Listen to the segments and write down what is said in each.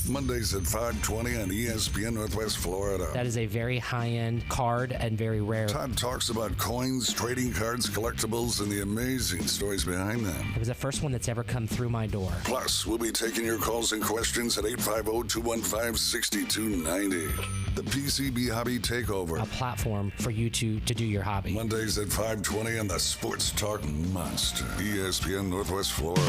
Mondays at 5:20 on ESPN Northwest Florida. That is a very high-end card and very rare. Todd talks about coins, trading cards, collectibles, and the amazing stories behind them. It was the first one that's ever come through my door. Plus, we'll be taking your calls and questions at 850-215-6290. The PCB Hobby Takeover. A platform for you to do your hobby. Mondays at 5:20 on the Sports Talk Monster, ESPN Northwest Florida.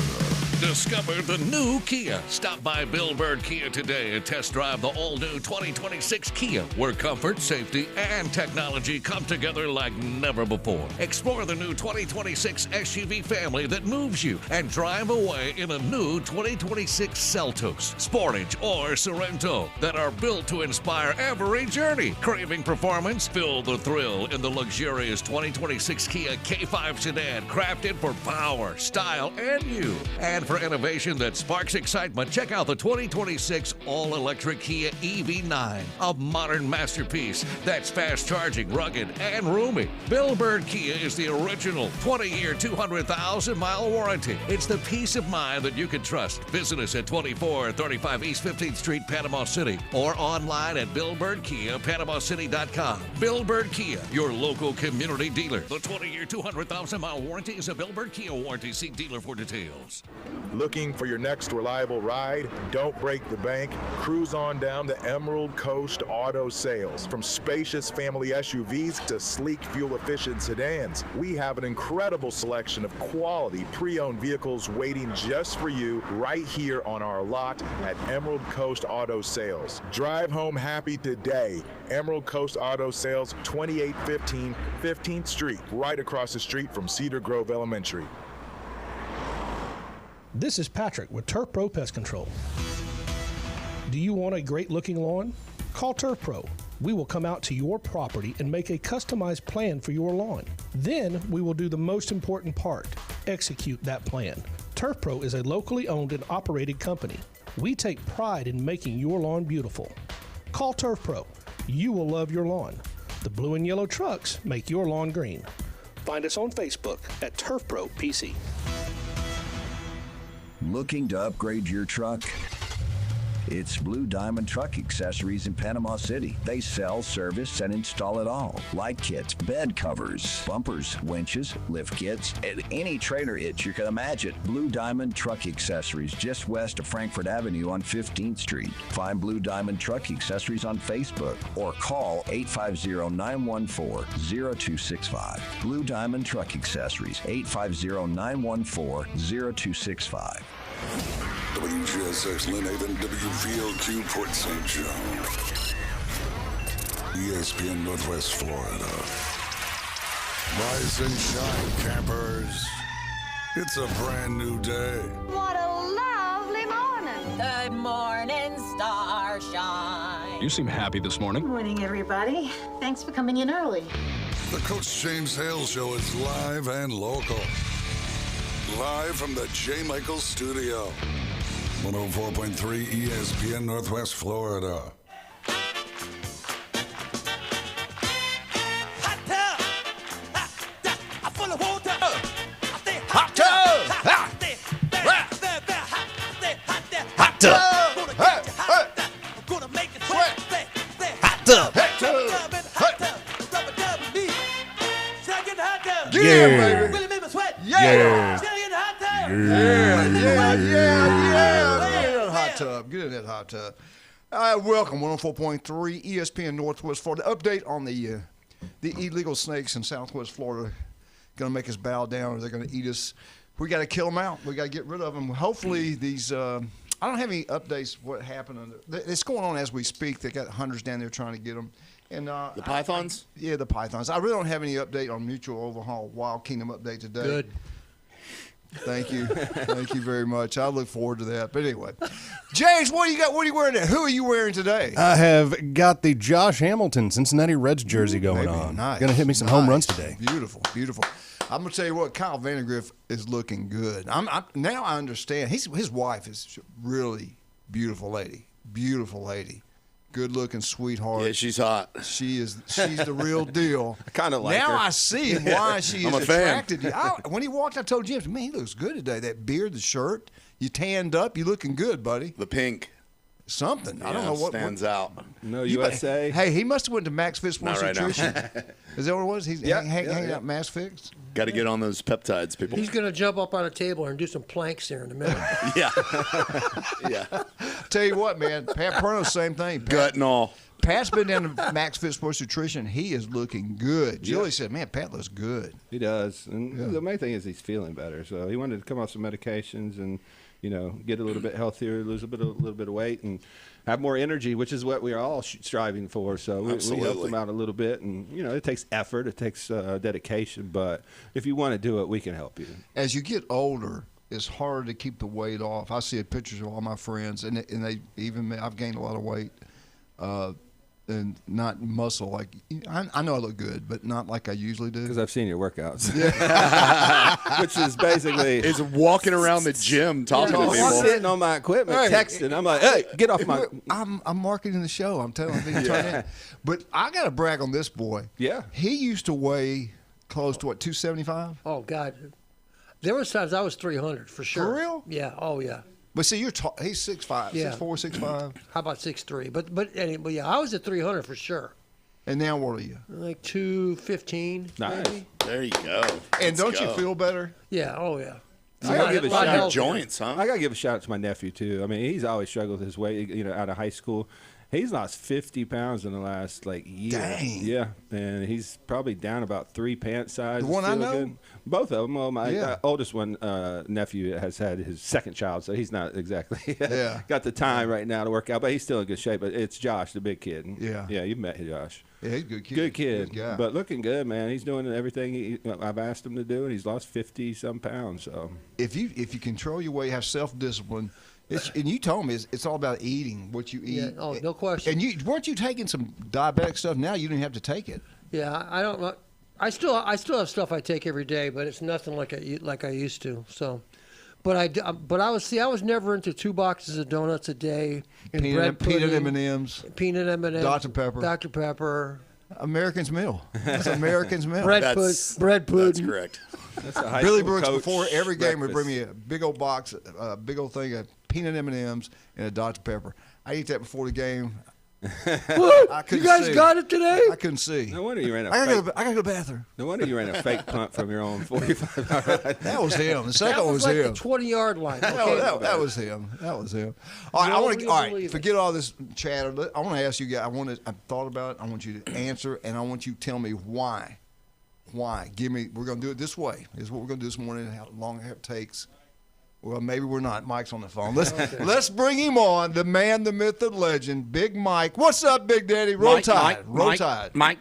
Discover the new Kia. Stop by Bill Bird Kia today and test drive the all-new 2026 Kia, where comfort, safety, and technology come together like never before. Explore the new 2026 SUV family that moves you and drive away in a new 2026 Seltos, Sportage, or Sorento that are built to inspire every journey. Craving performance? Feel the thrill in the luxurious 2026 Kia K5 sedan, crafted for power, style, and you. And for innovation that sparks excitement, check out the 2026 all-electric Kia EV9, a modern masterpiece that's fast-charging, rugged, and roomy. Bill Bird Kia is the original 20-year, 200,000-mile warranty. It's the peace of mind that you can trust. Visit us at 2435 East 15th Street, Panama City, or online at BillBirdKia.PanamaCity.com. Bill Bird Kia, your local community dealer. The 20-year, 200,000-mile warranty is a Bill Bird Kia warranty. See dealer for details. Looking for your next reliable ride? Don't break the bank. Cruise on down to Emerald Coast Auto Sales. From spacious family SUVs to sleek fuel-efficient sedans, we have an incredible selection of quality pre-owned vehicles waiting just for you right here on our lot at Emerald Coast Auto Sales. Drive home happy today. Emerald Coast Auto Sales, 2815 15th Street, right across the street from Cedar Grove Elementary. This is Patrick with Turf Pro Pest Control. Do you want a great-looking lawn? Call Turf Pro. We will come out to your property and make a customized plan for your lawn. Then we will do the most important part, execute that plan. Turf Pro is a locally owned and operated company. We take pride in making your lawn beautiful. Call Turf Pro. You will love your lawn. The blue and yellow trucks make your lawn green. Find us on Facebook at Turf Pro PC. Looking to upgrade your truck? It's Blue Diamond Truck Accessories in Panama City. They sell, service, and install it all. Light kits, bed covers, bumpers, winches, lift kits, and any trailer hitch you can imagine. Blue Diamond Truck Accessories, just west of Frankfort Avenue on 15th Street. Find Blue Diamond Truck Accessories on Facebook or call 850-914-0265. Blue Diamond Truck Accessories, 850-914-0265. WGSX Lynn Haven, WVOQ Port St. John. ESPN Northwest Florida. Rise and shine, campers. It's a brand new day. What a lovely morning. Good morning, starshine. You seem happy this morning. Good morning, everybody. Thanks for coming in early. The Coach James Hale Show is live and local. Live from the J. Michaels Studio. 104.3 ESPN Northwest Florida. Hot tub! Full of water! Hot tub! Hot tub! Gonna make it sweat! Hot tub! Yeah, baby. Really make me sweat! Yeah. Still in the hot tub! Yeah. Hot tub. Get in that hot tub. Welcome, 104.3 ESPN Northwest Florida. Update on the illegal snakes in Southwest Florida. Going to make us bow down, or they're going to eat us. We got to kill them out. We got to get rid of them. Hopefully, these. I don't have any updates. What happened? It's going on as we speak. They got hunters down there trying to get them. And the pythons? The pythons. I really don't have any update on Mutual Overhaul Wild Kingdom update today. Good. Thank you. Thank you very much. I look forward to that. But anyway, James, what do you got? What are you wearing there? Who are you wearing today? I have got the Josh Hamilton Cincinnati Reds jersey going on. Nice. Going to hit me some home runs today. Beautiful, beautiful. I'm going to tell you what, Kyle Vandergriff is looking good. Now I understand. His wife is really beautiful lady. Beautiful lady. Good-looking sweetheart. Yeah, she's hot. She's the real deal. I kind of like her. Now I see why she is I'm a attracted fan. to you. When he walked, I told James, man, he looks good today. That beard, the shirt, you tanned up, you looking good, buddy. The pink. something. I don't know what stands out. No USA. Hey, he must have went to Max Fit Sports Not right now. Nutrition. Is that what it was? He's hanging out Max Fix? Got to get on those peptides, people. He's going to jump up on a table and do some planks here in a minute. Yeah. Yeah. Tell you what, man. Pat Perno, same thing. Gut and all. Pat's been down to Max Fit Sports Nutrition. He is looking good. Julie said, man, Pat looks good. He does. And the main thing is he's feeling better. So he wanted to come off some medications and, get a little bit healthier, lose a little bit of weight, and have more energy, which is what we are all striving for. So we helped him out a little bit. And, it takes effort. It takes dedication. But if you want to do it, we can help you. As you get older, it's hard to keep the weight off. I see pictures of all my friends, and they even I've gained a lot of weight. And not muscle like I know I look good, but not like I usually do. Because I've seen your workouts, which is basically is walking around the gym talking to people. I'm sitting on my equipment, texting. I'm like, hey, get off my. I'm marketing the show. I'm telling you, turn in. But I got to brag on this boy. Yeah, he used to weigh close to what 275. Oh God, there was times I was 300 for sure. For real? Yeah. Oh yeah. But see, he's 6'5", yeah. 6'4", 6'5". How about 6'3"? But yeah, I was at 300 for sure. And now what are you? Like 215. Nice. Maybe. There you go. And don't you feel better? Yeah. Oh yeah. I gotta give a shout out joints, huh? I gotta give a shout out to my nephew too. I mean, he's always struggled with his weight. Out of high school, he's lost 50 pounds in the last year. Dang. Yeah, and he's probably down about 3 pant sizes. The one I know. Good. Both of them. Well, my oldest one, nephew, has had his second child, so he's not exactly got the time right now to work out, but he's still in good shape. But it's Josh, the big kid. Yeah. Yeah, you've met Josh. Yeah, he's a good kid. Good kid. Good guy. But looking good, man. He's doing everything I've asked him to do, and he's lost 50-some pounds. So if you control your weight, have self-discipline. And you told me it's all about eating, what you eat. Yeah, oh, no question. And weren't you taking some diabetic stuff? Now you don't have to take it. Yeah, I don't know. I still have stuff I take every day, but it's nothing like I used to. So, but I was never into 2 boxes of donuts a day and peanut M&Ms, peanut M&Ms, Dr. Pepper, American's Meal. That's American's Meal. bread pudding. That's correct. That's Billy Brooks before every game would bring me a big old box, a big old thing of peanut M&Ms and a Dr. Pepper. I eat that before the game. What? You guys got it today? I couldn't see. No wonder you ran I gotta go to the bathroom. No wonder you ran a fake punt from your own 45. That was him. The second one was him. the 20-yard line. Okay. That was him. That was him. All right, all right. Forget all this chatter. I want to ask you guys. I thought about it. I want you to answer, and I want you to tell me why. Why? We're going to do it this way. This is what we're going to do this morning. How long it takes. Well, maybe we're not. Mike's on the phone. Let's bring him on. The man, the myth, the legend, Big Mike. What's up, Big Daddy? Roll Tide. Roll Tide. Mike.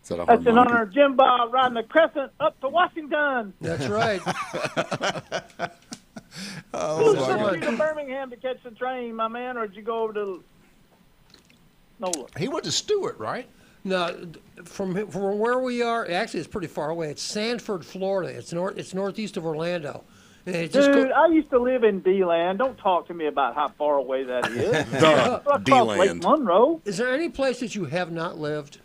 That's in honor of Jim Bob riding the Crescent up to Washington. That's right. Did you go to Birmingham to catch the train, my man, or did you go over to Nola? He went to Stewart, right? No, from where we are, actually it's pretty far away. It's Sanford, Florida. It's northeast of Orlando. Dude, I used to live in D-Land. Don't talk to me about how far away that is. D-Land. Lake Monroe. Is there any place that you have not lived?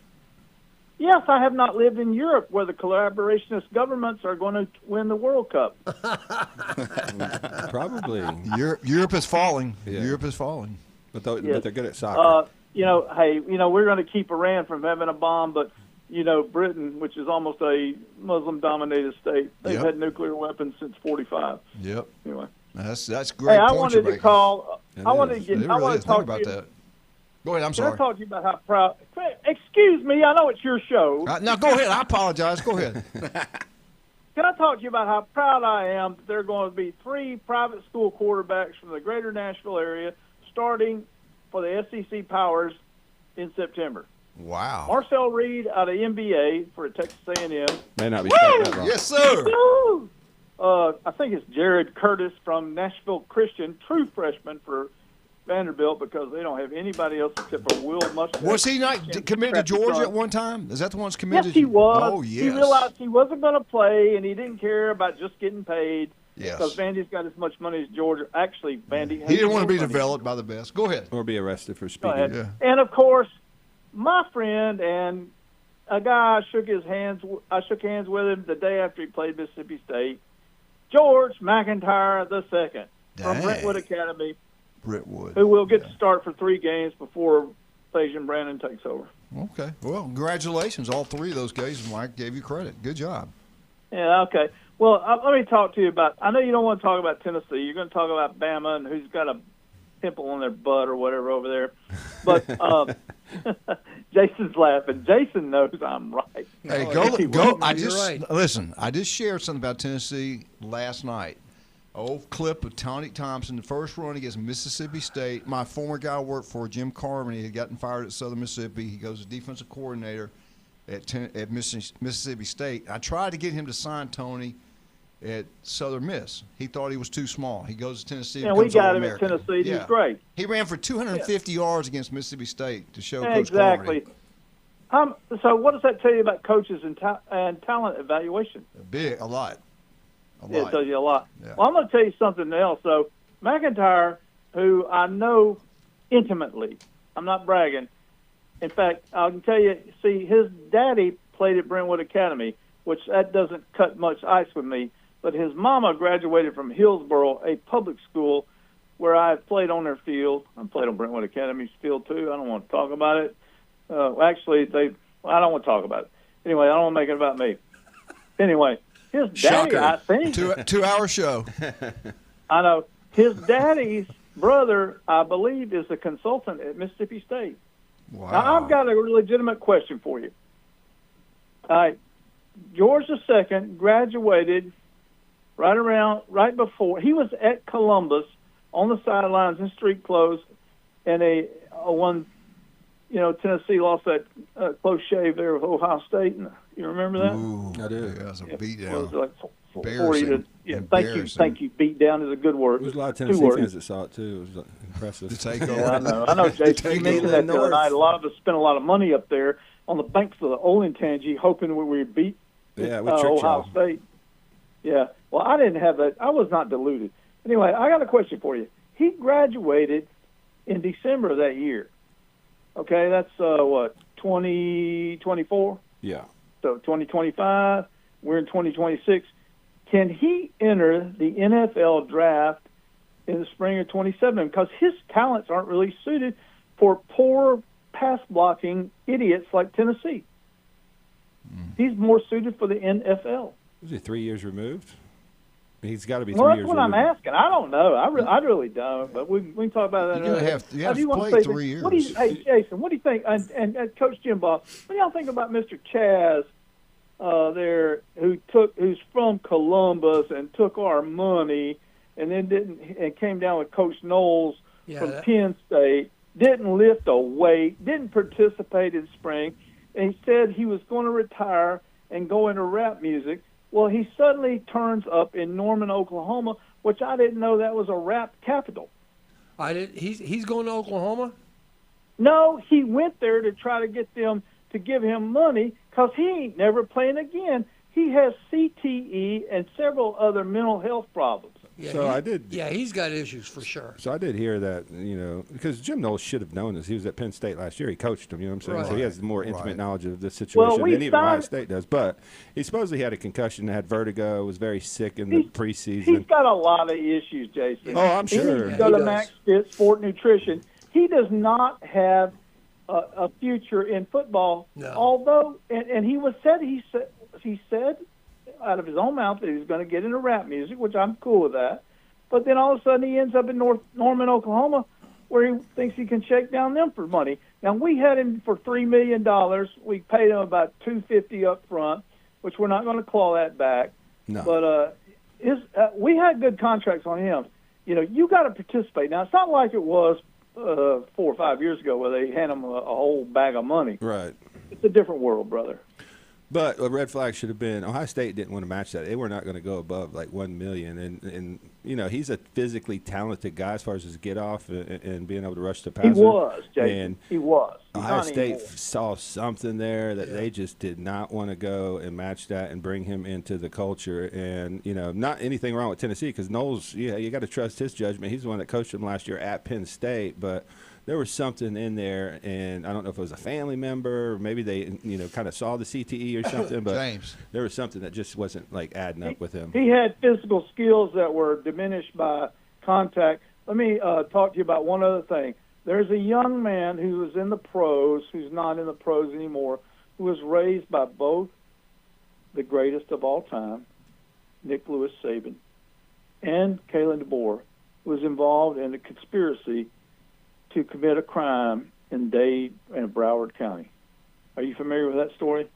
Yes, I have not lived in Europe, where the collaborationist governments are going to win the World Cup. Probably. Europe is falling. Yeah. Europe is falling. But they're good at soccer. We're going to keep Iran from having a bomb, but, Britain, which is almost a Muslim-dominated state, they've had nuclear weapons since 1945. Yep. Anyway. That's great. Hey, I wanted to call. I wanted to talk about that. Go ahead. I'm Can sorry. I talk to you about how proud? Excuse me. I know it's your show. No, go ahead. I apologize. Go ahead. Can I talk to you about how proud I am that there are going to be 3 private school quarterbacks from the greater Nashville area starting for the SEC Powers in September? Wow. Marcel Reed out of NBA for Texas A&M. May not be saying that wrong. Yes, sir. I think it's Jared Curtis from Nashville Christian, true freshman for Vanderbilt, because they don't have anybody else except for Will Mustard. Was he not committed to Georgia at one time? Is that the one that's committed? Yes, he was. Oh, yes. He realized he wasn't going to play, and he didn't care about just getting paid. Yes. Because Vandy's got as much money as Georgia. Actually, Vandy has He didn't want to be more money. developed by the best. Go ahead. Or be arrested for Go speeding. ahead. Yeah. And, of course, my friend and a guy I shook hands with him the day after he played Mississippi State, George McIntyre II from Dang. Brentwood Academy, Brentwood. who will get to start for 3 games before Fajan Brandon takes over. Okay. Well, congratulations. All 3 of those guys, Mike gave you credit. Good job. Yeah, okay. Well, let me talk to you about – I know you don't want to talk about Tennessee. You're going to talk about Bama and who's got a pimple on their butt or whatever over there. But Jason's laughing. Jason knows I'm right. Hey, go. Listen, I just shared something about Tennessee last night. Old clip of Tony Thompson, the first run against Mississippi State. My former guy worked for Jim Carmen. He had gotten fired at Southern Mississippi. He goes as defensive coordinator at Mississippi State. I tried to get him to sign Tony at Southern Miss. He thought he was too small. He goes to Tennessee. And we got him at Tennessee. He's great. He ran for 250 yards against Mississippi State to show exactly. Coach Carmody. So what does that tell you about coaches and talent evaluation? A lot. Yeah, it tells you a lot. Yeah. Well, I'm going to tell you something else. So McIntyre, who I know intimately, I'm not bragging. In fact, I can tell you, see, his daddy played at Brentwood Academy, which that doesn't cut much ice with me. But his mama graduated from Hillsboro, a public school where I played on their field. I played on Brentwood Academy's field, too. I don't want to talk about it. Actually, I don't want to talk about it. Anyway, I don't want to make it about me. Anyway. His daddy, Shocker. I think. 2-hour show. I know. His daddy's brother, I believe, is a consultant at Mississippi State. Wow. Now, I've got a legitimate question for you. All right. George II graduated right before. He was at Columbus on the sidelines in street clothes, and Tennessee lost that close shave there with Ohio State. And you remember that? Ooh, I do. Yeah, it was a beat down. It was like 40 to, thank you. Beat down is a good word. There was a lot of Tennessee fans that saw it, too. It was impressive. The takeover. Yeah, I know, Jason. You mentioned that the other night. A lot of us spent a lot of money up there on the banks of the Olentangy hoping we would beat Ohio State. Yeah. Well, I didn't have that. I was not deluded. Anyway, I got a question for you. He graduated in December of that year. Okay, that's 2024? Yeah. So 2025, we're in 2026. Can he enter the NFL draft in the spring of 27? Because his talents aren't really suited for poor pass-blocking idiots like Tennessee. He's more suited for the NFL. Is he 3 years removed? He's got to be 3 Well, years that's what removed. I'm asking. I don't know. I really don't. But we can talk about that. You have to play 3 years. Hey, Jason, what do you think? And Coach Jim Bob, what do y'all think about Mr. Chaz there, who's from Columbus and took our money, and then came down with Coach Knowles from Penn State, didn't lift a weight, didn't participate in spring, and he said he was going to retire and go into rap music. Well, he suddenly turns up in Norman, Oklahoma, which I didn't know that was a rap capital. He's going to Oklahoma? No, he went there to try to get them to give him money because he ain't never playing again. He has CTE and several other mental health problems. Yeah, he's got issues for sure. So I did hear that, because Jim Knowles should have known this. He was at Penn State last year. He coached him, you know what I'm saying? Right. So he has more intimate knowledge of this situation than even Ohio State does. But he supposedly had a concussion, had vertigo, was very sick in the preseason. He's got a lot of issues, Jason. Oh, I'm sure. He needs to go to Max Fit Sport Nutrition. He does not have a future in football. No. Although, and he said out of his own mouth that he's going to get into rap music, which I'm cool with that. But then all of a sudden he ends up in Norman, Oklahoma, where he thinks he can shake down them for money. Now, we had him for $3 million. We paid him about $250 up front, which we're not going to claw that back. No. But we had good contracts on him. You got to participate. Now, it's not like it was 4 or 5 years ago where they hand him a whole bag of money. Right. It's a different world, brother. But a red flag should have been Ohio State didn't want to match that. They were not going to go above like $1 million, and he's a physically talented guy as far as his get off and being able to rush the passer. He was, Jason. And he was. Ohio State saw something there that they just did not want to go and match that and bring him into the culture. And not anything wrong with Tennessee because Knowles, you got to trust his judgment. He's the one that coached him last year at Penn State, but there was something in there, and I don't know if it was a family member, or maybe they, kind of saw the CTE or something, but James. there was something that just wasn't like adding up with him. He had physical skills that were diminished by contact. Let me talk to you about one other thing. There's a young man who was in the pros, who's not in the pros anymore, who was raised by both the greatest of all time, Nick Lewis Saban, and Kalen DeBoer, who was involved in a conspiracy to commit a crime in Dade and Broward County. Are you familiar with that story?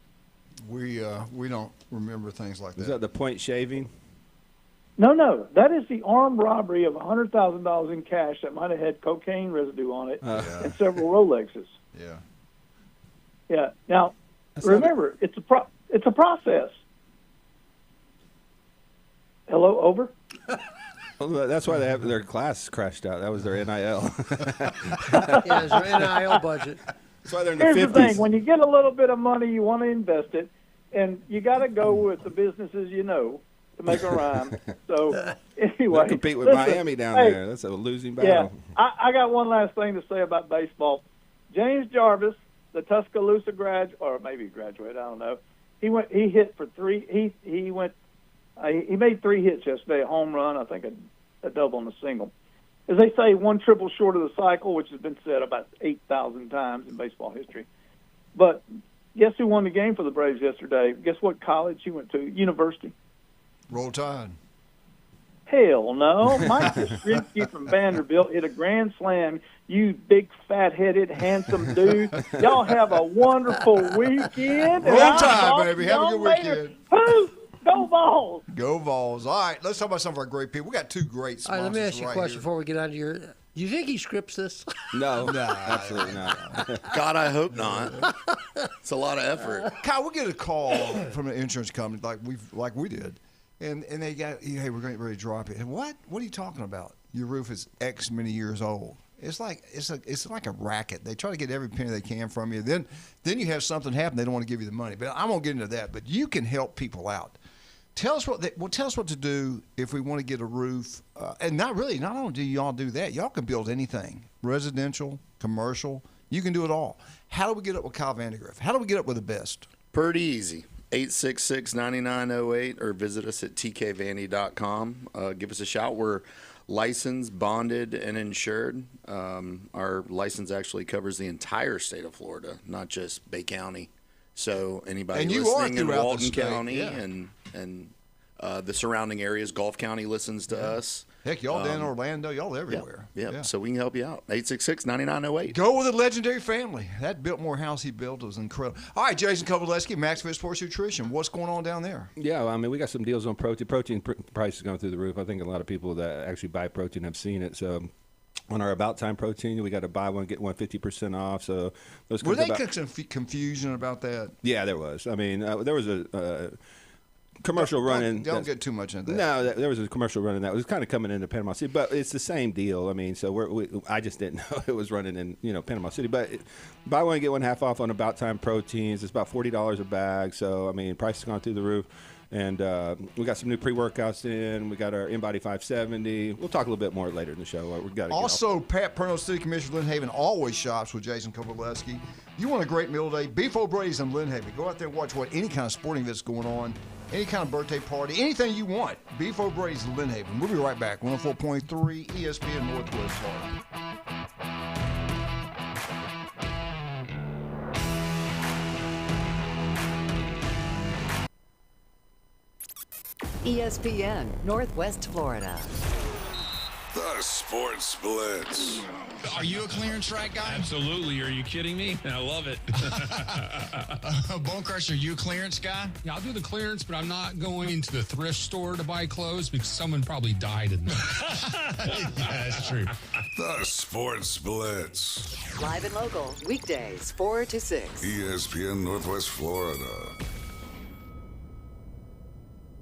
We don't remember things like that. Is that the point shaving? No. That is the armed robbery of $100,000 in cash that might have had cocaine residue on it and several Rolexes. Yeah. Yeah. Now, remember, it's a process. Hello, over? Well, that's why they have their class crashed out. That was their NIL. Yeah, it's their NIL budget. That's why they're in the Here's 50s. the thing. When you get a little bit of money, you want to invest it, and you got to go with the businesses you know to make a rhyme. So, anyway. They'll compete with Miami down there. That's a losing battle. Yeah. I got one last thing to say about baseball. James Jarvis, the Tuscaloosa graduate, or maybe graduate, I don't know. He hit for three. He made 3 hits yesterday, a home run, I think a double and a single. As they say, 1 triple short of the cycle, which has been said about 8,000 times in baseball history. But guess who won the game for the Braves yesterday? Guess what college he went to? University. Roll Tide. Hell no. Mike Yastrzemski from Vanderbilt hit a grand slam. You big, fat-headed, handsome dude. Y'all have a wonderful weekend. Roll Tide, baby. Have a good weekend. Go Vols! Go Vols. All right, let's talk about some of our great people. We got 2 great sponsors. All right, let me ask you a question here. before we get on to your. Do you think he scripts this? No, absolutely not. God, I hope not. It's a lot of effort. Kyle, we get a call from an insurance company like we did, and they got, hey, we're getting ready to drop it. And what? What are you talking about? Your roof is X many years old. It's like a racket. They try to get every penny they can from you. Then you have something happen. They don't want to give you the money. But I won't get into that. But you can help people out. Tell us what to do if we want to get a roof. And not only do y'all do that, y'all can build anything, residential, commercial. You can do it all. How do we get up with Kyle Vandegrift? How do we get up with the best? Pretty easy. 866-9908 or visit us at tkvandy.com. Give us a shout. We're licensed, bonded, and insured. Our license actually covers the entire state of Florida, not just Bay County. So anybody listening in Walton County and the surrounding areas, Gulf County listens to us. Heck, y'all down in Orlando, y'all everywhere. Yeah, so we can help you out. 866-9908. Go with a legendary family. That Biltmore house he built was incredible. All right, Jason Kovaleski, MaxFit Sports Nutrition. What's going on down there? Yeah, I mean, we got some deals on protein. Protein prices going through the roof. I think a lot of people that actually buy protein have seen it. So on our About Time protein, we got to buy one, get one 50% off. So those were they some confusion about that? Yeah, there was. I mean, there was a commercial running. Don't get too much into that. No, there was a commercial running that was kind of coming into Panama City, but it's the same deal. I mean, so I just didn't know it was running in Panama City. But buy one get one half off on About Time proteins. It's about $40 a bag. So I mean, price has gone through the roof. And we got some new pre-workouts in. We got our InBody 570. We'll talk a little bit more later in the show. We got also, Pat Perno, City Commissioner Lynn Haven, always shops with Jason Kovaleski. You want a great meal today? Beef O'Brady's in Lynn Haven. Go out there and watch any kind of sporting event's going on, any kind of birthday party, anything you want. Beef O'Brady's in Lynn Haven. We'll be right back. 104.3 ESPN Northwest Florida. ESPN Northwest Florida. The Sports Blitz. Are you a clearance track guy? Absolutely. Are you kidding me? I love it. Bone Crusher, are you a clearance guy? Yeah, I'll do the clearance, but I'm not going into the thrift store to buy clothes because someone probably died in there. Yeah, that's true. The Sports Blitz. Live and local, weekdays, 4 to 6. ESPN Northwest Florida.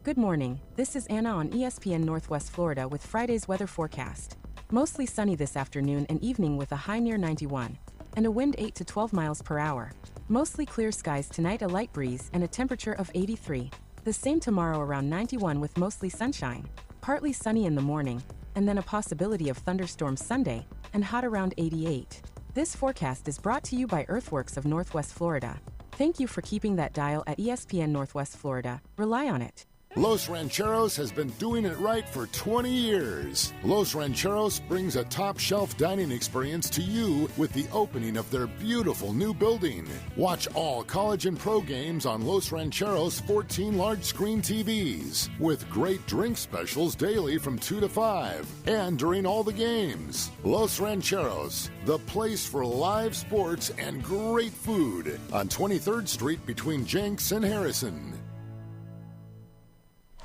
Good morning. This is Anna on ESPN Northwest Florida with Friday's weather forecast. Mostly sunny this afternoon and evening with a high near 91 and a wind 8 to 12 miles per hour. Mostly clear skies tonight, a light breeze and a temperature of 83. The same tomorrow around 91 with mostly sunshine. Partly sunny in the morning and then a possibility of thunderstorms Sunday and hot around 88. This forecast is brought to you by Earthworks of Northwest Florida. Thank you for keeping that dial at ESPN Northwest Florida. Rely on it. Los Rancheros has been doing it right for 20 years. Los Rancheros brings a top-shelf dining experience to you with the opening of their beautiful new building. Watch all college and pro games on Los Rancheros' 14 large-screen TVs, with great drink specials daily from 2 to 5, and during all the games. Los Rancheros, the place for live sports and great food, on 23rd Street between Jenks and Harrison.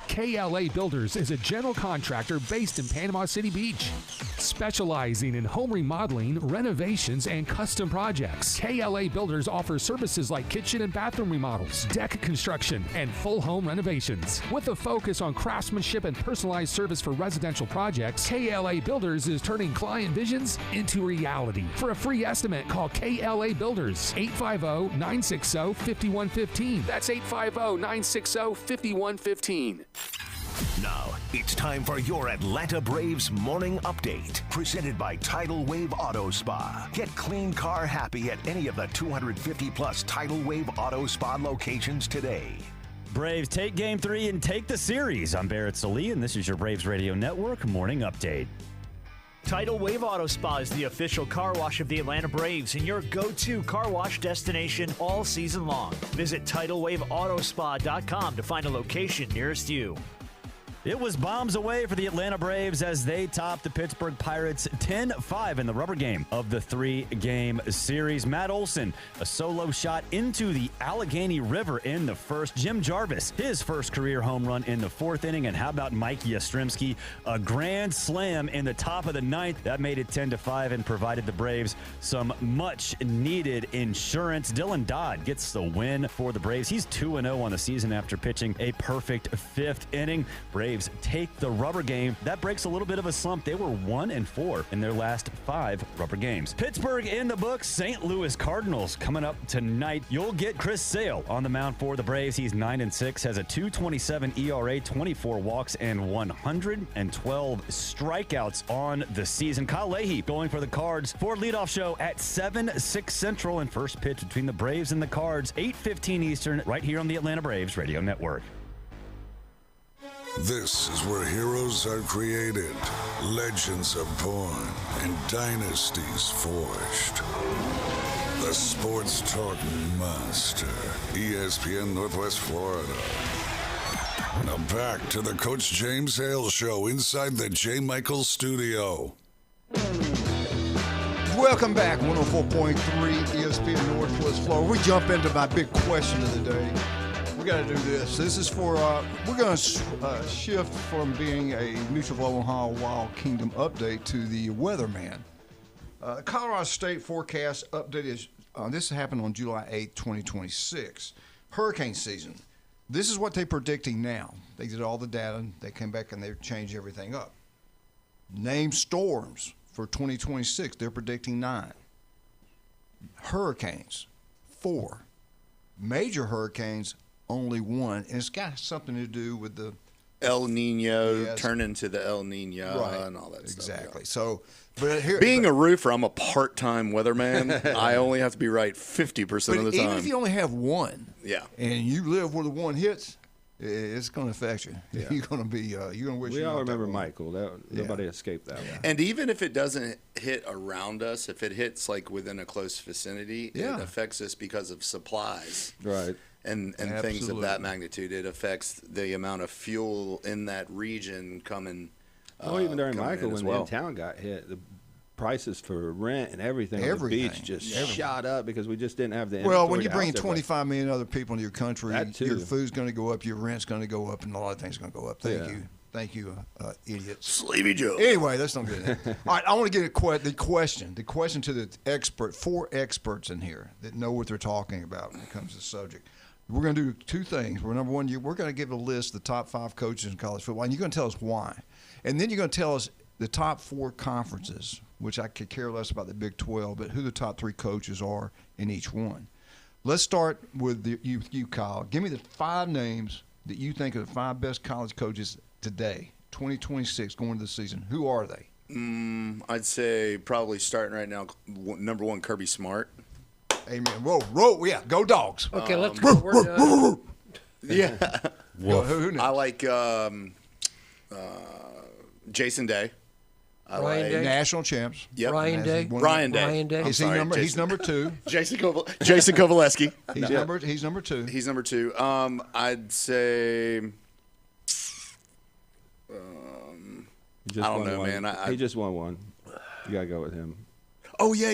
KLA Builders is a general contractor based in Panama City Beach, specializing in home remodeling, renovations, and custom projects. KLA Builders offers services like kitchen and bathroom remodels, deck construction, and full home renovations. With a focus on craftsmanship and personalized service for residential projects, KLA Builders is turning client visions into reality. For a free estimate, call KLA Builders, 850-960-5115. That's 850-960-5115. Now, it's time for your Atlanta Braves morning update, presented by Tidal Wave Auto Spa. Get clean car happy at any of the 250-plus Tidal Wave Auto Spa locations today. Braves take Game 3 and take the series. I'm Barrett Salee, and this is your Braves Radio Network morning update. Tidal Wave Auto Spa is the official car wash of the Atlanta Braves and your go-to car wash destination all season long. Visit TidalWaveAutospa.com to find a location nearest you. It was bombs away for the Atlanta Braves as they topped the Pittsburgh Pirates 10-5 in the rubber game of the 3-game series. Matt Olson, a solo shot into the Allegheny River in the first. Jim Jarvis, his first career home run in the 4th inning. And how about Mike Yastrzemski, a grand slam in the top of the 9th. That made it 10-5 and provided the Braves some much-needed insurance. Dylan Dodd gets the win for the Braves. He's 2-0 on the season after pitching a perfect 5th inning. Braves take the rubber game. That breaks a little bit of a slump. They were 1-4 in their last 5 rubber games. Pittsburgh in the books. St. Louis Cardinals coming up tonight. You'll get Chris Sale on the mound for the Braves. He's 9-6, has a 2.27 ERA, 24 walks, and 112 strikeouts on the season. Kyle Leahy going for the Cards. Ford leadoff show at 7-6 Central, and first pitch between the Braves and the Cards, 8:15 Eastern, right here on the Atlanta Braves Radio Network. This is where heroes are created, legends are born, and dynasties forged. The Sports Talk Master, ESPN Northwest Florida. Now back to the Coach James Hale Show inside the J. Michaels studio. Welcome back, 104.3 ESPN Northwest Florida. We jump into my big question of the day. We got to do this. This is for, we're going to shift from being a Mutual of Omaha Wild Kingdom update to the weatherman. Colorado State forecast update is, this happened on July 8th, 2026. Hurricane season. This is what they're predicting now. They did all the data. They came back and they changed everything up. Named storms for 2026. They're predicting 9. Hurricanes, 4. Major hurricanes, only 1, and it's got something to do with the El Nino turn into the El Nino and all that stuff. Exactly. So, but here, being a roofer, I'm a part-time weatherman. I only have to be right 50% of the time. Even if you only have 1, and you live where the 1 hits, it's going to affect you. Yeah. You're going to be. You're going to wish. We all remember Michael. Nobody escaped that one. And even if it doesn't hit around us, if it hits like within a close vicinity, it affects us because of supplies. Right. And things of that magnitude. It affects the amount of fuel in that region coming. Even during Michael, when the town got hit, the prices for rent and everything on the beach just shot up because we just didn't have the inventory. Well, when you bring 25 million other people into your country, your food's going to go up, your rent's going to go up, and a lot of things are going to go up. Thank you, idiots. Sleepy Joe. Anyway, let's not get into that. All right, I want to get the question to the expert, 4 experts in here that know what they're talking about when it comes to the subject. We're going to do 2 things. Number one, we're going to give a list of the top 5 coaches in college football, and you're going to tell us why. And then you're going to tell us the top 4 conferences, which I could care less about the Big 12, but who the top 3 coaches are in each one. Let's start with you, Kyle. Give me the 5 names that you think are the 5 best college coaches today, 2026, going into the season. Who are they? I'd say probably starting right now, number 1, Kirby Smart. Amen. Whoa, yeah, go Dogs. Okay, let's go. We're done. Yeah. Who next? I like Jason Day. Ryan Day? National champs. Yep. Ryan Day. Ryan Day. Ryan Day. Is he number? He's number 2. Jason Kovaleski. He's number 2. He's number 2. I'd say. I don't know, man. He just won one. You gotta go with him. Oh yeah.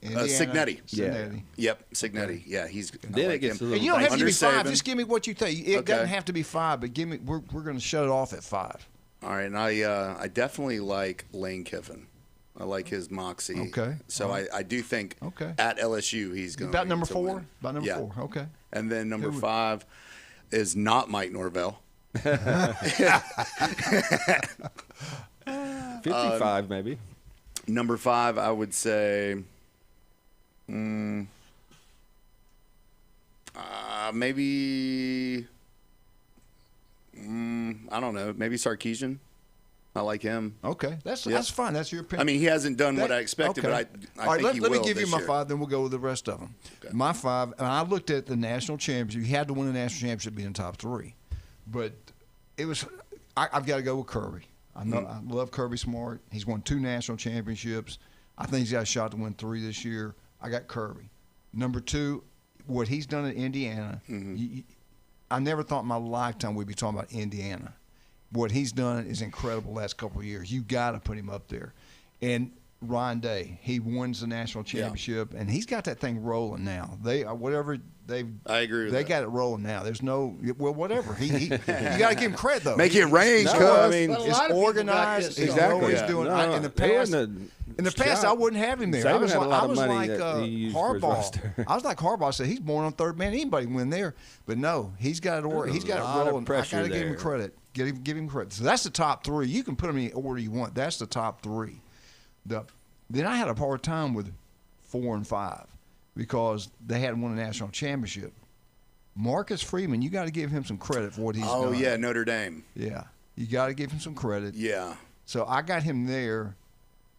Signetti. Yeah. Yep, Signetti. Yeah, he's. Then it gets a little. And you don't have to give me 5. Saban. Just give me what you think. It doesn't have to be 5, but give me. We're going to shut it off at 5. All right, and I definitely like Lane Kiffin. I like his moxie. Okay. So I do think at LSU he's going about number to 4. win. About number 4. Okay. And then number 5 is not Mike Norvell. 55 maybe. Number 5, I would say, maybe, I don't know, maybe Sarkisian. I like him. Okay, that's fine. That's your opinion. I mean, he hasn't done what I expected, but I All right, think he will. Let me give you this my year. 5, then we'll go with the rest of them. Okay. My 5, and I looked at the national championship. You had to win the national championship to be in the top 3, but it was. I've got to go with Kirby. I know I love Kirby Smart. He's won 2 national championships. I think he's got a shot to win 3 this year. I got Kirby. Number 2, what he's done at Indiana. I never thought in my lifetime we'd be talking about Indiana. What he's done is incredible the last couple of years. You got to put him up there. And Ryan Day, he wins the national championship, and he's got that thing rolling now. They whatever they. I agree with They that. got it rolling now. There's no whatever. You got to give him credit though. Make it rain, No, cuz. I mean, mean, it's organized. He's always doing. In the past, I wouldn't have him there. I was like Harbaugh. I was like Harbaugh. Said he's born on third man. Anybody win there, but no, he's got it. He's got it rolling. I got to give him credit. Give him credit. So that's the top 3. You can put them in any order you want. That's the top 3. Then I had a hard time with 4 and 5 because they hadn't won a national championship. Marcus Freeman, you got to give him some credit for what he's done. Oh yeah, Notre Dame. Yeah, you got to give him some credit. Yeah. So I got him there,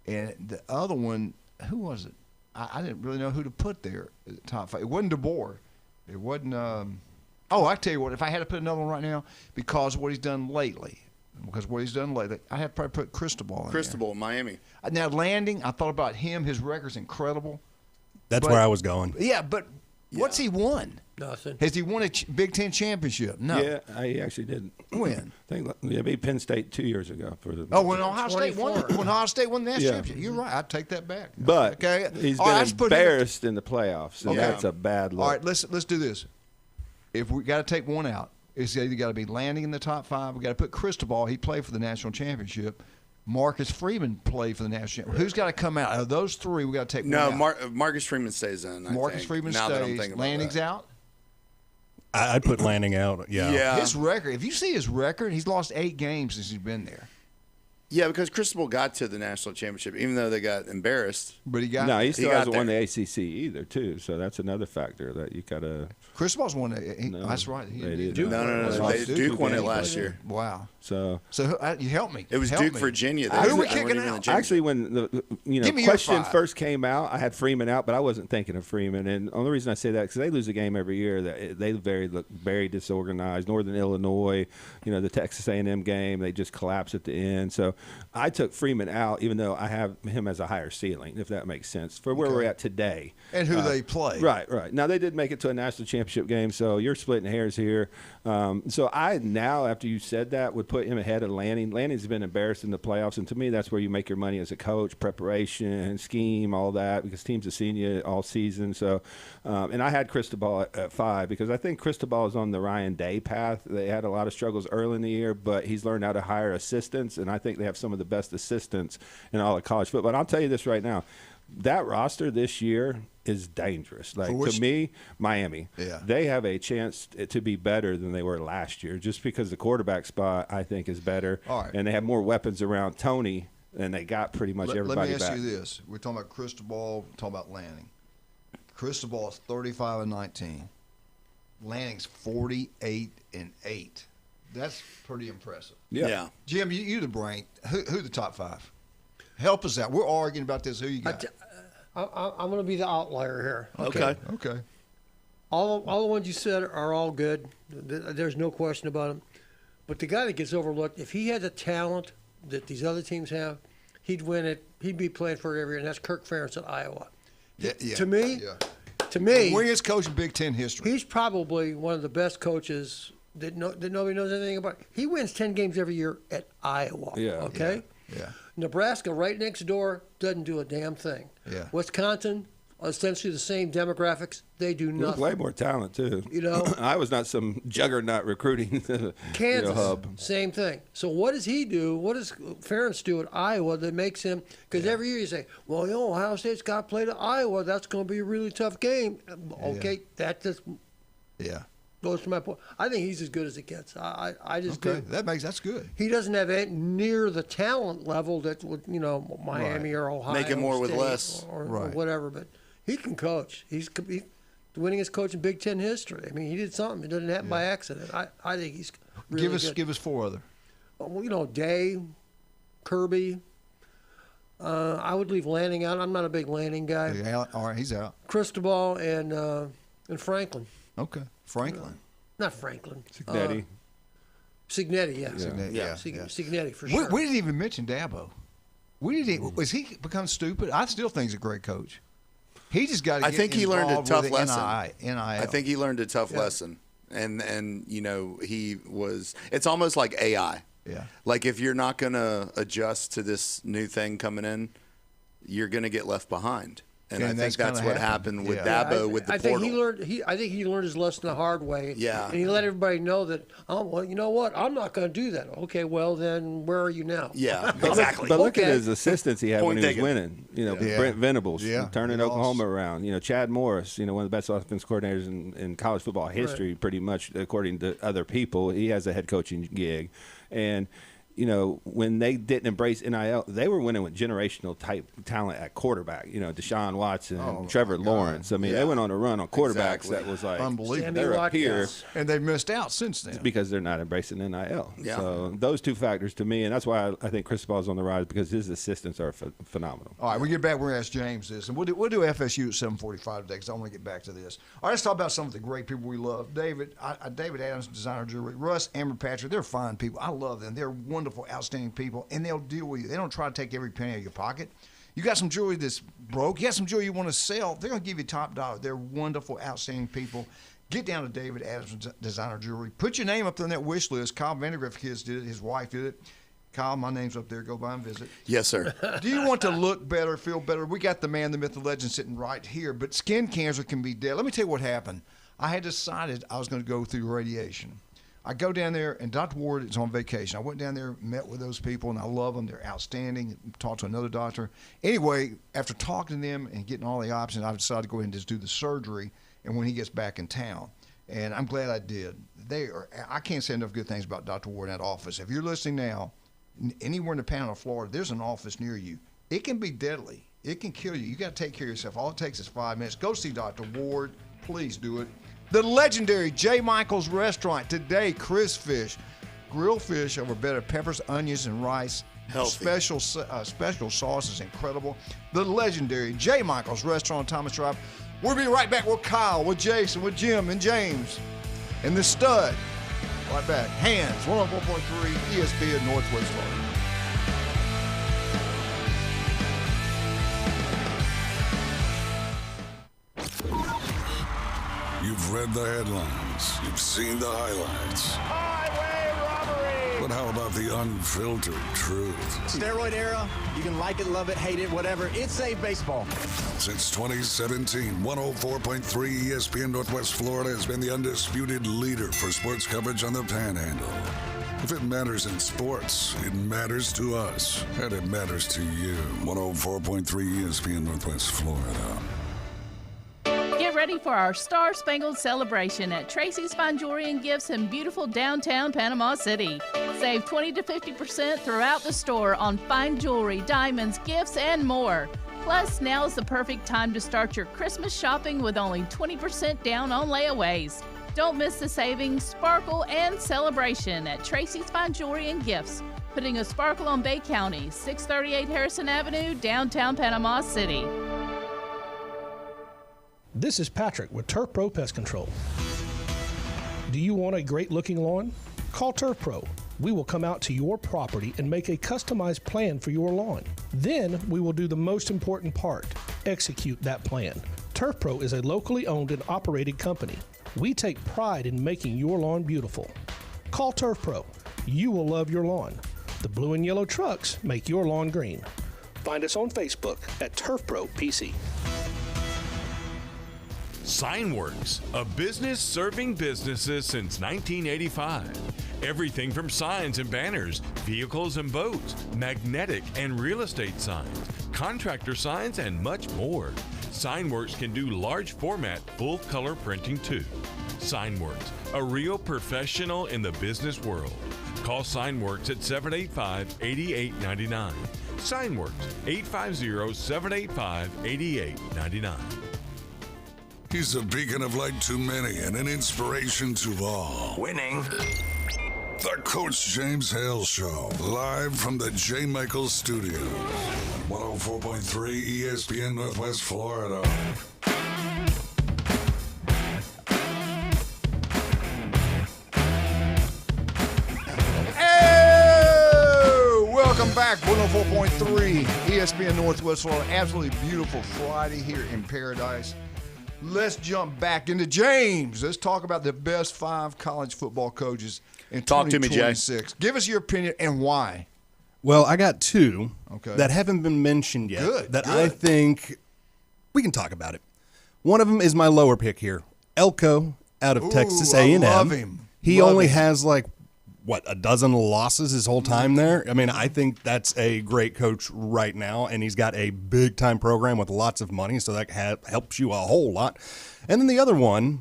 and the other one, who was it? I didn't really know who to put there at the top 5. It wasn't DeBoer. It wasn't. I tell you what, if I had to put another one right now, because of what he's done lately, I'd have to probably put Cristobal in Cristobal, Miami. Now, Landing, I thought about him. His record's incredible. That's where I was going. Yeah, but what's he won? Nothing. Has he won a Big Ten championship? No. Yeah, he actually did. When? I think he beat Penn State 2 years ago. When Ohio State won the national championship. You're right. I take that back. But he's been embarrassed in the playoffs, and that's a bad look. All right, let's do this. If we got to take one out, it's either got to be Landing in the top 5. We got to put Cristobal. He played for the national championship. Marcus Freeman played for the national championship. Who's got to come out? Out of those 3, we got to take one out. No, Marcus Freeman stays in. Marcus Freeman stays. Landing's out. I'd put Landing out. Yeah. His record. If you see his record, he's lost 8 games since he's been there. Yeah, because Cristobal got to the national championship, even though they got embarrassed. But he got. No, he still hasn't won the ACC either, too. So that's another factor that you got to. Cristobal's won it. That's right. Duke won it last year. Wow. So you help me. It was Duke, Virginia. Who are we kicking out? Actually, when the question first came out, I had Freeman out, but I wasn't thinking of Freeman. And the only reason I say that because they lose a game every year. They look very disorganized. Northern Illinois, the Texas A&M game, they just collapse at the end. So I took Freeman out, even though I have him as a higher ceiling, if that makes sense, for where we're at today. And who they play. Right. Now, they did make it to a national championship game, so you're splitting hairs here. So I now, after you said that, would put him ahead of Lanning. Lanning's been embarrassed in the playoffs, and to me, that's where you make your money as a coach, preparation, scheme, all that, because teams have seen you all season. So, and I had Cristobal at 5 because I think Cristobal is on the Ryan Day path. They had a lot of struggles early in the year, but he's learned how to hire assistants, and I think they have some of the best assistants in all of college football. But I'll tell you this right now. That roster this year is dangerous. To me, Miami, they have a chance to be better than they were last year just because the quarterback spot, I think, is better. All right. And they have more weapons around Tony, and they got pretty much everybody back. Let me ask you this. We're talking about Cristobal, we're talking about Lanning. Cristobal is 35-19. Lanning's 48-8. That's pretty impressive. Yeah. Jim, you the brain. Who the top 5? Help us out. We're arguing about this. Who you got? I'm going to be the outlier here. Okay. All the ones you said are all good. There's no question about them. But the guy that gets overlooked, if he had the talent that these other teams have, he'd win it. He'd be playing for it every year, and that's Kirk Ferentz at Iowa. Yeah. To me, the winningest coach in Big Ten history. He's probably one of the best coaches that nobody knows anything about. He wins 10 games every year at Iowa. Yeah. Okay? Yeah. Nebraska, right next door, doesn't do a damn thing. Yeah. Wisconsin, essentially the same demographics. They do There's nothing. way more talent, too. You know? I was not some juggernaut recruiting Kansas, hub. same thing. So what does he do? What does Ferentz do at Iowa that makes him? Because every year you say, well, Ohio State's got to play to Iowa. That's going to be a really tough game. Okay, that just goes to my point. I think he's as good as it gets. I just do. That's good. He doesn't have near the talent level that would Miami or Ohio. Making more State with less, or whatever. But he can coach. He's the winningest coach in Big Ten history. I mean, he did something. It doesn't happen by accident. I think he's really good. Give us four other. Well, Day, Kirby. I would leave Lanning out. I'm not a big Lanning guy. Yeah, all right, he's out. Cristobal and Franklin. Okay, Franklin. Not Franklin. Signetti. Signetti, yeah. Signetti, for sure. We didn't even mention Dabo. Was he become stupid? I still think he's a great coach. He just got to I think he learned a tough lesson. NIL. I think he learned a tough lesson. And he was – it's almost like AI. Yeah. Like if you're not going to adjust to this new thing coming in, you're going to get left behind. And I think that's what happened with Dabo with the portal. I think he learned his lesson the hard way. Yeah. And he let everybody know that, well, you know what? I'm not going to do that. Okay, well, then where are you now? Yeah, exactly. But look at his assistants he had when he was taken. winning. Brent Venables, turning Lost. Oklahoma around. Chad Morris, one of the best offense coordinators in college football history, pretty much, according to other people. He has a head coaching gig. And when they didn't embrace NIL, they were winning with generational type talent at quarterback. Deshaun Watson, Trevor Lawrence. I mean, they went on a run on quarterbacks that was like unbelievable. They're up here, and they've missed out since then because they're not embracing NIL. Yeah. So those two factors to me, and that's why I think Cristobal's on the rise because his assistants are phenomenal. All right, we get back. We're going to ask James this, and we'll do FSU at 7:45 today because I want to get back to this. All right, let's talk about some of the great people we love. David Adams, designer jewelry. Russ, Amber Patrick, they're fine people. I love them. They're wonderful, outstanding people, and they'll deal with you. They don't try to take every penny out of your pocket. You got some jewelry that's broke. You got some jewelry you want to sell. They're going to give you top dollar. They're wonderful, outstanding people. Get down to David Adams Designer Jewelry. Put your name up on that wish list. Kyle Vandergriff kids did it. His wife did it. Kyle, my name's up there. Go by and visit. Yes, sir. Do you want to look better, feel better? We got the man, the myth, the legend sitting right here. But skin cancer can be dead. Let me tell you what happened. I had decided I was going to go through radiation. I go down there, and Dr. Ward is on vacation. I went down there, met with those people, and I love them. They're outstanding. Talked to another doctor. Anyway, after talking to them and getting all the options, I decided to go ahead and just do the surgery, and when he gets back in town. And I'm glad I did. I can't say enough good things about Dr. Ward in that office. If you're listening now, anywhere in the Panhandle of Florida, there's an office near you. It can be deadly. It can kill you. You got to take care of yourself. All it takes is 5 minutes. Go see Dr. Ward. Please do it. The legendary J. Michael's Restaurant today, Chris Fish, grilled fish over bed of peppers, onions, and rice. Healthy. Special sauce is incredible. The legendary J. Michael's Restaurant, Thomas Drive. We'll be right back with Kyle, with Jason, with Jim, and James, and the stud. Right back. Hands, 104.3 ESPN Northwest Florida. You've read the headlines. You've seen the highlights. Highway robbery! But how about the unfiltered truth? Steroid era, you can like it, love it, hate it, whatever. It saved baseball. Since 2017, 104.3 ESPN Northwest Florida has been the undisputed leader for sports coverage on the Panhandle. If it matters in sports, it matters to us, and it matters to you. 104.3 ESPN Northwest Florida. Get ready for our Star Spangled celebration at Tracy's Fine Jewelry and Gifts in beautiful downtown Panama City. Save 20 to 50% throughout the store on fine jewelry, diamonds, gifts, and more. Plus, now is the perfect time to start your Christmas shopping with only 20% down on layaways. Don't miss the savings, sparkle, and celebration at Tracy's Fine Jewelry and Gifts, putting a sparkle on Bay County, 638 Harrison Avenue, downtown Panama City. This is Patrick with Turf Pro Pest Control. Do you want a great-looking lawn? Call Turf Pro. We will come out to your property and make a customized plan for your lawn. Then we will do the most important part, execute that plan. Turf Pro is a locally owned and operated company. We take pride in making your lawn beautiful. Call Turf Pro. You will love your lawn. The blue and yellow trucks make your lawn green. Find us on Facebook at Turf Pro PC. Signworks, a business serving businesses since 1985. Everything from signs and banners, vehicles and boats, magnetic and real estate signs, contractor signs, and much more. Signworks can do large format, full color printing too. Signworks, a real professional in the business world. Call Signworks at 785-8899. Signworks, 850-785-8899. He's a beacon of light to many and an inspiration to all. Winning. The Coach James Hale Show, live from the J. Michaels Studio. 104.3 ESPN Northwest Florida. Hey! Welcome back, 104.3 ESPN Northwest Florida. Absolutely beautiful Friday here in Paradise. Let's jump back into James. Let's talk about the best 5 college football coaches in 2026. Give us your opinion and why. Well, I got 2 that haven't been mentioned yet. I think we can talk about it. One of them is my lower pick here, Elko out of Texas A&M. I love him. He only has a dozen losses his whole time there. I mean, I think that's a great coach right now, and he's got a big-time program with lots of money, so that helps you a whole lot. And then the other one,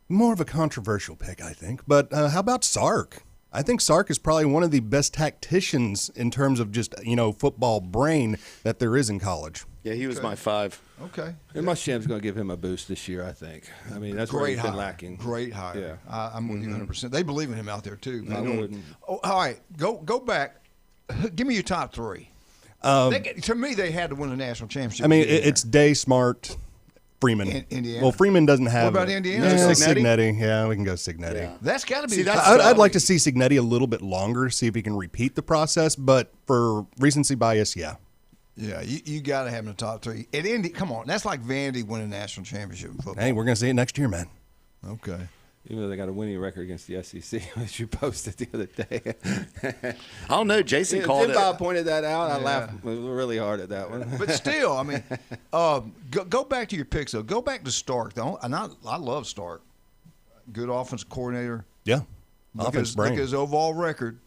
more of a controversial pick, I think, but how about Sark? I think Sark is probably one of the best tacticians in terms of just, football brain that there is in college. Yeah, he was my 5. Okay. And Muschamp's going to give him a boost this year, I think. I mean, that's where he's been lacking. Great hire. Yeah. I'm with you 100%. They believe in him out there, too. All right. Go back. Give me your top 3. To me, they had to win a national championship. I mean, it's Day, Smart, Freeman. Indiana. Well, Freeman doesn't have. What about Indiana? Signetti. Yeah, we can go Signetti. Yeah. That's got to be. I'd like to see Signetti a little bit longer, see if he can repeat the process. But for recency bias, yeah. Yeah, you got to have him in the top 3. At Indy, come on, that's like Vandy winning a national championship in football. Hey, we're going to see it next year, man. Okay. Even though they got a winning record against the SEC, which you posted the other day. I don't know. Jason called it. Bob pointed that out. I laughed really hard at that one. But still, I mean, go back to your picks, though. Go back to Stark, though. And I love Stark. Good offensive coordinator. Yeah. Look at his overall record.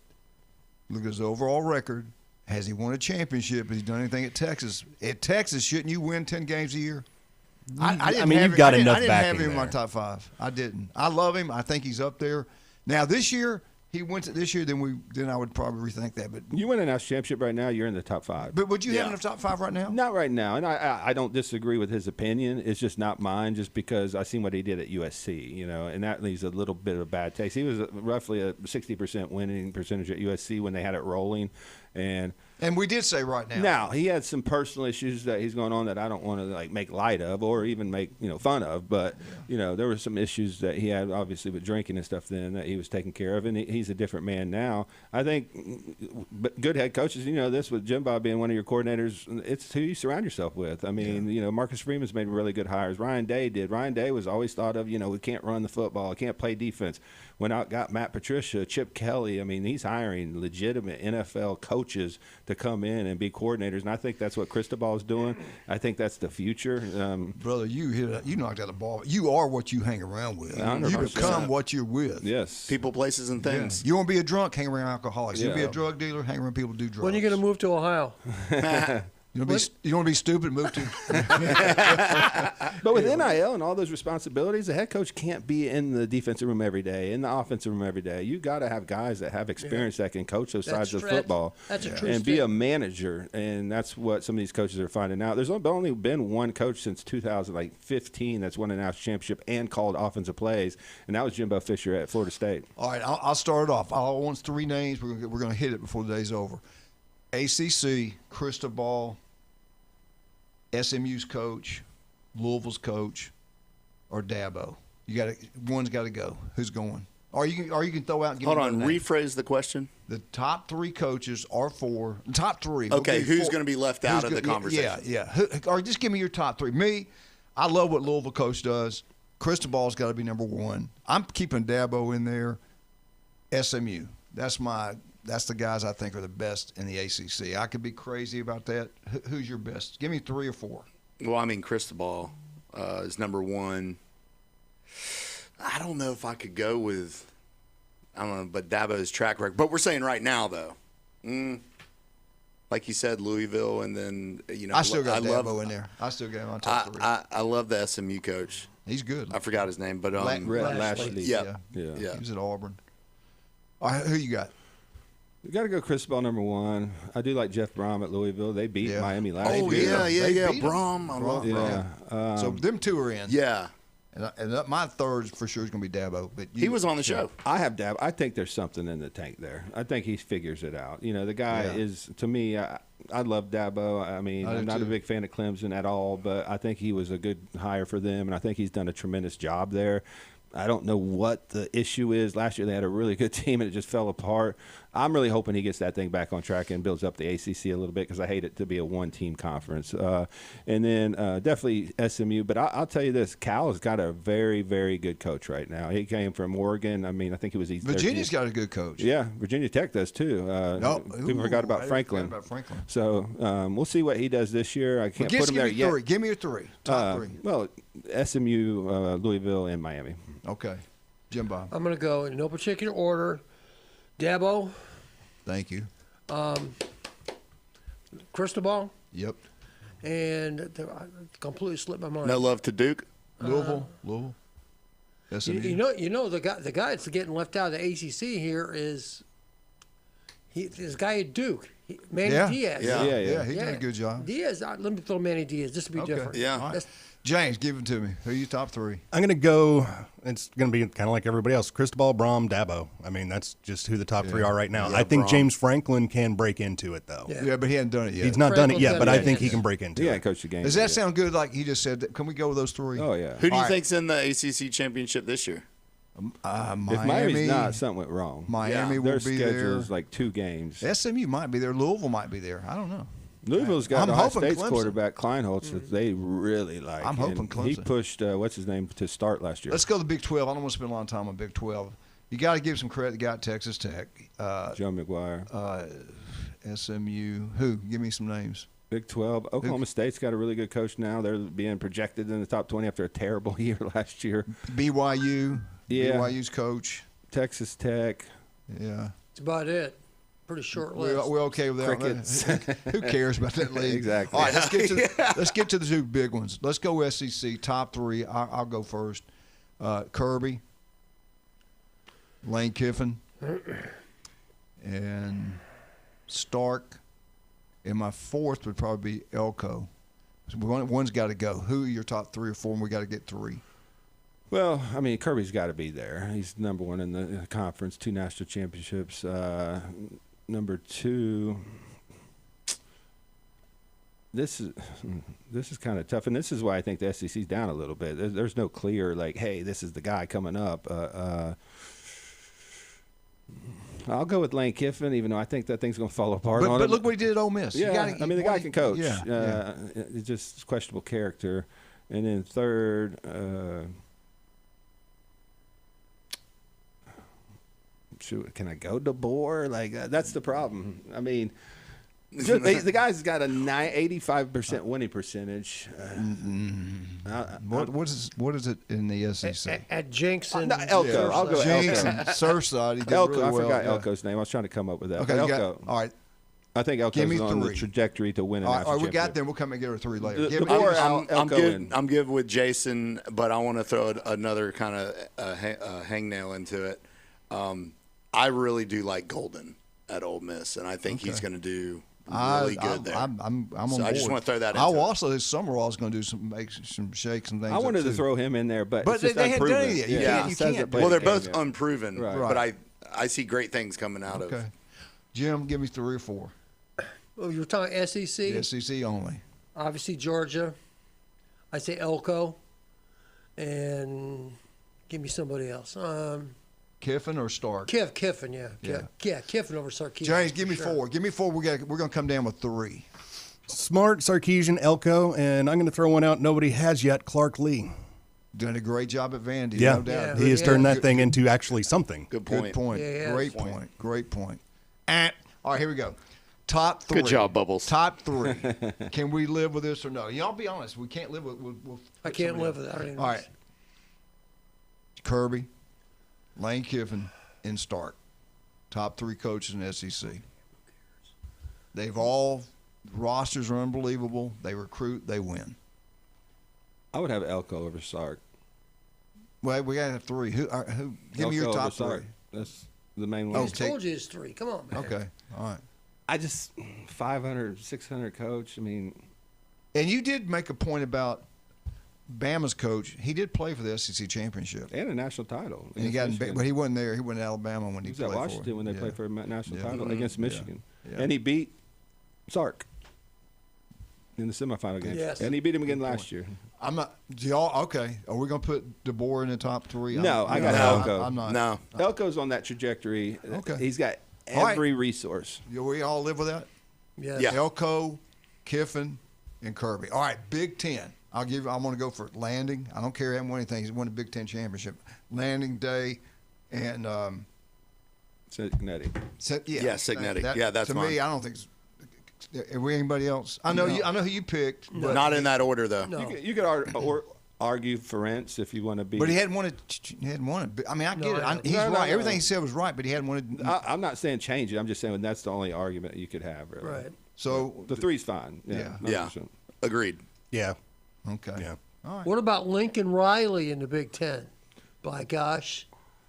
Has he won a championship? Has he done anything at Texas? At Texas, shouldn't you win 10 games a year? You've got enough backing. I didn't have him in my top 5. I didn't. I love him. I think he's up there. Now this year, he wins it this year. Then I would probably rethink that. But you win a national championship right now, you're in the top 5. But would you have him in the top 5 right now? Not right now. And I don't disagree with his opinion. It's just not mine. Just because I seen what he did at USC, and that leaves a little bit of a bad taste. He was roughly a 60% winning percentage at USC when they had it rolling, And we did say right now. Now, he had some personal issues that he's going on that I don't want to make light of or even make fun of. But there were some issues that he had obviously with drinking and stuff then that he was taking care of, and he's a different man now. I think, but good head coaches, this with Jim Bob being one of your coordinators, it's who you surround yourself with. I mean, Marcus Freeman's made really good hires. Ryan Day did. Ryan Day was always thought of, we can't run the football, can't play defense. Went out, got Matt Patricia, Chip Kelly. I mean, he's hiring legitimate NFL coaches to come in and be coordinators, and I think that's what Cristobal is doing. I think that's the future. Brother, you knocked out the ball. You are what you hang around with. 100%. You become what you're with. Yes. People, places, and things. Yeah. You want to be a drunk, hang around alcoholics. You want to be a drug dealer, hang around people who do drugs. When are you going to move to Ohio? You want to be stupid? Move to. But with NIL and all those responsibilities, the head coach can't be in the defensive room every day, in the offensive room every day. You got to have guys that have experience that can coach those sides of football That's a true and be a statement. manager. And that's what some of these coaches are finding out. There's only been one coach since 2015 that's won a national championship and called offensive plays, and that was Jimbo Fisher at Florida State. All right, I'll start it off. I want 3 names. We're going to hit it before the day's over. ACC, Cristobal, SMU's coach, Louisville's coach, or Dabo. One's got to go. Who's going? Or you can throw out. And give Hold me on. another name. Rephrase the question. The top 3 coaches are 4. Top 3. Okay, who's going to be left out of the conversation? Yeah. Or just give me your top 3. Me, I love what Louisville coach does. Cristobal's got to be number 1. I'm keeping Dabo in there. SMU. That's the guys I think are the best in the ACC. I could be crazy about that. Who's your best? Give me 3 or 4. Well, I mean, Cristobal is number 1. I don't know if I could go with, I don't know, but Dabo's track record. But we're saying right now, though, like you said, Louisville, and then, I still got Dabo in there. I still got him on top 3. I love the SMU coach. He's good. I forgot his name, but Lashley. Yeah. He was at Auburn. All right, who you got? You got to go Cristobal number 1. I do like Jeff Brom at Louisville. They beat Miami last year. Yeah. Brom. I love Brom. So them 2 are in. Yeah. And my third for sure is going to be Dabo. But he was on the show. I have Dabo. I think there's something in the tank there. I think he figures it out. You know, the guy is, to me, I love Dabo. I mean, I'm not a big fan of Clemson at all, but I think he was a good hire for them, and I think he's done a tremendous job there. I don't know what the issue is. Last year they had a really good team, and it just fell apart. I'm really hoping he gets that thing back on track and builds up the ACC a little bit because I hate it to be a one-team conference. And then definitely SMU. But I'll tell you this, Cal has got a very, very good coach right now. He came from Oregon. I mean, I think he was Virginia's got a good coach. Yeah, Virginia Tech does too. People forgot about Franklin. So we'll see what he does this year. I can't put him there yet. Give me your 3. Top 3. Well, SMU, Louisville, and Miami. Okay. Jim Bob. I'm going to go in no particular order. Dabo. Thank you. Cristobal. Yep. And I completely slipped my mind. No love to Duke. Louisville. SMU. You know the guy that's getting left out of the ACC here is this guy at Duke, Manny Diaz. Yeah. He did a good job. Diaz. Let me throw Manny Diaz just to be different. Yeah. Right. James, give it to me. Who are you top 3? I'm going to go, it's going to be kind of like everybody else, Cristobal, Brom, Dabo. I mean, that's just who the top 3 are right now. I think James Franklin can break into it, though. Yeah, but he hasn't done it yet. He's not done it yet, but I think he can break into it. Yeah, coach the game. Does that sound good like he just said? Can we go with those 3? Oh, yeah. Who do you think's in the ACC championship this year? Miami. If Miami's not, something went wrong. Miami will be there. Their schedule is like 2 games. SMU might be there. Louisville might be there. I don't know. Louisville's got Ohio State's Clemson. quarterback, Kleinholtz, that they really like. I'm hoping Clemson. He pushed, what's his name, to start last year. Let's go to the Big 12. I don't want to spend a lot of time on Big 12. You got to give some credit to the guy at Texas Tech. Joe McGuire. SMU. Who? Give me some names. Big 12. Oklahoma State's got a really good coach now. They're being projected in the top 20 after a terrible year last year. BYU. Yeah. BYU's coach. Texas Tech. Yeah. That's about it. Pretty short list. We're okay with that. Crickets. Who cares about that league? Exactly. All right, let's get to the 2 big ones. Let's go SEC top 3. I'll go first. Kirby, Lane Kiffin, and Stark. And my 4th would probably be Elko. So one's got to go. Who are your top 3 or 4? And we got to get 3. Well, I mean, Kirby's got to be there. He's number 1 in the conference, 2 national championships. Number 2, this is kind of tough, and this is why I think the SEC's down a little bit. There's no clear, like, hey, this is the guy coming up. I'll go with Lane Kiffin, even though I think that thing's going to fall apart. But look what he did at Ole Miss. Yeah, the guy can coach. Yeah. It's just questionable character. And then 3rd, can I go DeBoer? Like, that's the problem. I mean, the guy's got a 85% winning percentage. What is it in the SEC? At Jenks and Elko. I'll go Jenks Elko. and Surfside. He did Elko. really well. I forgot Elko's name. I was trying to come up with that. Okay, Elko. all right. I think Give me Elko's on the 3. trajectory to win an All national right, we got championship. them. We'll come and get her 3 later. The Give me more I'm Elko good. in. I'm good with Jason, but I want to throw another kind of hangnail into it. I really do like Golden at Ole Miss, and I think he's going to do really good there. I'm on so board. I just want to throw that. I into also this summer I was going to do some shakes and things. I wanted to throw him in there, but it's just they hadn't done unproven. it yet. Yeah. You can't. Well, they're both unproven, Right. but I see great things coming out of. Okay, Jim, give me 3 or 4. Well, you were talking SEC. The SEC only. Obviously Georgia. I say Elko, and give me somebody else. Kiffin or Stark? Kiffin, yeah. Kiffin over Sarkeesian. James, give me for 4. Give me 4. We're going to come down with 3. Smart, Sarkeesian, Elko, and I'm going to throw one out nobody has yet, Clark Lee. Done a great job at Vandy, Yeah, no doubt. he has turned that thing into actually something. Good point. Good point. Yeah, Great point. Great point. And, all right, here we go. Top 3. Good job, Bubbles. Top 3. Can we live with this or no? Y'all be honest. We can't live with I can't live with that. All right. Kirby, Lane Kiffin, and Stark. Top 3 coaches in the SEC. They've all rosters are unbelievable. They recruit, they win. I would have Elko over Sark. Well, we got to have 3. Who? Give me your Elko top over 3. Sark. That's the main I one. just told you it's 3. Come on, man. Okay. All right. I just 500, 600 coach. I mean, and you did make a point about Bama's coach. He did play for the SEC championship and a national title. And he got, but he wasn't there. He went to Alabama when he was played at Washington for when they played for a national title Mhm. against Michigan, Yeah. and he beat Sark in the semifinal game. Yes. And he beat him again last year. I'm not. Do y'all okay? Are we gonna put DeBoer in the top 3? No, I got Elko. I'm not. No. Elko's on that trajectory. Okay. He's got All right. every resource. We all live with that. Yes. Yeah. Elko, Kiffin, and Kirby. All right, Big Ten. I want to go for Landing. I don't care. He hasn't won anything. He's won the Big Ten championship. Landing Day, and Cignetti. Cignetti. That's to mine. me. I don't think. Are we anybody else? I know. No. I know who you picked. No. But Not in that order, though. No. You could argue Ferencz if you want to be. But he hadn't won it. He hadn't won it. I mean, I get No, it. I know. He's No, right. no. Everything he said was right, but he hadn't won it. I'm not saying change it. I'm just saying that's the only argument you could have. Really. Right. So The 3's fine. Yeah. Yeah. 100%. Agreed. Yeah. okay. Yeah. All right. What about Lincoln Riley in the Big Ten? By gosh.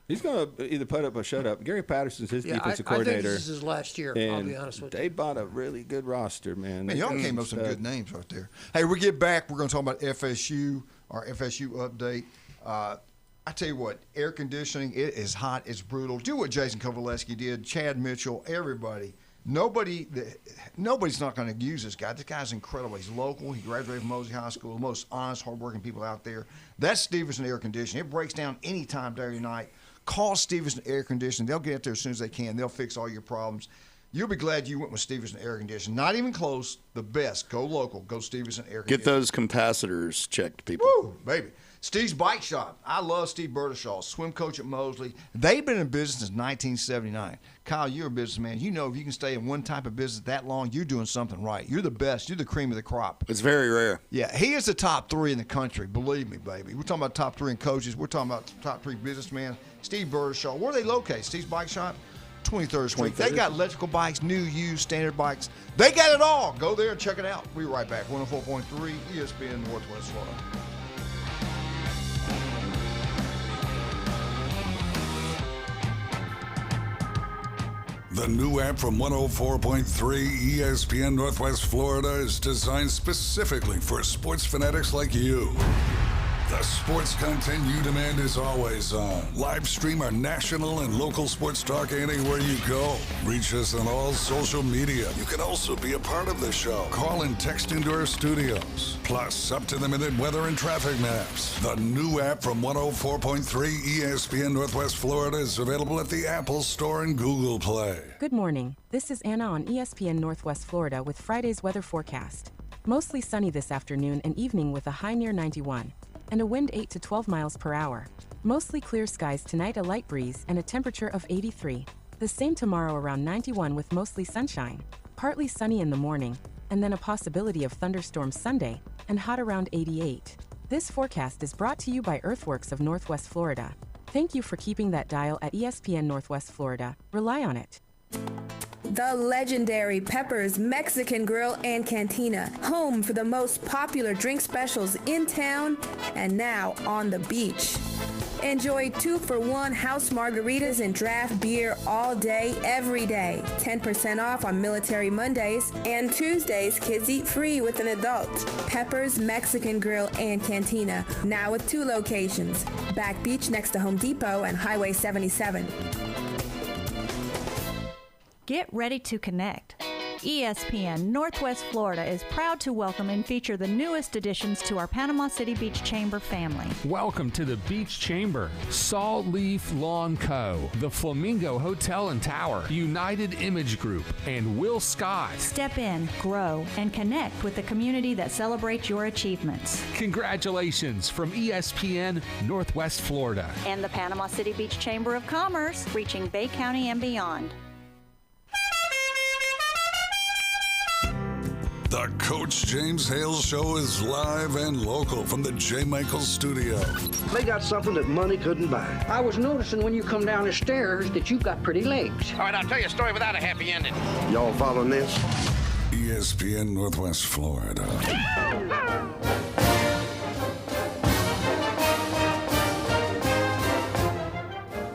He's going to either put up or shut up. Gary Patterson's his Yeah, defensive I think coordinator. this is his last year. I'll and be honest with they you. bought a really good roster, man. Man, y'all came up with some good names right there. Hey, we get back. We're going to talk about FSU, our FSU update. I tell you what, air conditioning, it is hot. It's brutal. Do what Jason Kovaleski did, Chad Mitchell, everybody. Nobody's not going to use this guy. This guy's incredible. He's local. He graduated from Mosey High School. The most honest, hardworking people out there. That's Stevenson Air Conditioning. It breaks down any time, day or night. Call Stevenson Air Conditioning. They'll get out there as soon as they can. They'll fix all your problems. You'll be glad you went with Stevenson Air Conditioning. Not even close. The best. Go local. Go Stevenson Air Conditioning. Get those capacitors checked, people. Woo, baby. Steve's Bike Shop. I love Steve Burdishaw, swim coach at Mosley. They've been in business since 1979. Kyle, you're a businessman. You know if you can stay in one type of business that long, you're doing something right. You're the best. You're the cream of the crop. It's very rare. Yeah, he is the top 3 in the country. Believe me, baby. We're talking about top 3 in coaches. We're talking about top 3 businessmen. Steve Burdishaw. Where are they located? Steve's Bike Shop? 23rd Street. 23rd. They got electrical bikes, new, used, standard bikes. They got it all. Go there and check it out. We'll be right back. 104.3 ESPN Northwest Florida. The new app from 104.3 ESPN Northwest Florida is designed specifically for sports fanatics like you. The sports content you demand is always on. Live stream our national and local sports talk anywhere you go. Reach us on all social media. You can also be a part of the show. Call and text into our studios. Plus, up-to-the-minute weather and traffic maps. The new app from 104.3 ESPN Northwest Florida is available at the Apple Store and Google Play. Good morning. This is Anna on ESPN Northwest Florida with Friday's weather forecast. Mostly sunny this afternoon and evening with a high near 91. And a wind 8 to 12 miles per hour. Mostly clear skies tonight, a light breeze, and a temperature of 83. The same tomorrow around 91 with mostly sunshine. Partly sunny in the morning, and then a possibility of thunderstorms Sunday, and hot around 88. This forecast is brought to you by Earthworks of Northwest Florida. Thank you for keeping that dial at ESPN Northwest Florida. Rely on it. The legendary Pepper's Mexican Grill and Cantina, home for the most popular drink specials in town and now on the beach. Enjoy 2-for-1 house margaritas and draft beer all day, every day. 10% off on Military Mondays, and Tuesdays, kids eat free with an adult. Pepper's Mexican Grill and Cantina, now with 2 locations. Back Beach next to Home Depot and Highway 77. Get ready to connect. ESPN Northwest Florida is proud to welcome and feature the newest additions to our Panama City Beach Chamber family. Welcome to the Beach Chamber, Salt Leaf Lawn Co., the Flamingo Hotel and Tower, United Image Group, and Will Scott. Step in, grow, and connect with the community that celebrates your achievements. Congratulations from ESPN Northwest Florida. And the Panama City Beach Chamber of Commerce, reaching Bay County and beyond. The Coach James Hale Show is live and local from the J. Michaels Studio. They got something that money couldn't buy. I was noticing when you come down the stairs that you've got pretty legs. All right, I'll tell you a story without a happy ending. Y'all following this? ESPN Northwest Florida.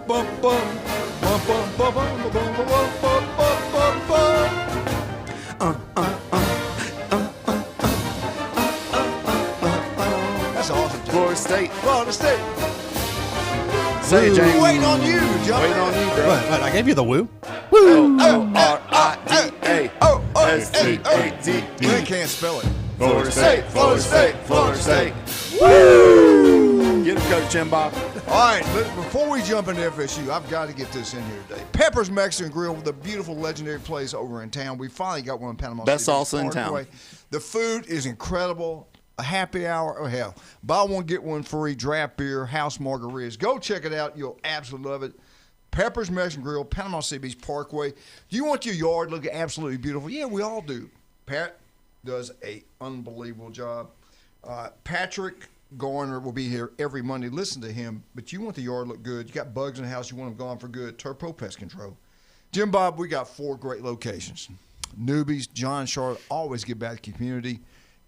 Bum, bum, bum, bum, bum, bum, bum, bum, bum, bum, bum. That's awesome. Florida State. Florida State. Say it, James. Waiting on you, John. Waiting on you, bro. What, I gave you the woo. O-R-I-D-A-S-T-A-T. They can't spell it. Florida State, Florida State, Florida State. Woo! Get him, Coach Jim Bob. All right, before we jump into FSU, I've got to get this in here today. Pepper's Mexican Grill, the beautiful legendary place over in town. We finally got one in Panama Best City. salsa in town. The food is incredible. A happy hour, oh hell. Buy one, get one free, draft beer, house margaritas. Go check it out. You'll absolutely love it. Pepper's Mexican Grill, Panama City Beach Parkway. Do you want your yard looking absolutely beautiful? Yeah, we all do. Pat does an unbelievable job. Patrick Garner will be here every Monday. Listen to him. But you want the yard to look good. You got bugs in the house. You want them gone for good. Turf Pro Pest Control. Jim Bob, we got 4 great locations. Newbies, John, Charlotte, always give back to the community.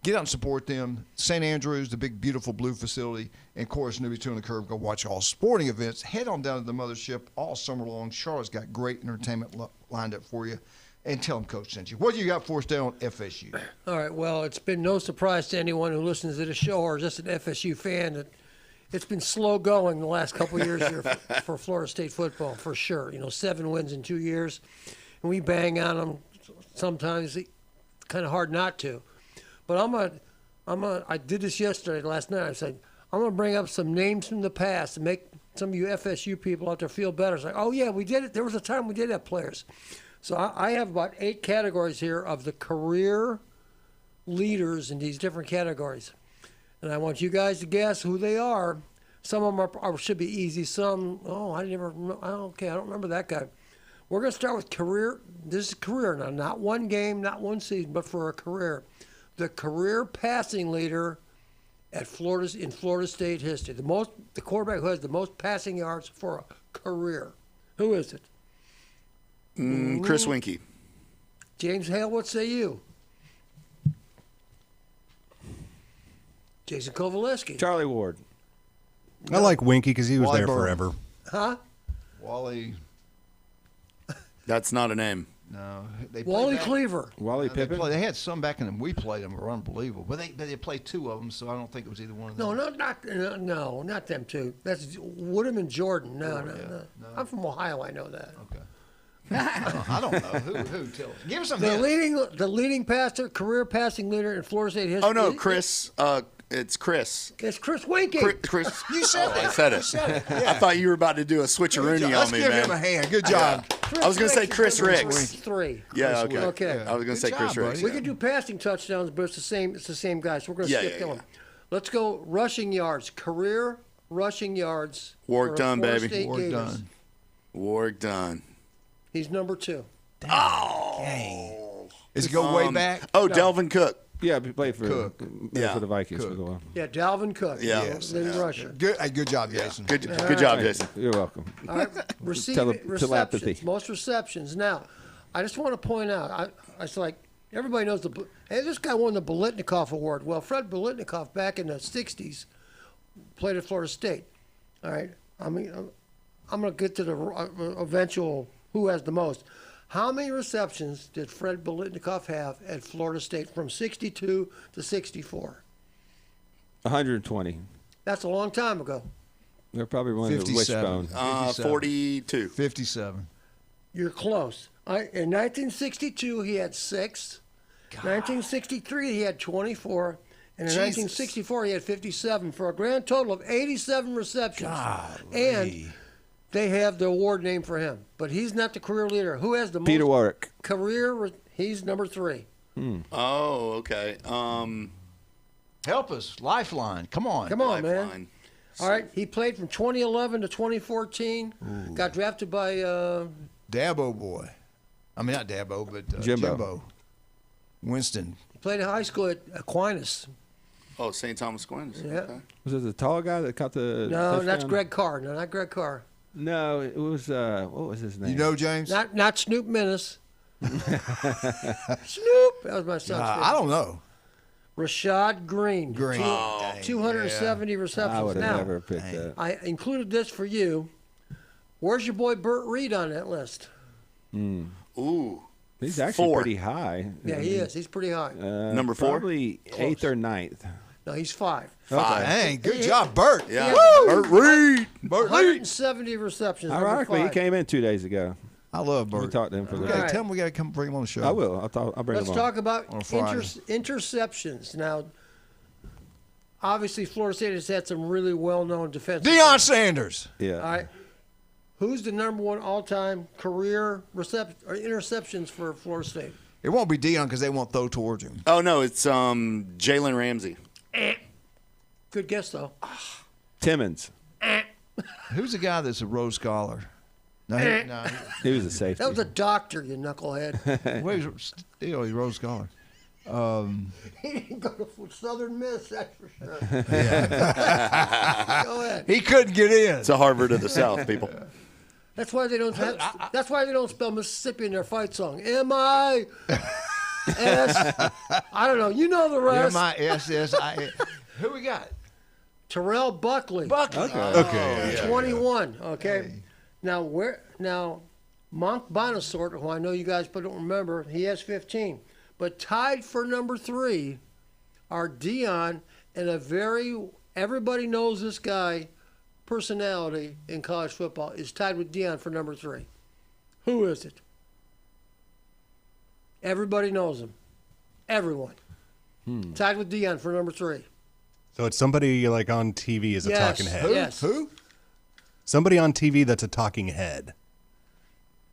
Get out and support them. St. Andrews, the big, beautiful blue facility. And, of course, Newbies 2 on the Curve. Go watch all sporting events. Head on down to the mothership all summer long. Charlotte's got great entertainment lined up for you. And tell them Coach sent you. What do you got for us down on FSU? All right, well, it's been no surprise to anyone who listens to the show or just an FSU fan that it's been slow going the last couple of years here for Florida State football, for sure. 7 wins in 2 years. And we bang on them sometimes. It's kind of hard not to. But I did this last night. I said, I'm going to bring up some names from the past and make some of you FSU people out there feel better. It's like, oh, yeah, we did it. There was a time we did have players. So I have about 8 categories here of the career leaders in these different categories. And I want you guys to guess who they are. Some of them should be easy. Some, I don't remember that guy. We're going to start with career. This is career now, not one game, not one season, but for a career. The career passing leader in Florida State history. The quarterback who has the most passing yards for a career. Who is it? Chris Winkie. James Hale, what say you? Jason Kovaleski. Charlie Ward. I like Winkie because he was Wally there Burton. forever. Huh? Wally. That's not a name. No. Wally Cleaver. Wally Pippen. They had some back in them. We played them. Were unbelievable. But they played 2 of them, so I don't think it was either one of them. No, not them two. That's Woodham and Jordan. No. I'm from Ohio. I know that. Okay. I don't know. Who? Tell us. Give us some The hints. leading career passing leader in Florida State history. Oh, no, Chris. It's Chris. It's Chris Winkie. Chris. You said that. I said it. You said it. Yeah. I thought you were about to do a switcheroony on me, man. Let's give him a hand. Good job. I was going to say Chris Ricks. 3. Yeah, okay. Okay. I was going to say Chris Ricks. We could do passing touchdowns, but it's the same guy. So we're going to skip that one. Let's go rushing yards. Career rushing yards. Work done, baby. State Work Gators. done. Work done. He's number 2. Oh. Is it go way back? Oh, no. Delvin Cook. Yeah, he played for Cook. for the Vikings for a while. Yeah, Dalvin Cook. Yeah. Leading rusher. Good job, Jason. Good job, Jason. You're welcome. All right. Receptions. Most receptions. Now, I just want to point out, I was like, everybody knows hey, this guy won the Biletnikoff Award. Well, Fred Biletnikoff back in the 60s played at Florida State. All right. I mean, I'm going to get to the eventual who has the most. How many receptions did Fred Biletnikoff have at Florida State from 62 to 64? 120. That's a long time ago. They're probably running the wishbone. 42. 57. You're close. In 1962, he had 6. 1963, he had 24. And in 1964, he had 57 for a grand total of 87 receptions. And they have the award named for him. But he's not the career leader. Who has the most? Peter Warwick. Career, he's number 3. Oh, okay. Help us. Lifeline. Come on. Come on, man. All right. He played from 2011 to 2014. Ooh. Got drafted by Dabo boy. I mean, not Dabo, but Jimbo. Winston. He played in high school at Aquinas. Oh, St. Thomas Aquinas. Yeah. Okay. Was it the tall guy that caught the No, touchdown? that's Greg Carr. No, not Greg Carr. No, it was, what was his name? You know, James? Not Snoop Menace. Snoop. That was my son's I don't know. Rashad Green. 270 receptions. I would have now, never picked that. I included this for you. Where's your boy Burt Reed on that list? Ooh. He's actually 4. pretty high. Yeah, he is. He's pretty high. Number 4? Probably 8th or 9th. No, he's 5. 5. Dang, good job, Burt. Yeah. Burt Reed. Burt Reed. 170 receptions. Ironically, he number 5. came in 2 days ago. I love Burt. We talked to him for the Okay, All right. tell him we got to come bring him on the show. I will. I'll bring Let's him on. talk about On Friday. interceptions. Now, obviously, Florida State has had some really well-known defensive. Deion Sanders. Yeah. All right. Who's the number 1 all-time career interceptions for Florida State? It won't be Deion because they won't throw towards him. Oh, no, it's Jalen Ramsey. Good guess, though. Timmons. Who's the guy that's a Rhodes Scholar? No, He was a safety. That was a doctor, you knucklehead. well, he's a Rhodes Scholar. He didn't go to Southern Miss, that's for sure. Go ahead. He couldn't get in. It's a Harvard of the South, people. That's why they don't. That's why they don't spell Mississippi in their fight song. M-I-S. I don't know. You know the rest. M-I-S-S-I. Who we got? Terrell Buckley. Okay. 21. Okay. Now Monk Bonasort, who I know you guys don't remember, he has 15. But tied for number 3 are Deion and everybody knows this guy personality in college football is tied with Deion for number 3. Who is it? Everybody knows him. Everyone. Tied with Deion for number 3. So it's somebody like on TV as a talking head. Yes. Who? Somebody on TV that's a talking head.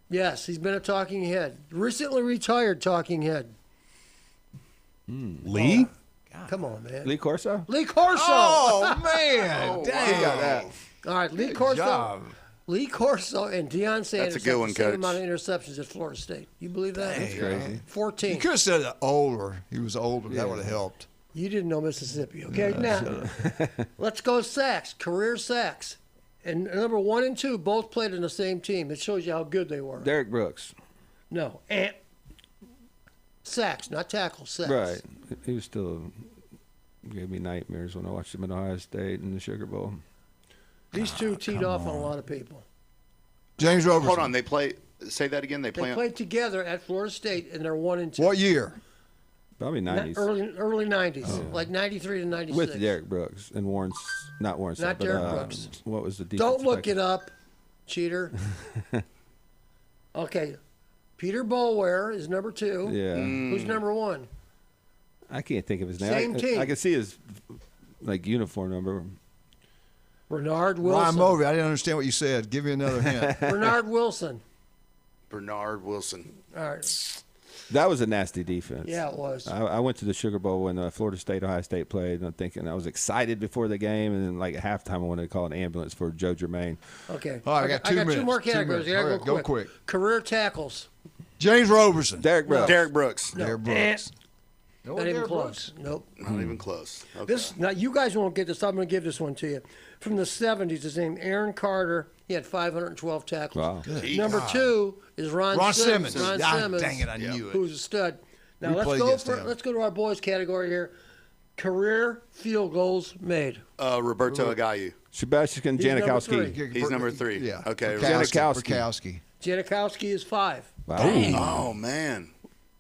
Yes, he's been a talking head. Recently retired talking head. Lee? Come on, man. Lee Corso? Lee Corso. Oh, man. Dang. He got that. All right, Lee Good Corso. job. Lee Corso and Deion Sanders That's a good one, have the same Coach. amount of interceptions at Florida State. You believe that? That's crazy. 14. You could have said older. He was older. That would have helped. You didn't know Mississippi, okay? Now, let's go sacks, career sacks. And number 1 and 2 both played in the same team. It shows you how good they were. Derek Brooks. No. Sacks, not tackles, sacks. Right. He was still gave me nightmares when I watched him at Ohio State in the Sugar Bowl. These two teed off on a lot of people. James Roberson. Hold on. They play. Say that again. They played together at Florida State, and they're 1 and 2. What year? Probably 90s. Early 90s, like 93 to 96. With Derek Brooks and not Warren. Not but, Derek Brooks. What was the defense? Don't look it up, cheater. Okay. Peter Boulware is number 2. Yeah. Who's number 1? I can't think of his name. Same team. I can see his uniform number. Bernard Wilson. Ryan Mulvey. I didn't understand what you said. Give me another hint. Bernard Wilson. Bernard Wilson. All right. That was a nasty defense. Yeah, it was. I went to the Sugar Bowl when Florida State, Ohio State played, and I'm thinking I was excited before the game, and then like at halftime I wanted to call an ambulance for Joe Germain. Okay. All right, I got 2 minutes. 2 more categories. All right, Go quick. Career tackles. James Roberson. Derek Brooks. Derek Brooks. No. Derek Brooks. Not even close. Nope. Not even close. Okay. Now, you guys won't get this. I'm going to give this one to you. From the 70s, his name Aaron Carter. He had 512 tackles. Wow. Good Number God. 2 is Ron Simmons. Ron Simmons. Dang it, I knew it. Who's a stud. Now We played let's against him. go to our boys category here. Career field goals made. Roberto Agayu. Sebastian He's number Janikowski. three. He's number 3. Yeah. Okay. Janikowski. Janikowski is 5. Wow. Oh, man.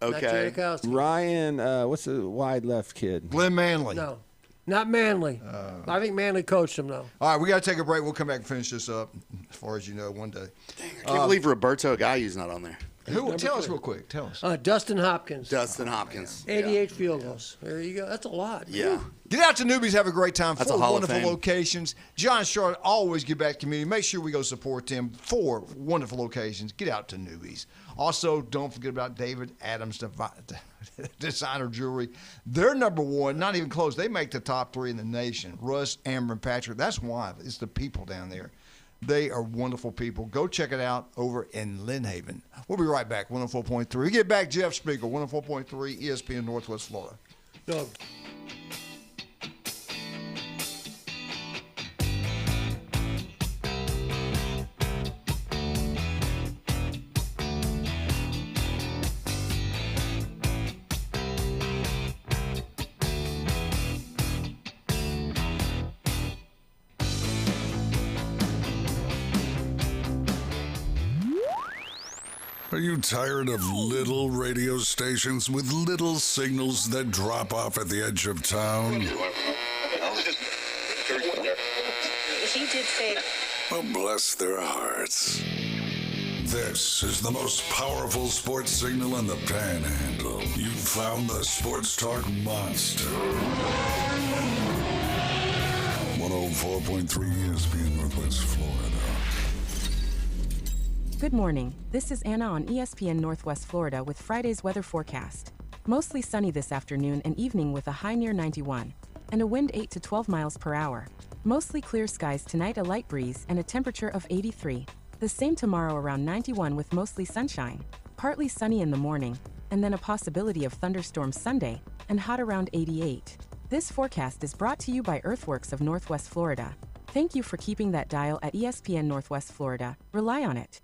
Okay. Not Janikowski. Ryan, what's the wide left kid? Glenn Manley. No, not Manley. I think Manley coached him though. All right, we got to take a break. We'll come back and finish this up, as far as you know, one day. I can't believe Roberto Agayu's not on there. Who? Tell us real quick. Tell us. Dustin Hopkins. Dustin Hopkins. 88 field goals. There you go. That's a lot. Yeah. Get out to Newbies. Have a great time. That's 4 a Hall of wonderful Fame. locations. John Charlotte always give back to community. Make sure we go support them. 4 wonderful locations. Get out to Newbies. Also, don't forget about David Adams Designer Jewelry. They're number 1. Not even close. They make the top 3 in the nation. Russ, Amber, and Patrick. That's why. It's the people down there. They are wonderful people. Go check it out over in Lynn Haven. We'll be right back. 104.3. We get back Jeff Spiegel, 104.3 ESPN Northwest Florida. Doug. Are you tired of little radio stations with little signals that drop off at the edge of town? He did say, Oh, bless their hearts. This is the most powerful sports signal in the Panhandle. You found the Sports Talk Monster. 104.3 ESPN Northwest Florida. Good morning. This is Anna on ESPN Northwest Florida with Friday's weather forecast. Mostly sunny this afternoon and evening with a high near 91 and a wind 8 to 12 miles per hour. Mostly clear skies tonight, a light breeze and a temperature of 83. The same tomorrow around 91 with mostly sunshine. Partly sunny in the morning and then a possibility of thunderstorms Sunday and hot around 88. This forecast is brought to you by Earthworks of Northwest Florida. Thank you for keeping that dial at ESPN Northwest Florida. Rely on it.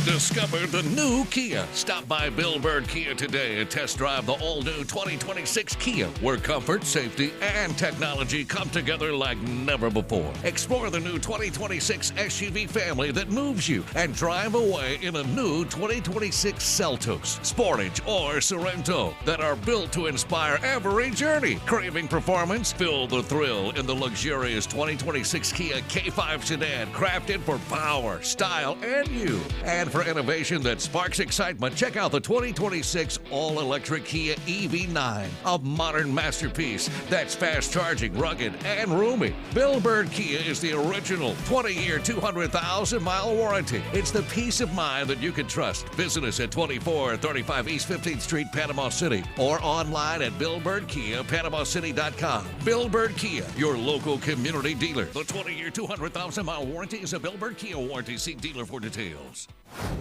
Discover the new Kia. Stop by Bill Bird Kia today and test drive the all-new 2026 Kia, where comfort, safety, and technology come together like never before. Explore the new 2026 SUV family that moves you and drive away in a new 2026 Seltos, Sportage, or Sorento that are built to inspire every journey. Craving performance? Feel the thrill in the luxurious 2026 Kia K5 sedan, crafted for power, style, and you. And for innovation that sparks excitement, check out the 2026 all-electric Kia EV9, a modern masterpiece that's fast-charging, rugged, and roomy. Bill Bird Kia is the original 20-year, 200,000-mile warranty. It's the peace of mind that you can trust. Visit us at 2435 East 15th Street, Panama City, or online at BillBirdKia.PanamaCity.com. Bill Bird Kia, your local community dealer. The 20-year, 200,000-mile warranty is a Bill Bird Kia warranty. See dealer for details.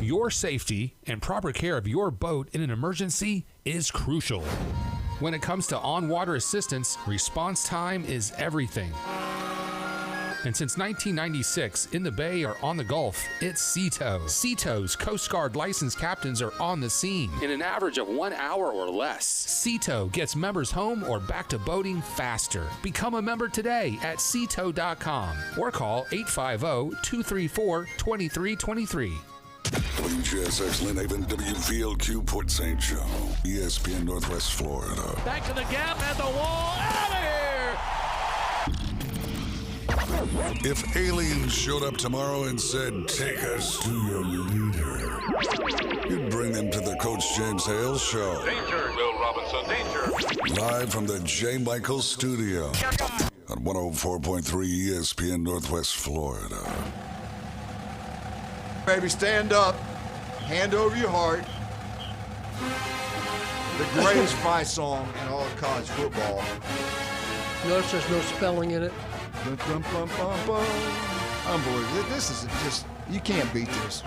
Your safety and proper care of your boat in an emergency is crucial. When it comes to on-water assistance, response time is everything. And since 1996, in the Bay or on the Gulf, it's SEATO. SEATO's Coast Guard licensed captains are on the scene in an average of 1 hour or less. SEATO gets members home or back to boating faster. Become a member today at SEATO.com or call 850-234-2323. WGSX Lynn Haven, WVLQ Port St. Joe, ESPN Northwest Florida. Back to the gap at the wall. Out of here! If aliens showed up tomorrow and said, "Take us to your leader," you'd bring them to the Coach James Hale Show. Danger, Will Robinson, danger. Live from the J. Michael Studio on 104.3 ESPN Northwest Florida. Baby, stand up. Hand over your heart. The greatest fight song in all of college football. Notice there's no spelling in it. Unbelievable. This is just, you can't beat this.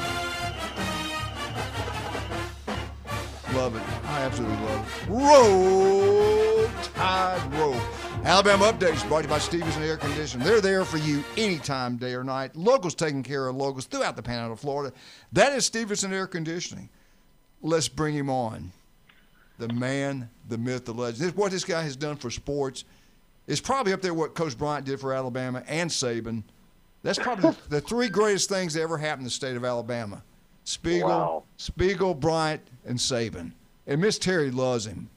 Love it. I absolutely love it. Roll, Tide, roll. Alabama Updates brought to you by Stevenson Air Conditioning. They're there for you anytime, day or night. Locals taking care of locals throughout the Panhandle of Florida. That is Stevenson Air Conditioning. Let's bring him on. The man, the myth, the legend. What this guy has done for sports is probably up there what Coach Bryant did for Alabama and Saban. That's probably the three greatest things that ever happened in the state of Alabama. Spiegel, Bryant, and Saban. And Miss Terry loves him.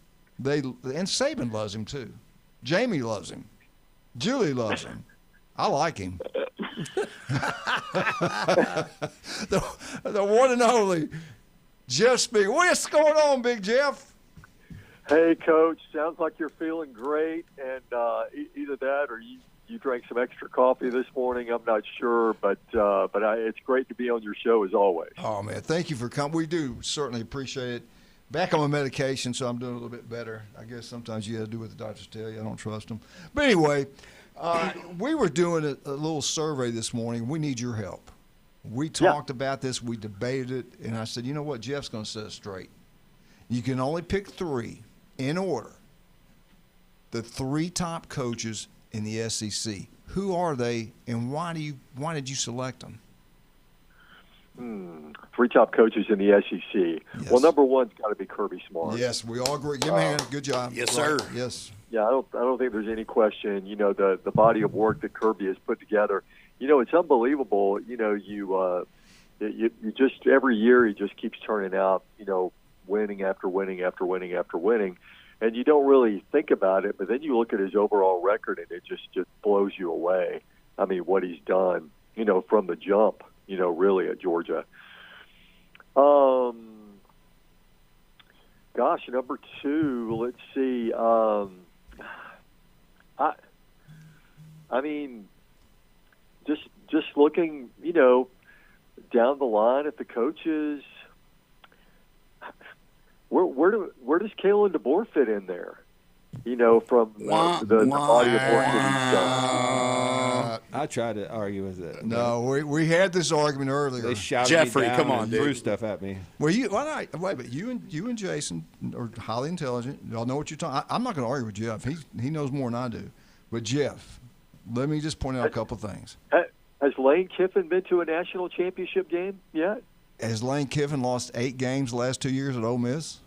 And Saban loves him too. Jamie loves him. Julie loves him. I like him. the one and only Jeff Spiegel. What's going on, Big Jeff? Hey, Coach. Sounds like you're feeling great, and either that or you drank some extra coffee this morning. I'm not sure, but it's great to be on your show as always. Oh man, thank you for coming. We do certainly appreciate it. Back on my medication, so I'm doing a little bit better. I guess sometimes you got to do what the doctors tell you. I don't trust them. But anyway, we were doing a little survey this morning. We need your help. We talked about this. We debated it. And I said, you know what? Jeff's going to set us straight. You can only pick three in order. The three top coaches in the SEC. Who are they, and why did you select them? Three top coaches in the SEC. Yes. Well, number one's got to be Kirby Smart. Yes, we all agree. Give me a hand. Good job. Yes, sir. Yes. Yeah, I don't think there's any question. You know, the body of work that Kirby has put together. You know, it's unbelievable. You know, you just every year he just keeps turning out. You know, winning after winning after winning after winning, and you don't really think about it. But then you look at his overall record, and it just blows you away. I mean, what he's done. You know, from the jump. You know, really at Georgia. Gosh, number two, let's see. I mean, just looking, you know, down the line at the coaches. Where does Kalen DeBoer fit in there? You know, from the body of work that he's done. I tried to argue with it. No, we had this argument earlier. They shouted Jeffrey, me down come on, and dude. threw stuff at me. Well, wait, but you and Jason are highly intelligent. Y'all know what you're talking. I'm not going to argue with Jeff. He knows more than I do. But Jeff, let me just point out a couple things. Has Lane Kiffin been to a national championship game yet? Has Lane Kiffin lost 8 games the last 2 years at Ole Miss?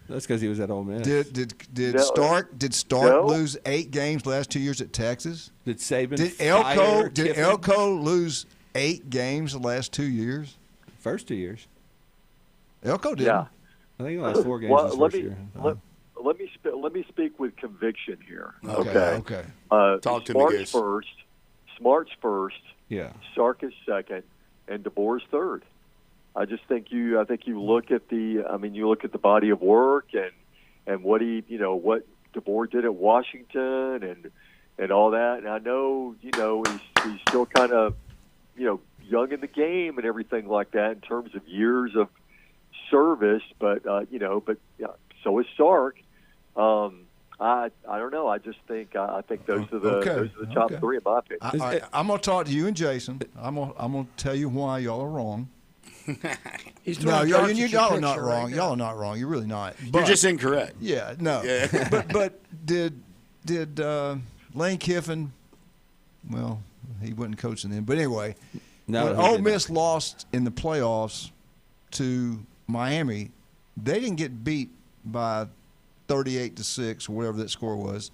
That's because he was at Ole Miss. Did Stark lose 8 games the last 2 years at Texas? Did Saban Did Elko lose 8 games the last 2 years? First 2 years. Elko did. Yeah. I think he lost 4 games this first year. Let me speak with conviction here. Okay. Talk to me, Goose. Smart's first. Yeah. Sark is second, and DeBoer's third. I just think you look at the body of work and what what DeBoer did at Washington and all that. And I know, he's still kind of, young in the game and everything like that in terms of years of service, but so is Sark. I don't know. I just think those are the top three in my opinion. I'm gonna talk to you and Jason. I'm gonna tell you why y'all are wrong. Y'all are not wrong. Y'all are not wrong. You're really not. But, you're just incorrect. Yeah, no. Yeah. but did Lane Kiffin? Well, he wasn't coaching then. But anyway, when Ole Miss lost in the playoffs to Miami, they didn't get beat by 38-6 or whatever that score was.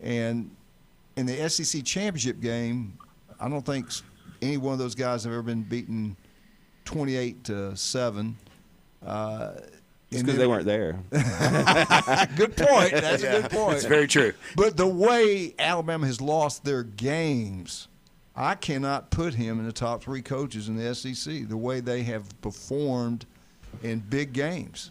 And in the SEC championship game, I don't think any one of those guys have ever been beaten 28-7. It's because they weren't there. Good point. That's a good point. It's very true. But the way Alabama has lost their games, I cannot put him in the top 3 coaches in the SEC. The way they have performed in big games,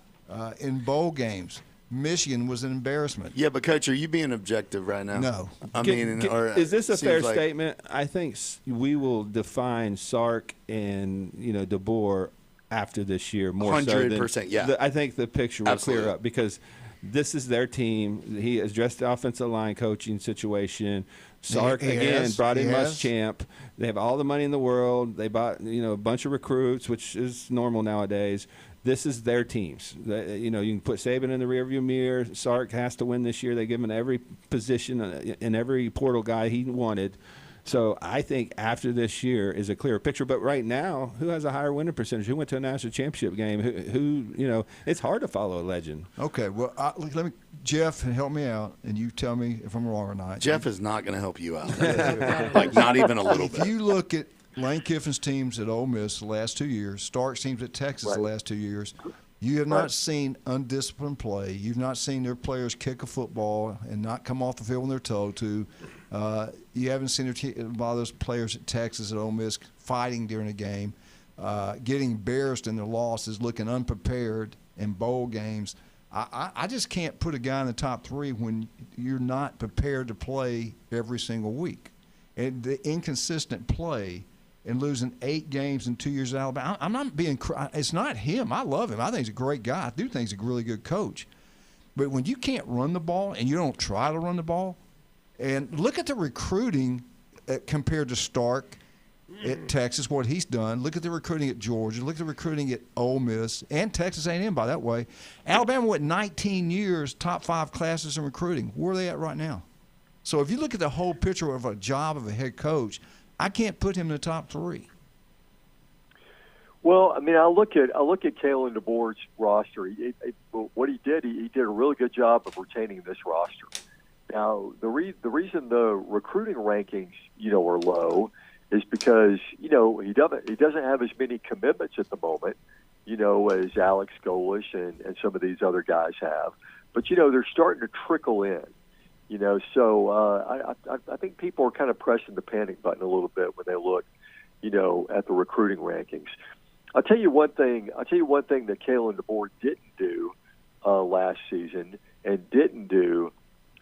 in bowl games. Michigan was an embarrassment. Yeah, but Coach, are you being objective right now? No. Is this a fair statement? I think we will define Sark and DeBoer after this year more 100%, so than yeah. I think the picture will Absolutely. clear up because this is their team. He addressed the offensive line coaching situation. Sark brought in Muschamp. They have all the money in the world. They bought a bunch of recruits, which is normal nowadays. this is their teams. You know, you can put Saban in the rearview mirror. Sark has to win this year. They give him every position and every portal guy he wanted. So I think after this year is a clearer picture. But right now, who has a higher winning percentage? Who went to a national championship game? Who you know, it's hard to follow a legend. Okay, well, let me, Jeff, help me out, and you tell me if I'm wrong or not. Jeff is not going to help you out. Like, not even a little bit. If you look at Lane Kiffin's teams at Ole Miss the last 2 years, Stark's teams at Texas the last 2 years, you have not seen undisciplined play. You've not seen their players kick a football and not come off the field when they're told to. You haven't seen a lot of those players at Texas at Ole Miss fighting during a game, getting embarrassed in their losses, looking unprepared in bowl games. I just can't put a guy in the top 3 when you're not prepared to play every single week. And the inconsistent play and losing 8 games in 2 years at Alabama, I'm not being – it's not him. I love him. I think he's a great guy. I do think he's a really good coach. But when you can't run the ball and you don't try to run the ball, and look at the recruiting compared to Stark at Texas, what he's done. Look at the recruiting at Georgia. Look at the recruiting at Ole Miss and Texas A&M, by that way. Alabama went 19 years, top 5 classes in recruiting. Where are they at right now? So if you look at the whole picture of a job of a head coach, I can't put him in the top 3. Well, I mean, I look at Kalen DeBoer's roster. What he did a really good job of retaining this roster. Now, the reason the recruiting rankings, are low is because, he doesn't have as many commitments at the moment, as Alex Golish and some of these other guys have. But, they're starting to trickle in, So I think people are kind of pressing the panic button a little bit when they look, at the recruiting rankings. I'll tell you one thing that Kalen DeBoer didn't do last season and didn't do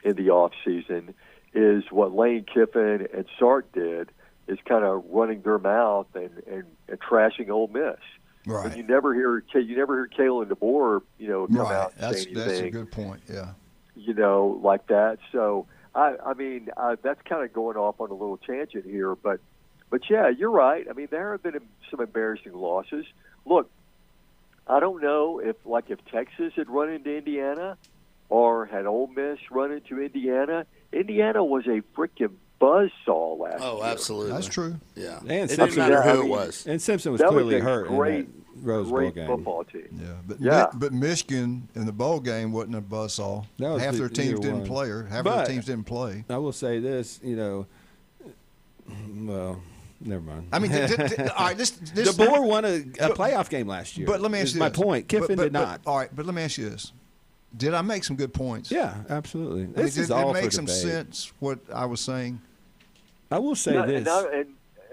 in the off season is what Lane Kiffin and Sark did, is kind of running their mouth and trashing Ole Miss. Right. And you never hear Kalen DeBoer, come out and say anything. That's a good point. Yeah. Like that. So I mean, that's kind of going off on a little tangent here, but yeah, you're right. I mean, there have been some embarrassing losses. Look, I don't know if Texas had run into Indiana or had Ole Miss run into Indiana. Indiana was a freaking buzzsaw last year. Oh, absolutely. That's true. Yeah. And it didn't matter who it was. And Simpson was clearly hurt in that Rose Bowl great game. Football team. Yeah, but Michigan in the bowl game wasn't a buzzsaw. Half their teams didn't play her. Half their teams didn't play. I will say this, well, never mind. I mean, all right, DeBoer won a playoff game last year. But let me ask you my this. point. Kiffin did not. All right, but let me ask you this. Did I make some good points? Yeah, absolutely. Did it make some sense what I was saying? I will say this.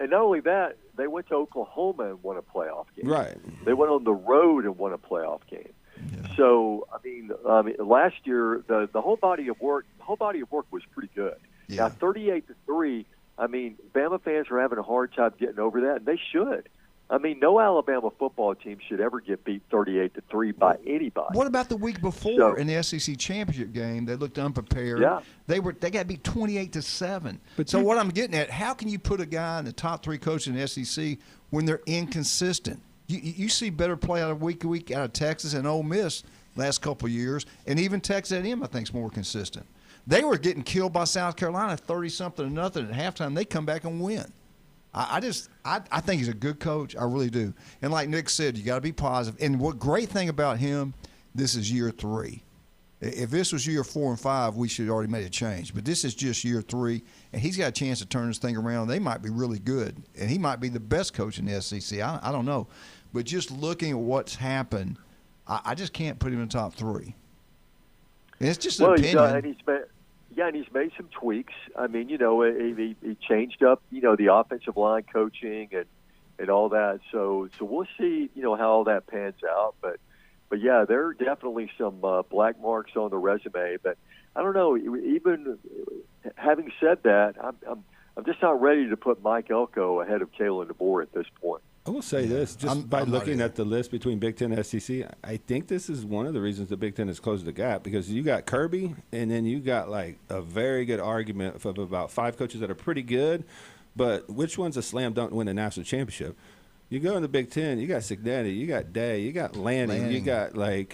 And not only that, they went to Oklahoma and won a playoff game. Right. They went on the road and won a playoff game. Yeah. So I mean, last year the whole body of work was pretty good. Yeah. Now 38-3. I mean, Bama fans are having a hard time getting over that, and they should. I mean, no Alabama football team should ever get beat 38-3 by anybody. What about the week before in the SEC championship game? They looked unprepared. Yeah. They got beat 28-7. So what I'm getting at, how can you put a guy in the top 3 coaches in the SEC when they're inconsistent? You see better play out of week to week out of Texas and Ole Miss last couple of years, and even Texas A&M I think is more consistent. They were getting killed by South Carolina 30-something to nothing at halftime. They come back and win. I think he's a good coach. I really do. And like Nick said, you got to be positive. And what great thing about him, this is year 3. If this was year 4 and 5, we should have already made a change. But this is just year 3, and he's got a chance to turn this thing around. They might be really good, and he might be the best coach in the SEC. I don't know. But just looking at what's happened, I just can't put him in the top 3. And it's just an opinion. And he's made some tweaks. I mean, he changed up, the offensive line coaching and all that. So we'll see, how all that pans out. But yeah, there are definitely some black marks on the resume. But I don't know. Even having said that, I'm just not ready to put Mike Elko ahead of Kalen DeBoer at this point. I will say this, by looking at the list between Big Ten and SEC, I think this is one of the reasons the Big Ten has closed the gap, because you got Kirby, and then you got like a very good argument of about 5 coaches that are pretty good, but which one's a slam dunk to win a national championship? You go in the Big Ten, you got Cignetti, you got Day, you got Lanning, you got they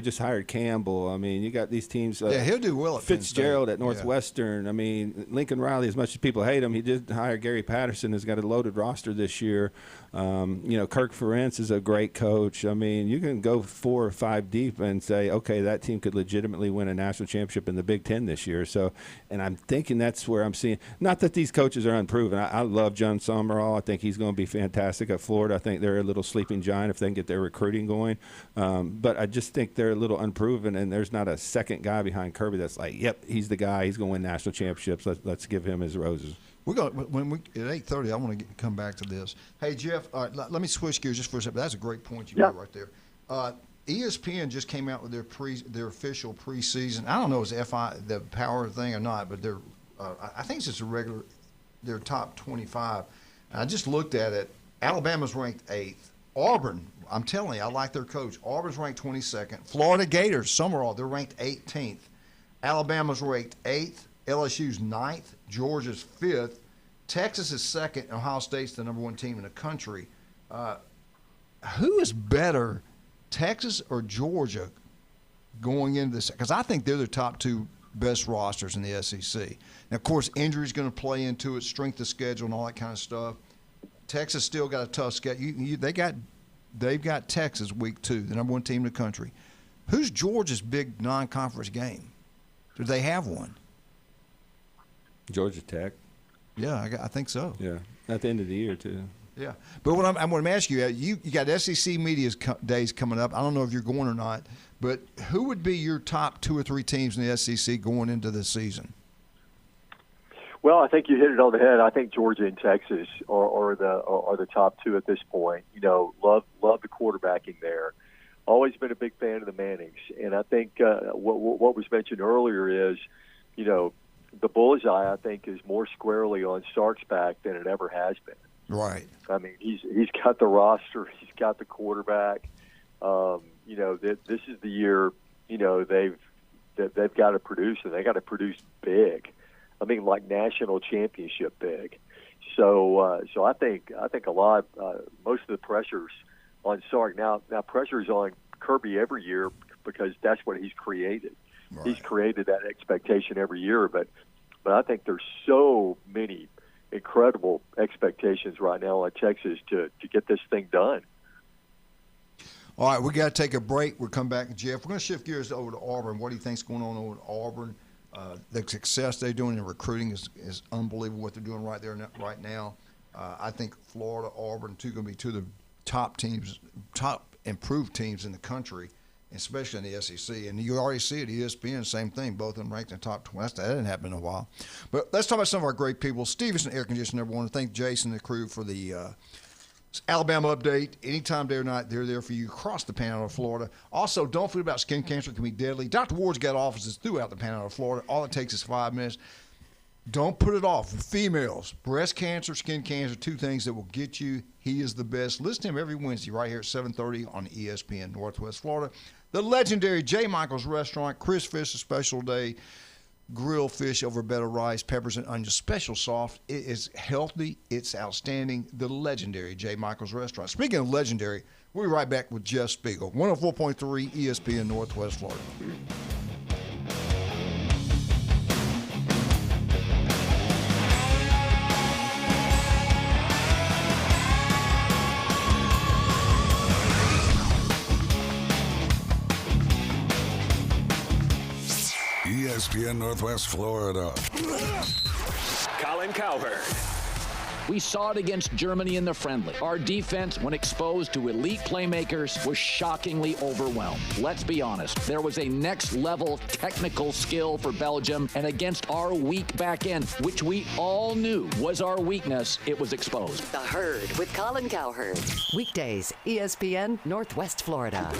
just hired Campbell. I mean, you got these teams. He'll do well at Fitzgerald at Northwestern. I mean, Lincoln Riley, as much as people hate him, he did hire Gary Patterson, has got a loaded roster this year. Kirk Ferentz is a great coach. I mean, you can go 4 or 5 deep and say, okay, that team could legitimately win a national championship in the Big Ten this year. So, and I'm thinking that's where I'm seeing. Not that these coaches are unproven. I love John Summerall. I think he's going to be fantastic at Florida. I think they're a little sleeping giant if they can get their recruiting going. But I just think they're a little unproven, and there's not a second guy behind Kirby that's like, yep, he's the guy. He's going to win national championships. Let's give him his roses. We're going at 8:30. I want to come back to this. Hey Jeff, let me switch gears just for a second. That's a great point you made right there. ESPN just came out with their official preseason. I don't know if it's the power thing or not, but I think it's just their top 25. And I just looked at it. Alabama's ranked 8th. Auburn, I'm telling you, I like their coach. Auburn's ranked 22nd. Florida Gators, Summerall, they're ranked 18th. Alabama's ranked 8th. LSU's 9th. Georgia's 5th. Texas is 2nd. And Ohio State's the number 1 team in the country. Who is better, Texas or Georgia, going into this? Because I think they're the top 2 best rosters in the SEC. And, of course, injury's going to play into it, strength of schedule and all that kind of stuff. Texas still got a tough schedule. They've got Texas week 2, the number 1 team in the country. Who's Georgia's big non-conference game? Do they have one? Georgia Tech. Yeah, I think so. Yeah, at the end of the year too. Yeah, but what I'm going to ask you, you got SEC Media Days coming up. I don't know if you're going or not, but who would be your top 2 or 3 teams in the SEC going into the season? Well, I think you hit it on the head. I think Georgia and Texas are the top 2 at this point. Love the quarterbacking there. Always been a big fan of the Mannings, and I think what was mentioned earlier is, the bullseye I think is more squarely on Sark's back than it ever has been. Right. I mean, he's got the roster, he's got the quarterback. This is the year. They've got to produce, and they got to produce big. I mean, like national championship big. So I think a lot, most of the pressure's on Sark. Now pressure's on Kirby every year because that's what he's created. Right. He's created that expectation every year, but I think there's so many incredible expectations right now on Texas to get this thing done. All right, we got to take a break. We'll come back, Jeff. We're going to shift gears over to Auburn. What do you think's going on over at Auburn? The success they're doing in recruiting is unbelievable. What they're doing right there right now. I think Florida, Auburn, going to be 2 of the top teams, top improved teams in the country, especially in the SEC. And you already see it, ESPN, same thing. Both of them ranked in the top 20. That didn't happen in a while. But let's talk about some of our great people. Stevenson Air Conditioning, everyone. Thank Jason and the crew for the Alabama update. Anytime day or night, they're there for you across the Panhandle of Florida. Also, don't forget about skin cancer. It can be deadly. Dr. Ward's got offices throughout the Panhandle of Florida. All it takes is 5 minutes. Don't put it off. Females, breast cancer, skin cancer, 2 things that will get you. He is the best. Listen to him every Wednesday right here at 7:30 on ESPN Northwest Florida. The legendary J. Michael's Restaurant, Chris Fish, a special day, grilled fish over bed of rice, peppers and onions, special soft. It is healthy. It's outstanding. The legendary J. Michael's Restaurant. Speaking of legendary, we'll be right back with Jeff Spiegel, 104.3 ESPN Northwest Florida. ESPN Northwest Florida. Colin Cowherd. We saw it against Germany in the friendly. Our defense, when exposed to elite playmakers, was shockingly overwhelmed. Let's be honest. There was a next-level technical skill for Belgium, and against our weak back end, which we all knew was our weakness, it was exposed. The Herd with Colin Cowherd. Weekdays, ESPN Northwest Florida.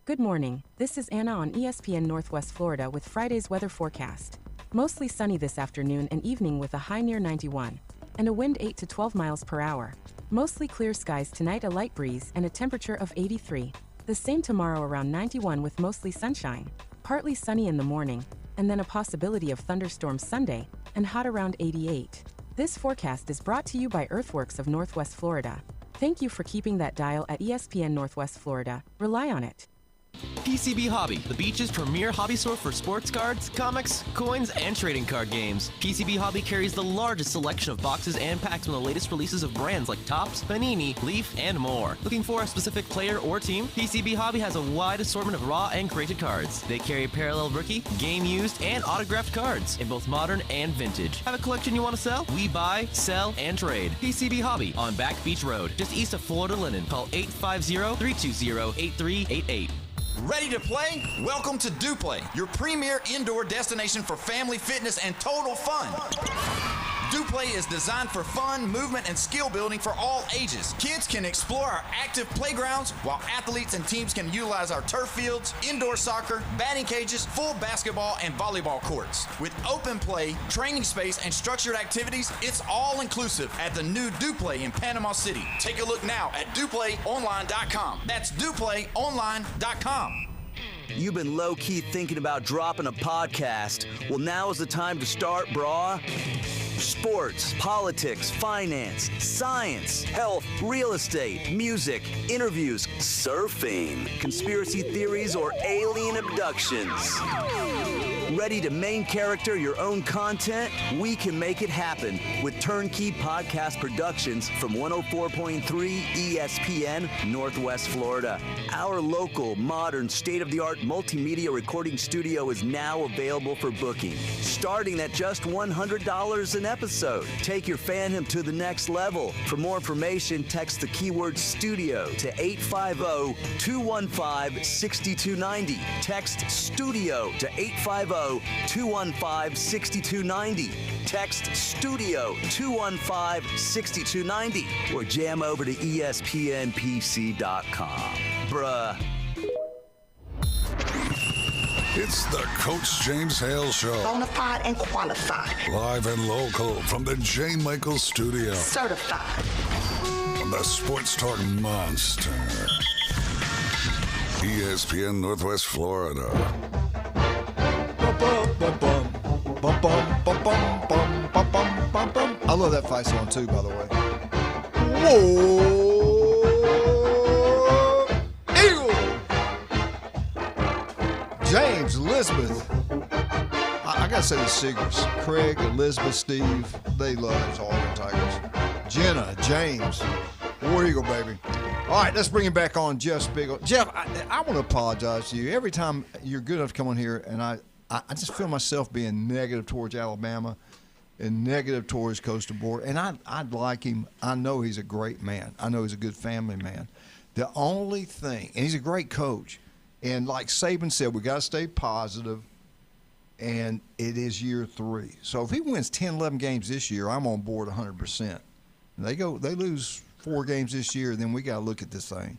Good morning. This is Anna on ESPN Northwest Florida with Friday's weather forecast. Mostly sunny this afternoon and evening with a high near 91 and a wind 8 to 12 miles per hour. Mostly clear skies tonight, a light breeze and a temperature of 83. The same tomorrow around 91 with mostly sunshine. Partly sunny in the morning and then a possibility of thunderstorms Sunday and hot around 88. This forecast is brought to you by Earthworks of Northwest Florida. Thank you for keeping that dial at ESPN Northwest Florida. Rely on it. PCB Hobby, the beach's premier hobby store for sports cards, comics, coins, and trading card games. PCB Hobby carries the largest selection of boxes and packs from the latest releases of brands like Topps, Panini, Leaf, and more. Looking for a specific player or team? PCB Hobby has a wide assortment of raw and graded cards. They carry parallel rookie, game used, and autographed cards in both modern and vintage. Have a collection you want to sell? We buy, sell, and trade. PCB Hobby on Back Beach Road, just east of Florida Linen. Call 850-320-8388. Ready to play? Welcome to DuPlay, your premier indoor destination for family fitness and total fun. DuPlay is designed for fun, movement, and skill building for all ages. Kids can explore our active playgrounds, while athletes and teams can utilize our turf fields, indoor soccer, batting cages, full basketball, and volleyball courts. With open play, training space, and structured activities, it's all inclusive at the new DuPlay in Panama City. Take a look now at DuPlayOnline.com. That's DuPlayOnline.com. You've been low-key thinking about dropping a podcast. Well, now is the time to start, brah. Sports, politics, finance, science, health, real estate, music, interviews, surfing, conspiracy theories, or alien abductions. Ready to main character your own content? We can make it happen with Turnkey Podcast Productions from 104.3 ESPN Northwest Florida. Our local, modern, state-of-the-art multimedia recording studio is now available for booking, starting at just $100 an episode. Take your fandom to the next level. For more information, text the keyword studio to 850-215-6290. Text studio to 850-215-6290. Text studio 215-6290 or jam over to ESPNPC.com. Bruh. It's the Coach James Hale Show. Bonafide and qualified. Live and local from the J. Michael Studio. Certified. On the Sports Talk Monster. ESPN Northwest Florida. I love that fight song too, by the way. Whoa! Eagle! James, Elizabeth. I gotta say the Seegers. Craig, Elizabeth, Steve, they love those Auburn Tigers. Jenna, James, War Eagle, baby. All right, let's bring him back on, Jeff Spiegel. Jeff, I want to apologize to you. Every time you're good enough to come on here, and I just feel myself being negative towards Alabama and negative towards Coach DeBoer. And I'd like him. I know he's a great man. I know he's a good family man. The only thing, and he's a great coach, and like Saban said, we got to stay positive, and it is year 3. So if he wins 10, 11 games this year, I'm on board 100%. They lose 4 games this year, then we got to look at this thing.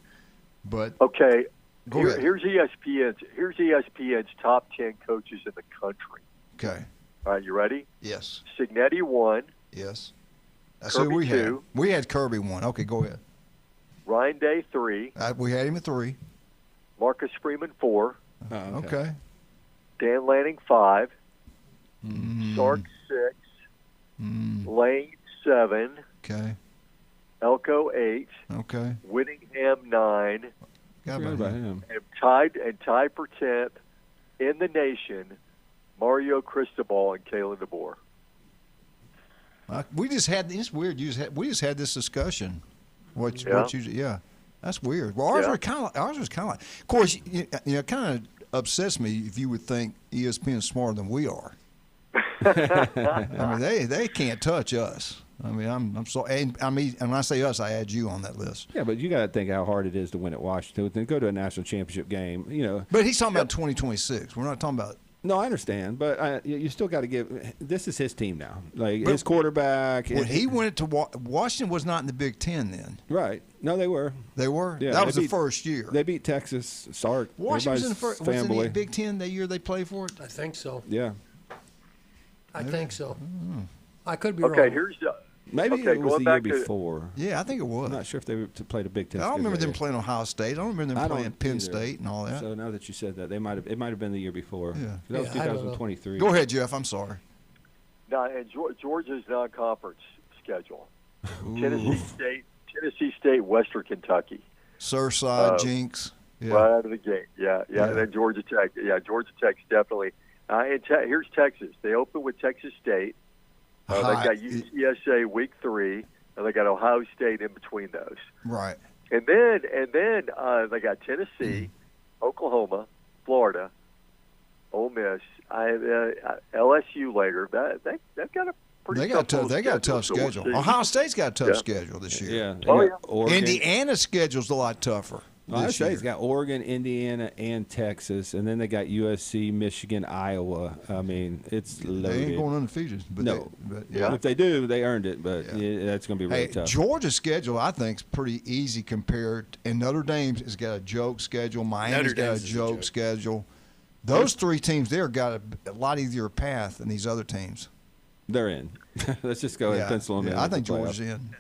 But okay, ahead. Here's ESPN's top 10 coaches in the country. Okay. All right, you ready? Yes. Signetti 1. Yes. That's Kirby who we 2. had. We had Kirby 1. Okay, go ahead. Ryan Day 3. We had him at 3. Marcus Freeman 4. Okay. Dan Lanning 5. Sark 6. Lane 7. Okay. Elko 8. Okay. Whittingham 9. Got about him. And tied for 10th in the nation, Mario Cristobal and Kalen DeBoer. We just had. It's weird. We just had this discussion. Yeah, that's weird. Well, ours was kind of like. Of course, it kind of upsets me if you would think ESPN is smarter than we are. I mean, they can't touch us. I mean, I'm so. And when I say us, I add you on that list. Yeah, but you got to think how hard it is to win at Washington. Then go to a national championship game. But he's talking about 2026. We're not talking about. No, I understand, but you still got to give. This is his team now. His quarterback. When he went to Washington, was not in the Big Ten then. Right? No, they were. They were. Yeah, that was the first year. They beat Texas. Sark. Washington was in the first. Was in the Big Ten that year they played for it? I think so. Yeah. I think so. I could be wrong. Okay, here's the. Maybe it was the year before. Yeah, I think it was. I'm not sure if they played a Big Ten. I don't remember them playing Ohio State. I don't remember them playing Penn State and all that. So now that you said that, it might have been the year before. Yeah. That was 2023. Go ahead, Jeff. I'm sorry. And Georgia's non-conference schedule: Tennessee State, Western Kentucky. Surfside, Jinx. Yeah. Right out of the gate. Yeah. And then Georgia Tech. Yeah, Georgia Tech's definitely. And here's Texas. They open with Texas State. They got UTSA week 3, and they got Ohio State in between those. Right. And then they got Tennessee, Oklahoma, Florida, Ole Miss, LSU later. They've got a pretty they got a tough schedule. Ohio State's got a tough schedule this year. Yeah. Indiana's schedule's a lot tougher. Ohio State's got Oregon, Indiana, and Texas, and then they got USC, Michigan, Iowa. I mean, it's loaded. They ain't going undefeated. But if they do, they earned it, but that's going to be really tough. Georgia's schedule, I think, is pretty easy compared, and Notre Dame has got a joke schedule. Miami's got a joke schedule. Those three teams there got a lot easier path than these other teams. They're in. Let's just go ahead and pencil them in. I think Georgia's in,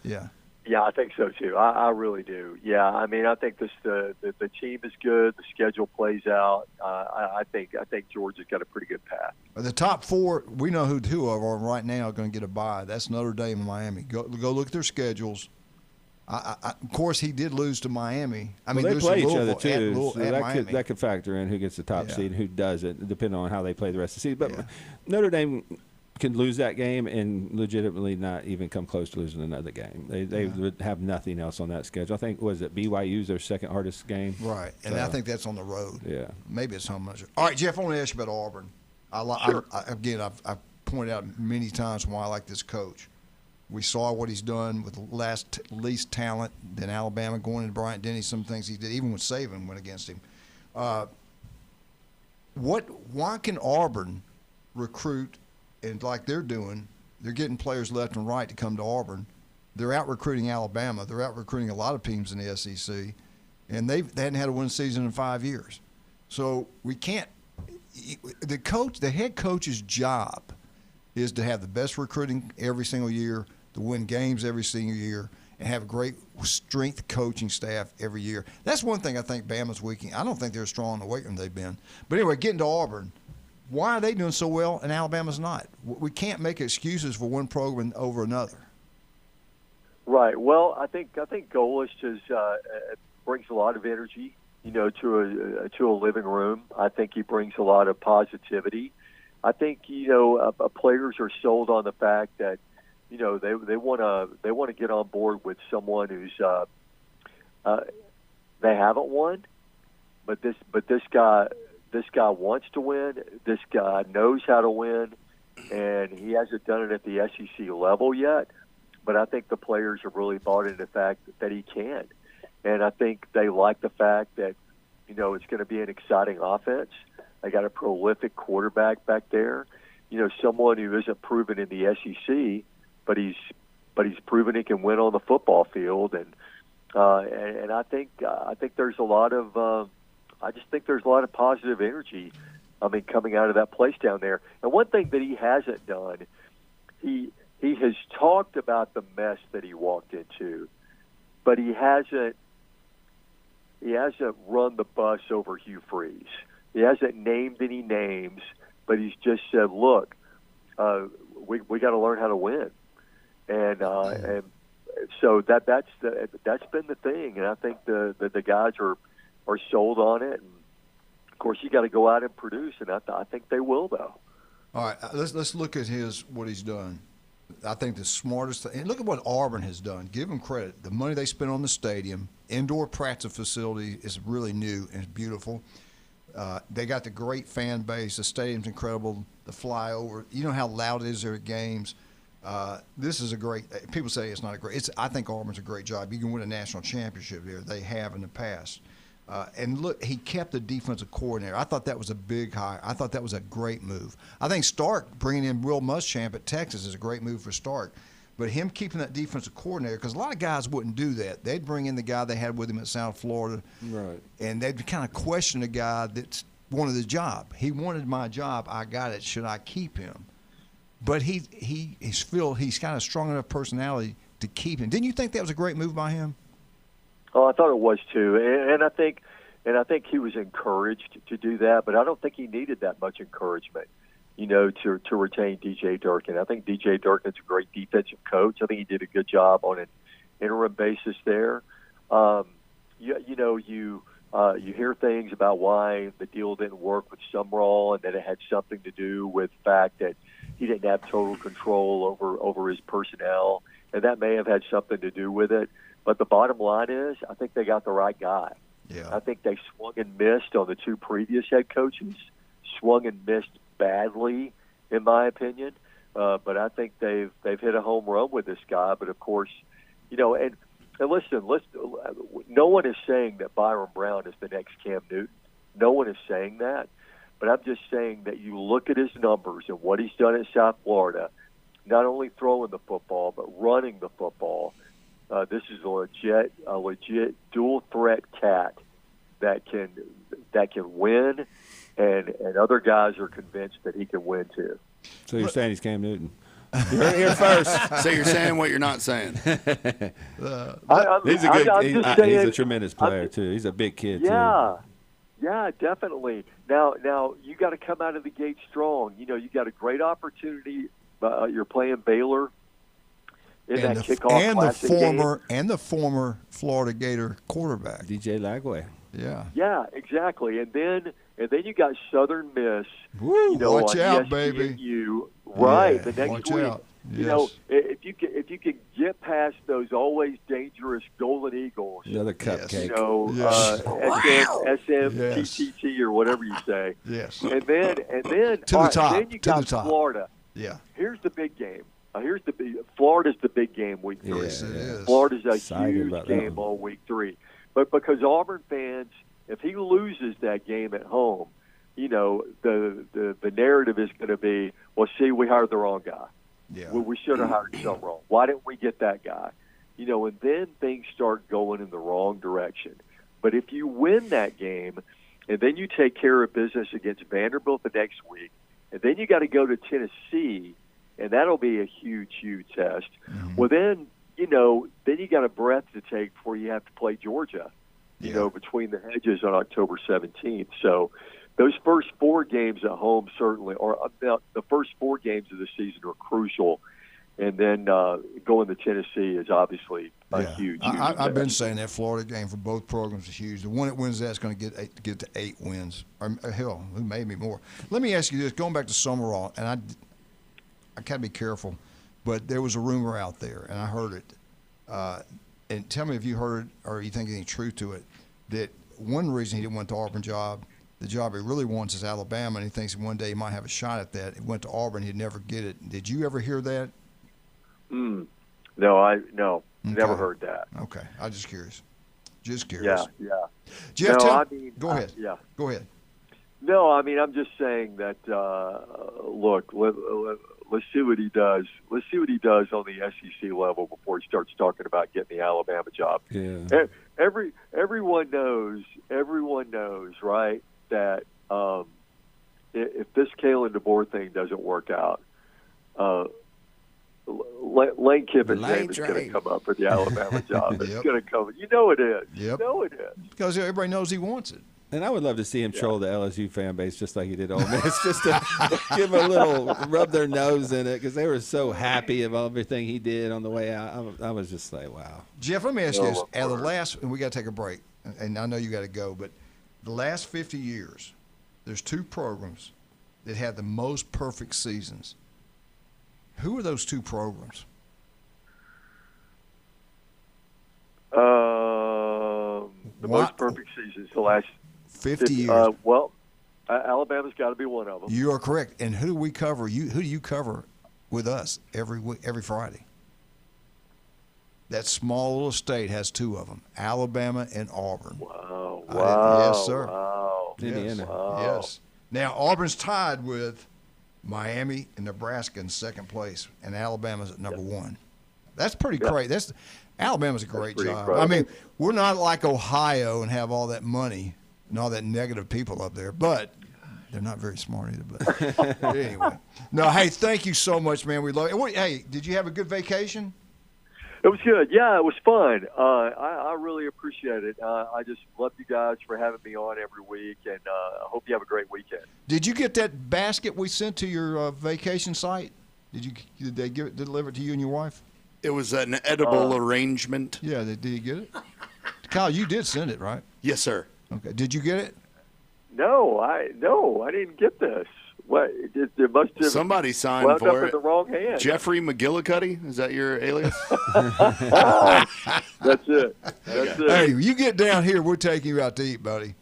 Yeah, I think so too. I really do. Yeah, I mean, I think the team is good. The schedule plays out. I think Georgia's got a pretty good path. The top 4, we know who 2 of them right now are going to get a bye. That's Notre Dame and Miami. Go look at their schedules. Of course, he did lose to Miami. I mean, they play each other too, so that that could factor in who gets the top seed and who doesn't, depending on how they play the rest of the season. But Notre Dame can lose that game and legitimately not even come close to losing another game. They would have nothing else on that schedule. I think, BYU's their second hardest game? Right, and I think that's on the road. Yeah. Maybe it's home. All right, Jeff, I want to ask you about Auburn. I've pointed out many times why I like this coach. We saw what he's done with least talent than Alabama going into Bryant-Denny, some things he did, even when Saban went against him. Why can Auburn recruit, and like they're doing, they're getting players left and right to come to Auburn. They're out recruiting Alabama. They're out recruiting a lot of teams in the SEC, and they hadn't had a win season in 5 years. So we can't. The head coach's job is to have the best recruiting every single year, to win games every single year, and have a great strength coaching staff every year. That's one thing I think Bama's weak. I don't think they're as strong in the weight room they've been. But anyway, getting to Auburn. Why are they doing so well and Alabama's not? We can't make excuses for one program over another. Right. Well, I think Golesh brings a lot of energy, to a living room. I think he brings a lot of positivity. I think players are sold on the fact that they want to get on board with someone who's they haven't won, but this guy wants to win. This guy knows how to win, and he hasn't done it at the SEC level yet. But I think the players have really bought into the fact that he can. And I think they like the fact that, it's going to be an exciting offense. They got a prolific quarterback back there. Someone who isn't proven in the SEC, but he's proven he can win on the football field. And I think there's a lot of I just think there's a lot of positive energy, coming out of that place down there. And one thing that he hasn't done, he has talked about the mess that he walked into, but he hasn't run the bus over Hugh Freeze. He hasn't named any names, but he's just said, look, we got to learn how to win. And so that's been the thing. And I think the guys are sold on it. And of course, you got to go out and produce, and I think they will, though. All right, let's look at what he's done. I think the smartest thing, and look at what Auburn has done. Give them credit. The money they spent on the stadium, indoor practice facility is really new and beautiful. They got the great fan base. The stadium's incredible. The flyover. You know how loud it is there at games. This is a great. People say it's not a great. I think Auburn's a great job. You can win a national championship here. They have in the past. And look, he kept the defensive coordinator. I thought that was a big hire. I thought that was a great move. I think Stark bringing in Will Muschamp at Texas is a great move for Stark. But him keeping that defensive coordinator, because a lot of guys wouldn't do that. They'd bring in the guy they had with him at South Florida. Right. And they'd kind of question the guy that wanted the job. He wanted my job. I got it. Should I keep him? But he's kind of strong enough personality to keep him. Didn't you think that was a great move by him? Oh, I thought it was too, and I think he was encouraged to do that, but I don't think he needed that much encouragement. to retain DJ Durkin. I think DJ Durkin's a great defensive coach. I think he did a good job on an interim basis there. You hear things about why the deal didn't work with Sumrall, and that it had something to do with the fact that he didn't have total control over his personnel, and that may have had something to do with it. But the bottom line is, I think they got the right guy. Yeah. I think they swung and missed on the two previous head coaches, swung and missed badly, in my opinion. But I think they've hit a home run with this guy. But of course, and listen, no one is saying that Byron Brown is the next Cam Newton. No one is saying that. But I'm just saying that you look at his numbers and what he's done at South Florida, not only throwing the football but running the football. This is a legit dual threat cat that can win, and other guys are convinced that he can win too. So you're saying he's Cam Newton? You heard it here first. So you're saying what you're not saying. He's a good. He's a tremendous player too. He's a big kid too. Yeah, definitely. Now you got to come out of the gate strong. You got a great opportunity. You're playing Baylor in that kickoff classic game. And the former Florida Gator quarterback, DJ Lagway. Yeah, exactly. And then you got Southern Miss. Woo, watch on out, ESPNU, baby! Right, Yeah, the next watch week. out. Yes. If you can get past those always dangerous Golden Eagles, another cupcake. SMTTT or whatever you say. Yes. And then to the top. Then you got Florida. Yeah. Here's the big game. Florida's the big game week 3. Yes, it is. Florida's a Excited huge about game all week 3. But because Auburn fans, if he loses that game at home, the narrative is going to be, well, see, we hired the wrong guy. Yeah. Well, we should have hired Sumrall. Why didn't we get that guy? And then things start going in the wrong direction. But if you win that game, and then you take care of business against Vanderbilt the next week, and then you got to go to Tennessee, and that'll be a huge, huge test. Mm-hmm. Well, then you got a breath to take before you have to play Georgia, between the hedges on October 17th. So those first 4 games at home certainly, or the first 4 games of the season are crucial. And then going to Tennessee is obviously a huge. I've been saying that Florida game for both programs is huge. The one that wins that is going to get to 8 wins. Or hell, who made me more? Let me ask you this: going back to Summerall, and I got to be careful, but there was a rumor out there, and I heard it. And tell me if you heard it or you think any truth to it. That one reason he didn't want the Auburn job, the job he really wants is Alabama, and he thinks one day he might have a shot at that. He went to Auburn, he'd never get it. Did you ever hear that? No, never heard that. Okay, I'm just curious. Yeah. Jeff, go ahead. Yeah, go ahead. No, I'm just saying that. Look, let's see what he does. Let's see what he does on the SEC level before he starts talking about getting the Alabama job. Yeah. Everyone knows, right, that if this Kalen DeBoer thing doesn't work out, Lane Kiffin's name is going to come up for the Alabama job. It's going to come. You know it is. Yep. You know it is. Because everybody knows he wants it. And I would love to see him troll the LSU fan base just like he did Ole Miss, just to give a little, rub their nose in it, because they were so happy of everything he did on the way out. I was just like, wow. Jeff, let me ask you this. Out of the last, and we got to take a break, and I know you got to go, but the last 50 years, there's 2 programs that had the most perfect seasons. Who are those 2 programs? The most perfect seasons, the last 50 years. Alabama's got to be one of them. You are correct. And who do we cover? Who do you cover with us every Friday? That small little state has 2 of them, Alabama and Auburn. Wow. Yes, sir. Wow. Yes. Yes. Now, Auburn's tied with Miami and Nebraska in second place, and Alabama's at number 1. That's pretty great. Alabama's a great job. Incredible. I mean, we're not like Ohio and have all that money and all that negative people up there, but they're not very smart either. But anyway, no. Hey, thank you so much, man. We love it. Hey, did you have a good vacation? It was good. Yeah, it was fun. I really appreciate it. I just love you guys for having me on every week, and I hope you have a great weekend. Did you get that basket we sent to your vacation site? Did they deliver it to you and your wife? It was an edible arrangement. Yeah, did you get it? Kyle, you did send it, right? Yes, sir. Okay. Did you get it? No, I didn't get this. What? It must have Somebody signed wound for up it. in the wrong hand. Jeffrey McGillicuddy? Is that your alias? That's it. That's it. Hey, you get down here, we're taking you out to eat, buddy.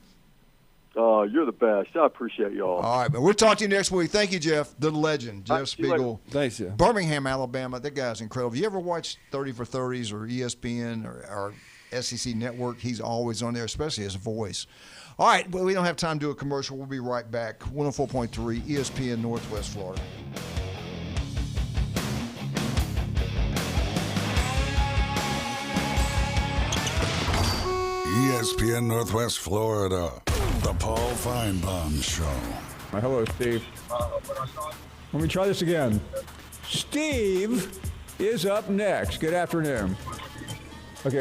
Oh, you're the best. I appreciate y'all. All right, but we'll talk to you next week. Thank you, Jeff, the legend, Jeff see you later. Spiegel. Thanks, Jeff. Birmingham, Alabama. That guy's incredible. Have you ever watched 30 for 30s or ESPN or SEC Network? He's always on there, especially his voice. All right, well, we don't have time to do a commercial. We'll be right back. 104.3 ESPN Northwest Florida. ESPN Northwest Florida, the Paul Feinbaum Show. Hello, Steve. Let me try this again. Steve is up next. Good afternoon. Okay,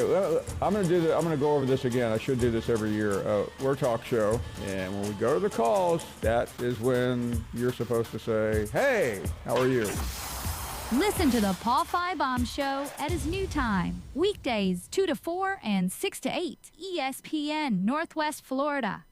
I'm going to go over this again. I should do this every year. We're a talk show, and when we go to the calls, that is when you're supposed to say, "Hey, how are you?" Listen to the Paul Feinbaum Show at his new time. Weekdays 2 to 4 and 6 to 8. ESPN Northwest Florida.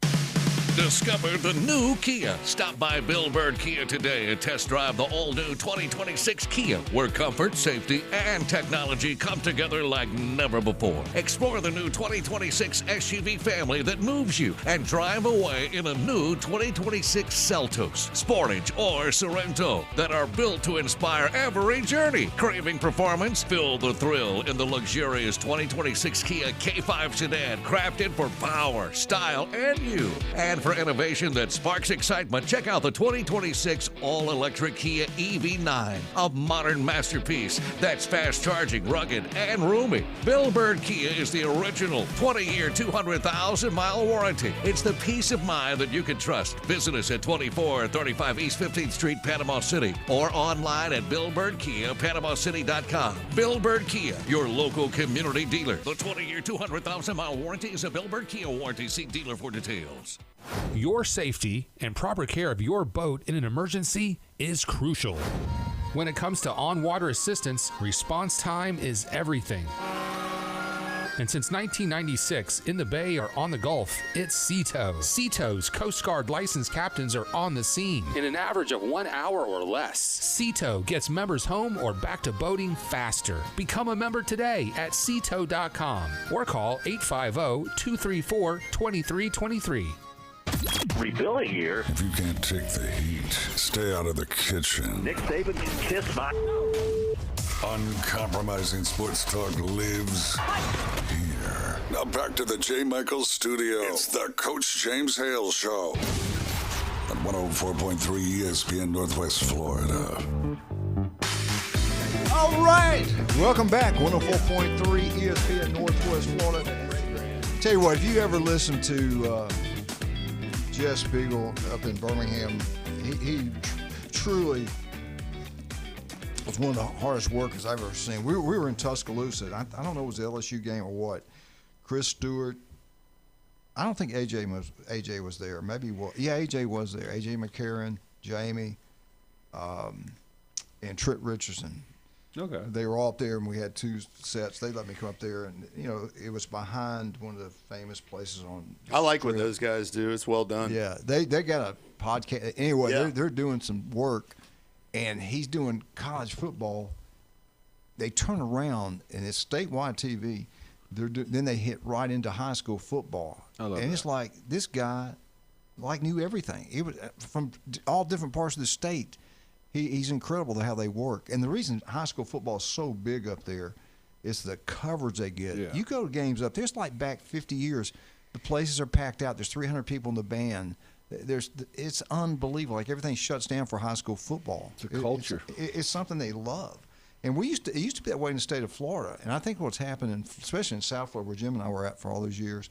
Discover the new Kia. Stop by Bill Bird Kia today and test drive the all-new 2026 Kia, where comfort, safety, and technology come together like never before. Explore the new 2026 SUV family that moves you and drive away in a new 2026 Seltos, Sportage, or Sorento that are built to inspire every journey. Craving performance? Feel the thrill in the luxurious 2026 Kia K5 sedan, crafted for power, style, and you. And for innovation that sparks excitement, check out the 2026 all-electric Kia EV9, a modern masterpiece that's fast-charging, rugged, and roomy. Bill Bird Kia is the original 20-year, 200,000-mile warranty. It's the peace of mind that you can trust. Visit us at 2435 East 15th Street, Panama City, or online at BillBirdKia.PanamaCity.com. Bill Bird Kia, your local community dealer. The 20-year, 200,000-mile warranty is a Bill Bird Kia warranty. See dealer for details. Your safety and proper care of your boat in an emergency is crucial. When it comes to on-water assistance, response time is everything. And since 1996, in the Bay or on the Gulf, it's SEATO. SEATO's Coast Guard licensed captains are on the scene in an average of 1 hour or less. SEATO gets members home or back to boating faster. Become a member today at SEATO.com or call 850-234-2323. Rebuilding here. If you can't take the heat, stay out of the kitchen. Nick Saban can kiss my... Uncompromising sports talk lives here. Now back to the J. Michaels studio. It's the Coach James Hale Show on 104.3 ESPN Northwest Florida. All right. Welcome back. 104.3 ESPN Northwest Florida. Tell you what, if you ever listen to Jeff Spiegel up in Birmingham, he truly was one of the hardest workers I've ever seen. We were in Tuscaloosa. I don't know if it was the LSU game or what. Chris Stewart. I don't think AJ was there. Maybe he was. Yeah, AJ was there. AJ McCarron, Jamie, and Trent Richardson. Okay. They were all up there, and we had two sets. They let me come up there, and it was behind one of the famous places on. I like what those guys do. It's well done. Yeah, they got a podcast. Anyway, Yeah. they're doing some work, and he's doing college football. They turn around, and it's statewide TV. Then they hit right into high school football, and it's like this guy, knew everything. He was from all different parts of the state. He's incredible to how they work. And the reason high school football is so big up there is the coverage they get. Yeah. You go to games up there, it's like back 50 years. The places are packed out. There's 300 people in the band. It's unbelievable. Like everything shuts down for high school football. It's a culture. It's something they love. And it used to be that way in the state of Florida. And I think what's happening, especially in South Florida, where Jim and I were at for all those years,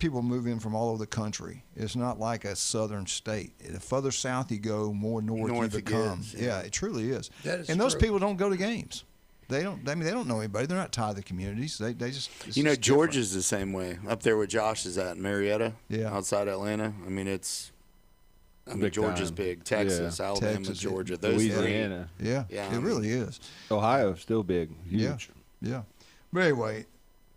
people move in from all over the country. It's not like a southern state. The further south you go, more north you become. Gets, yeah, it truly is. That is and those true. people don't go to games. They don't. I mean, they don't know anybody. They're not tied to the communities. They just. You know, Georgia's the same way. Up there where Josh is at, Marietta, outside Atlanta. I mean, Georgia's big. Texas, Alabama, Texas, Georgia. Those Louisiana. three. Yeah, it really is. Ohio's still big, huge. Yeah. But anyway,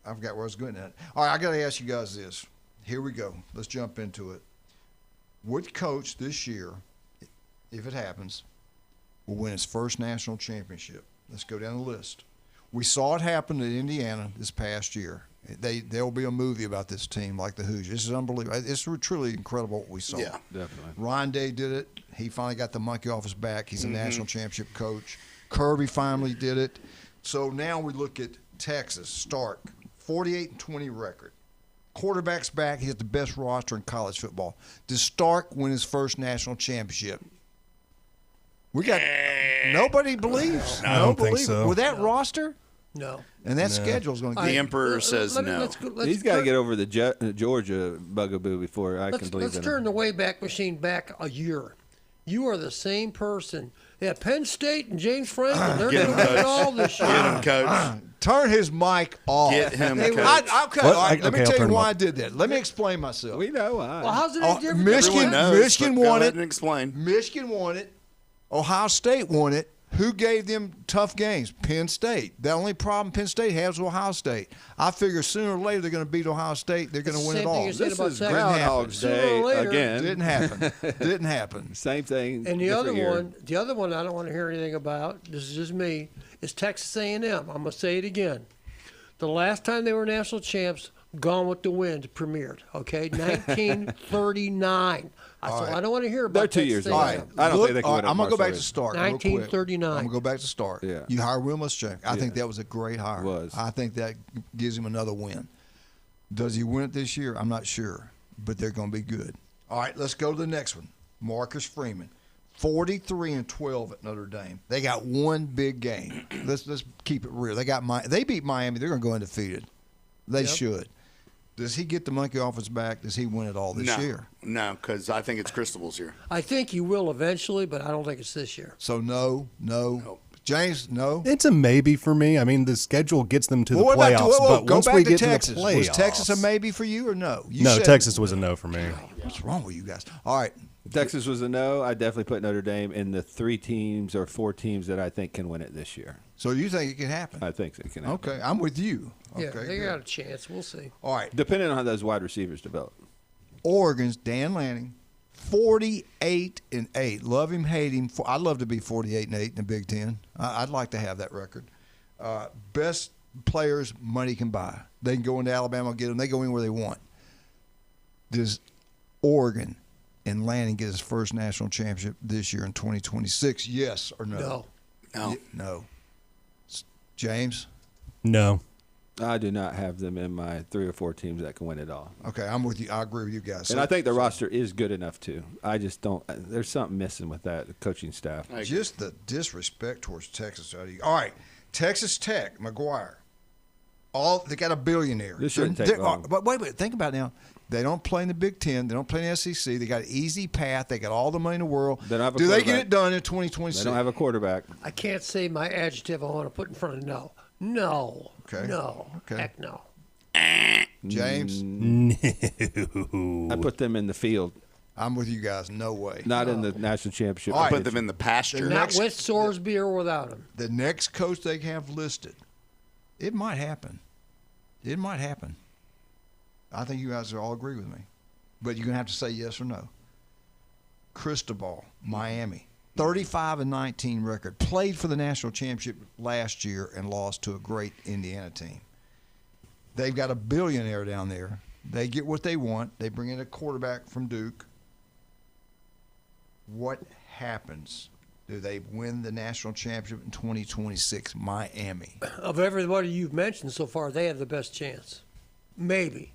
I forgot where I was going at. All right, I got to ask you guys this. Here we go. Let's jump into it. What coach this year, if it happens, will win his first national championship? Let's go down the list. We saw it happen at Indiana this past year. There will be a movie about this team like the Hoosiers. This is unbelievable. It's truly incredible what we saw. Yeah, definitely. Ryan Day did it. He finally got the monkey off his back. He's a national championship coach. Kirby finally did it. So now we look at Texas. Stark, 48-20 record. Quarterback's back. He has the best roster in college football. Does Stark win his first national championship? We got nobody believes. No, I don't think so. With that roster? No. And that schedule's going to The Emperor says no. He's got to get over the Georgia bugaboo before I can believe it. Let's turn the Wayback Machine back a year. You are the same person. Yeah, Penn State and James Franklin, they're going to win it all this year. Get him, coach. Turn his mic off. Get him, coach. Let me tell you why I did that. Let me explain myself. We know why. Well, how's it any different? Michigan won it. And explain. Michigan won it. Ohio State won it. Who gave them tough games? Penn State. The only problem Penn State has with Ohio State. I figure sooner or later they're going to beat Ohio State. They're going to win it all. This is Groundhog's Day again. Didn't happen. Didn't happen. Same thing. And the other one I don't want to hear anything about, this is just me, is Texas A&M. I'm going to say it again. The last time they were national champs, Gone with the Wind premiered, okay? 1939. I don't want to hear about They're 2 years old. I don't think they can win. I'm going to go back to Stark. 1939. I'm going to go back to Stark. Yeah. You hire Will Muschamp. I think that was a great hire. Was. I think that gives him another win. Does he win it this year? I'm not sure, but they're going to be good. All right, let's go to the next one. Marcus Freeman, 43-12 at Notre Dame. They got one big game. Let's keep it real. They beat Miami. They're going to go undefeated. They should. Does he get the monkey off his back? Does he win it all this year? No, because I think it's Cristobal's year. I think he will eventually, but I don't think it's this year. So no. James, no. It's a maybe for me. I mean, the schedule gets them to the playoffs, but go once back we to get Texas. to the playoffs, Was Texas a maybe for you or no? No, Texas was a no for me. What's wrong with you guys? All right. Texas was a no. I definitely put Notre Dame in the 3 teams or 4 teams that I think can win it this year. So you think it can happen? I think it can happen. Okay, I'm with you. Yeah, Okay, they good. got a chance. We'll see. All right. Depending on how those wide receivers develop. Oregon's Dan Lanning, 48-8. Love him, hate him. I'd love to be 48-8 in the Big Ten. I'd like to have that record. Best players money can buy. They can go into Alabama and get them. They go anywhere they want. Does Oregon and Lanning get his first national championship this year in 2026? Yes or no? No. James? No. I do not have them in my 3 or 4 teams that can win it all. Okay, I'm with you. I agree with you guys. And I think the roster is good enough too. I just don't. There's something missing with that the coaching staff. Just the disrespect towards Texas. All right, Texas Tech, McGuire. They got a billionaire. This shouldn't take long. But wait, think about it now. They don't play in the Big Ten. They don't play in the SEC. They got an easy path. They got all the money in the world. Do they get it done in 2026? They don't have a quarterback. I can't say my adjective I want to put in front of no. No. Okay. No. Okay. Heck no. James? No. I put them in the field. I'm with you guys. No way. Not in the national championship. All right. I put them in the pasture. Not with Sorsby or without him. The next coach they have listed, it might happen. It might happen. I think you guys all agree with me. But you're going to have to say yes or no. Cristobal, Miami. 35-19 record. Played for the national championship last year and lost to a great Indiana team. They've got a billionaire down there. They get what they want. They bring in a quarterback from Duke. What happens? Do they win the national championship in 2026? Miami. Of everybody you've mentioned so far, they have the best chance. Maybe.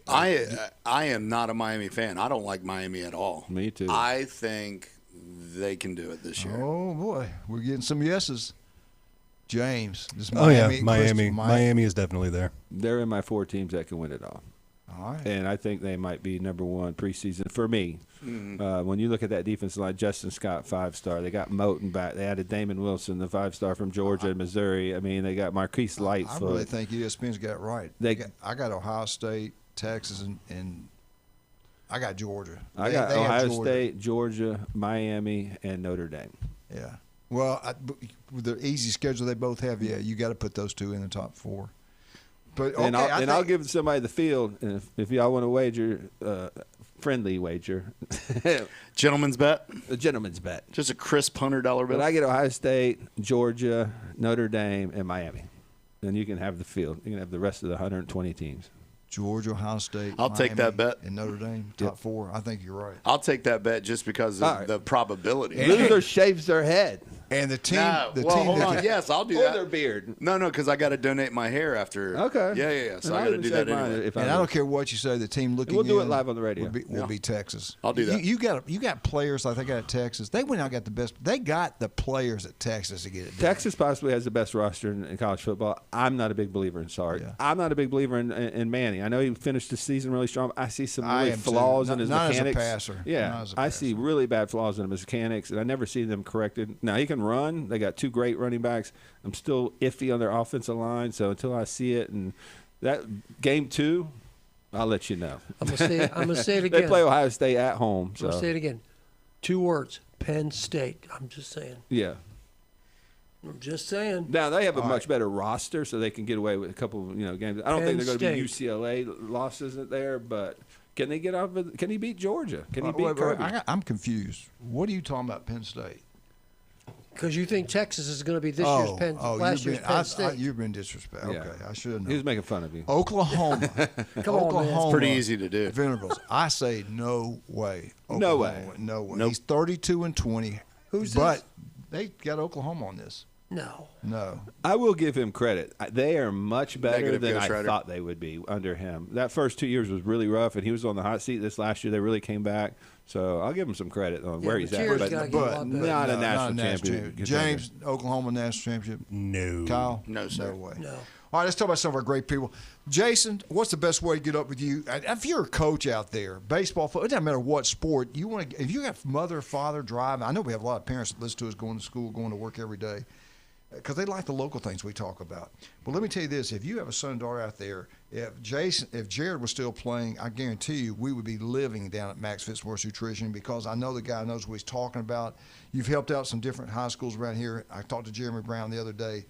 I am not a Miami fan. I don't like Miami at all. Me too. I think they can do it this year. Oh boy, we're getting some yeses. James, this Miami is definitely there. They're in my 4 teams that can win it all. All right. And I think they might be number one preseason for me. Mm-hmm. When you look at that defensive line, Justin Scott, 5-star. They got Moton back. They added Damon Wilson, the 5-star from Georgia and Missouri. I mean, they got Marquise Lightfoot. I really think ESPN's got it right. I got Ohio State, Texas, and I got Georgia. I got Ohio State, Georgia, Miami, and Notre Dame. Yeah. Well, with the easy schedule they both have, you got to put those two in the top 4. But okay, I'll give somebody the field, and if y'all want to wager, friendly wager, Gentleman's bet. A gentleman's bet. Just a crisp $100 bill. But I get Ohio State, Georgia, Notre Dame, and Miami. Then you can have the field. You can have the rest of the 120 teams. Georgia, Ohio State. I'll take that bet. And Notre Dame, top 4. I think you're right. I'll take that bet just because of the probability. Loser shaves their head. And the team. Hold on. Yes, I'll do or that. their beard. No, because I got to donate my hair after. Okay. Yeah. So I got to do that anyway. And I don't care what you say. The team looking. We'll do it live on the radio. Will be Texas. I'll do that. You got players like they got at Texas. They went out and got the best. They got the players at Texas to get it done. Texas possibly has the best roster in college football. I'm not a big believer in Sark. Yeah. I'm not a big believer in Manning. I know he finished the season really strong. I see some really flaws in his mechanics. As a passer. Yeah, I see really bad flaws in his mechanics, and I never see them corrected. Now he can run. They got 2 great running backs. I'm still iffy on their offensive line, so until I see it, and that game 2, I'll let you know. I'm gonna say it again. They play Ohio State at home. So. I'm gonna say it again. 2 words: Penn State. I'm just saying. Yeah. I'm just saying. Now they have a much better roster, so they can get away with a couple, games. I don't think they're going to be UCLA losses there, but can they get off? Can he beat Georgia? Can he beat Kirby? I'm confused. What are you talking about, Penn State? Because you think Texas is going to be last year's Penn State. You've been disrespectful. Yeah. Okay, I should have known. He was making fun of you. Oklahoma. Come on, man. It's pretty easy to do. Venables. I say no way. No way. No way. Nope. He's 32-20. Who's this? But they got Oklahoma on this. No. I will give him credit. They are much better Negative than I ghostwriter. thought they would be under him. That first 2 years was really rough, and he was on the hot seat. This last year, they really came back. So I'll give him some credit on where he's at. Jared's But gotta get a lot better. not a national Not a champion. James, Oklahoma national championship? No. Kyle? No, sir. No way. No. All right, let's talk about some of our great people. Jason, what's the best way to get up with you? If you're a coach out there, baseball, football, it doesn't matter what sport, if you got mother, father driving, I know we have a lot of parents that listen to us going to school, going to work every day, because they like the local things we talk about. But let me tell you this, if you have a son and daughter out there, if Jared was still playing, I guarantee you we would be living down at Max Fitzworth Nutrition, because I know the guy knows what he's talking about. You've helped out some different high schools around here. I talked to Jeremy Brown the other day.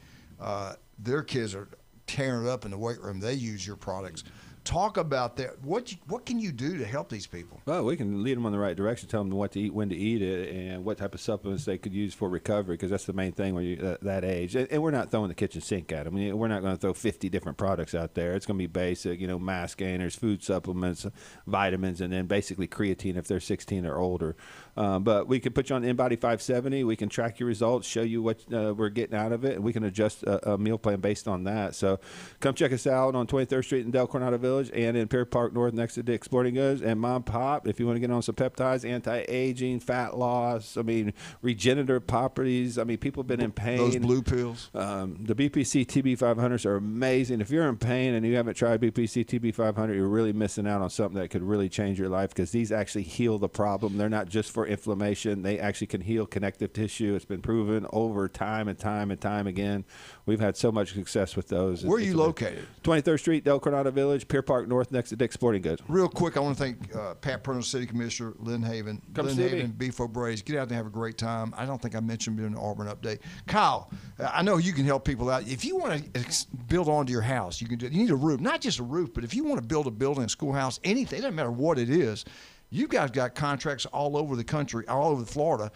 Their kids are tearing it up in the weight room. They use your products. Talk about that. What can you do to help these people? Well, we can lead them on the right direction, tell them what to eat, when to eat it, and what type of supplements they could use for recovery, because that's the main thing when you're that age. And we're not throwing the kitchen sink at them. We're not going to throw 50 different products out there. It's going to be basic, mass gainers, food supplements, vitamins, and then basically creatine if they're 16 or older. But we can put you on InBody 570. We can track your results, show you what we're getting out of it, and we can adjust a meal plan based on that. So come check us out on 23rd Street in Del Coronado Village and in Pier Park North next to Dick's Sporting Goods. And Mom Pop, if you want to get on some peptides, anti-aging, fat loss, regenerative properties. People have been in pain. Those blue pills. The BPC TB500s are amazing. If you're in pain and you haven't tried BPC TB500, you're really missing out on something that could really change your life, because these actually heal the problem. They're not just for inflammation. They actually can heal connective tissue. It's been proven over time and time and time again. We've had so much success with those. Where are you located? 23rd Street, Del Coronado Village, Pier Park North next to Dick's Sporting Goods. Real quick, I want to thank Pat Perno, City Commissioner, Lynn Haven. Come Lynn see Haven, me. Beef O'Brady's. Get out there and have a great time. I don't think I mentioned it in the Auburn update. Kyle, I know you can help people out. If you want to build onto your house, you can do it. You need a roof. Not just a roof, but if you want to build a building, a schoolhouse, anything, it doesn't matter what it is. You guys got contracts all over the country, all over Florida.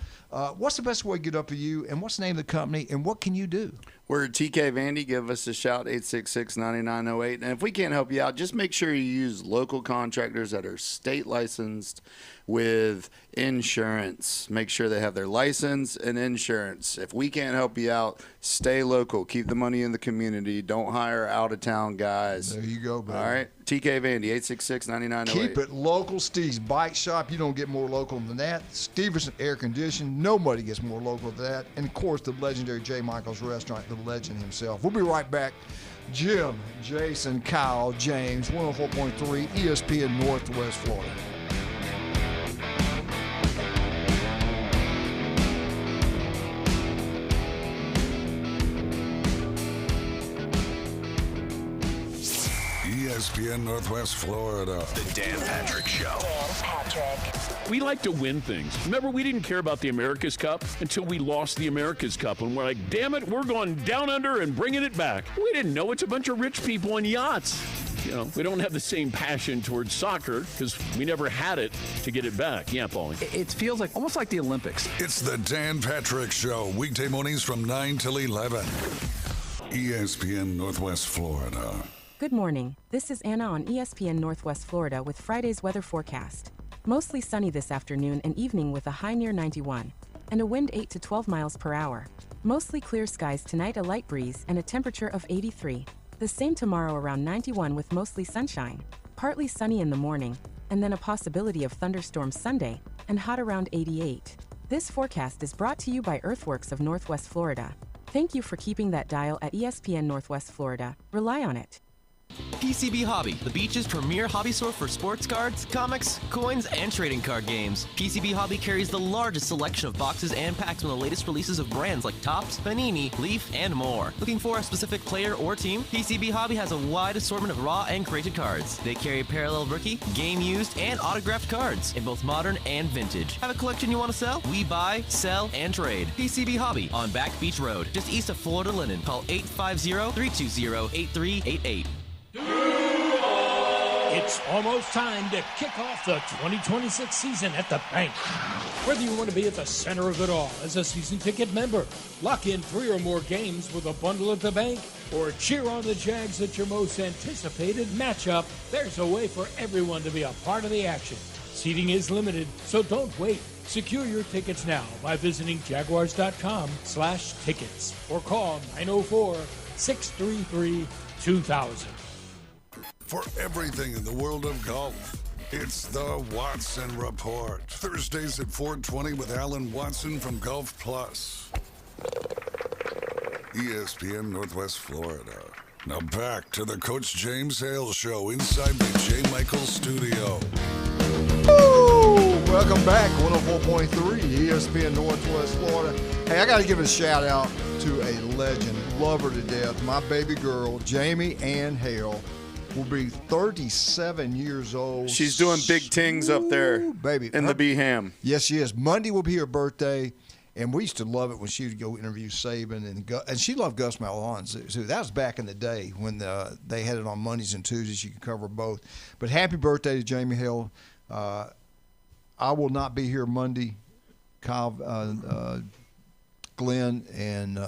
What's the best way to get up to you, and what's the name of the company, and what can you do? We're at TK Vandy. Give us a shout, 866-9908. And if we can't help you out, just make sure you use local contractors that are state licensed with insurance. Make sure they have their license and insurance. If we can't help you out, stay local. Keep the money in the community. Don't hire out-of-town guys. There you go, baby. All right? TK Vandy, 866-9908. Keep it local. Steve's Bike Shop. You don't get more local than that. Stevenson Air Conditioning. Nobody gets more local than that. And, of course, the legendary J. Michael's Restaurant, the legend himself. We'll be right back. Jim, Jason, Kyle, James, 104.3 ESPN Northwest Florida. ESPN Northwest Florida. The Dan Patrick Show. Dan Patrick. We like to win things. Remember, we didn't care about the America's Cup until we lost the America's Cup. And we're like, damn it, we're going down under and bringing it back. We didn't know it's a bunch of rich people on yachts. You know, we don't have the same passion towards soccer because we never had it to get it back. Yeah, Paulie. It feels like almost like the Olympics. It's the Dan Patrick Show, weekday mornings from 9 till 11. ESPN Northwest Florida. Good morning. This is Anna on ESPN Northwest Florida with Friday's weather forecast. Mostly sunny this afternoon and evening with a high near 91 and a wind 8 to 12 miles per hour. Mostly clear skies tonight, a light breeze and a temperature of 83. The same tomorrow around 91 with mostly sunshine. Partly sunny in the morning and then a possibility of thunderstorms Sunday and hot around 88. This forecast is brought to you by Earthworks of Northwest Florida. Thank you for keeping that dial at ESPN Northwest Florida. Rely on it. PCB Hobby, the beach's premier hobby store for sports cards, comics, coins, and trading card games. PCB Hobby carries the largest selection of boxes and packs from the latest releases of brands like Topps, Panini, Leaf, and more. Looking for a specific player or team? PCB Hobby has a wide assortment of raw and graded cards. They carry parallel rookie, game used, and autographed cards in both modern and vintage. Have a collection you want to sell? We buy, sell, and trade. PCB Hobby on Back Beach Road, just east of Florida Linen. Call 850-320-8388. It's almost time to kick off the 2026 season at the bank. Whether you want to be at the center of it all as a season ticket member, lock in 3 or more games with a bundle at the bank, or cheer on the Jags at your most anticipated matchup, there's a way for everyone to be a part of the action. Seating is limited, so don't wait. Secure your tickets now by visiting jaguars.com/tickets or call 904-633-2000. For everything in the world of golf, it's the Watson Report. Thursdays at 4:20 with Alan Watson from Golf Plus. ESPN Northwest Florida. Now back to the Coach James Hale Show inside the J. Michaels studio. Woo! Welcome back, 104.3 ESPN Northwest Florida. Hey, I got to give a shout out to a legend, love her to death, my baby girl, Jamie Ann Hale. Will be 37 years old. She's doing big things up there, baby, in the B-Ham. Yes, she is. Monday will be her birthday, and we used to love it when she would go interview Saban, and she loved Gus Malzahn too. That was back in the day when they had it on Mondays and Tuesdays. You could cover both. But happy birthday to Jamie Hill. I will not be here Monday. Kyle, Glenn, and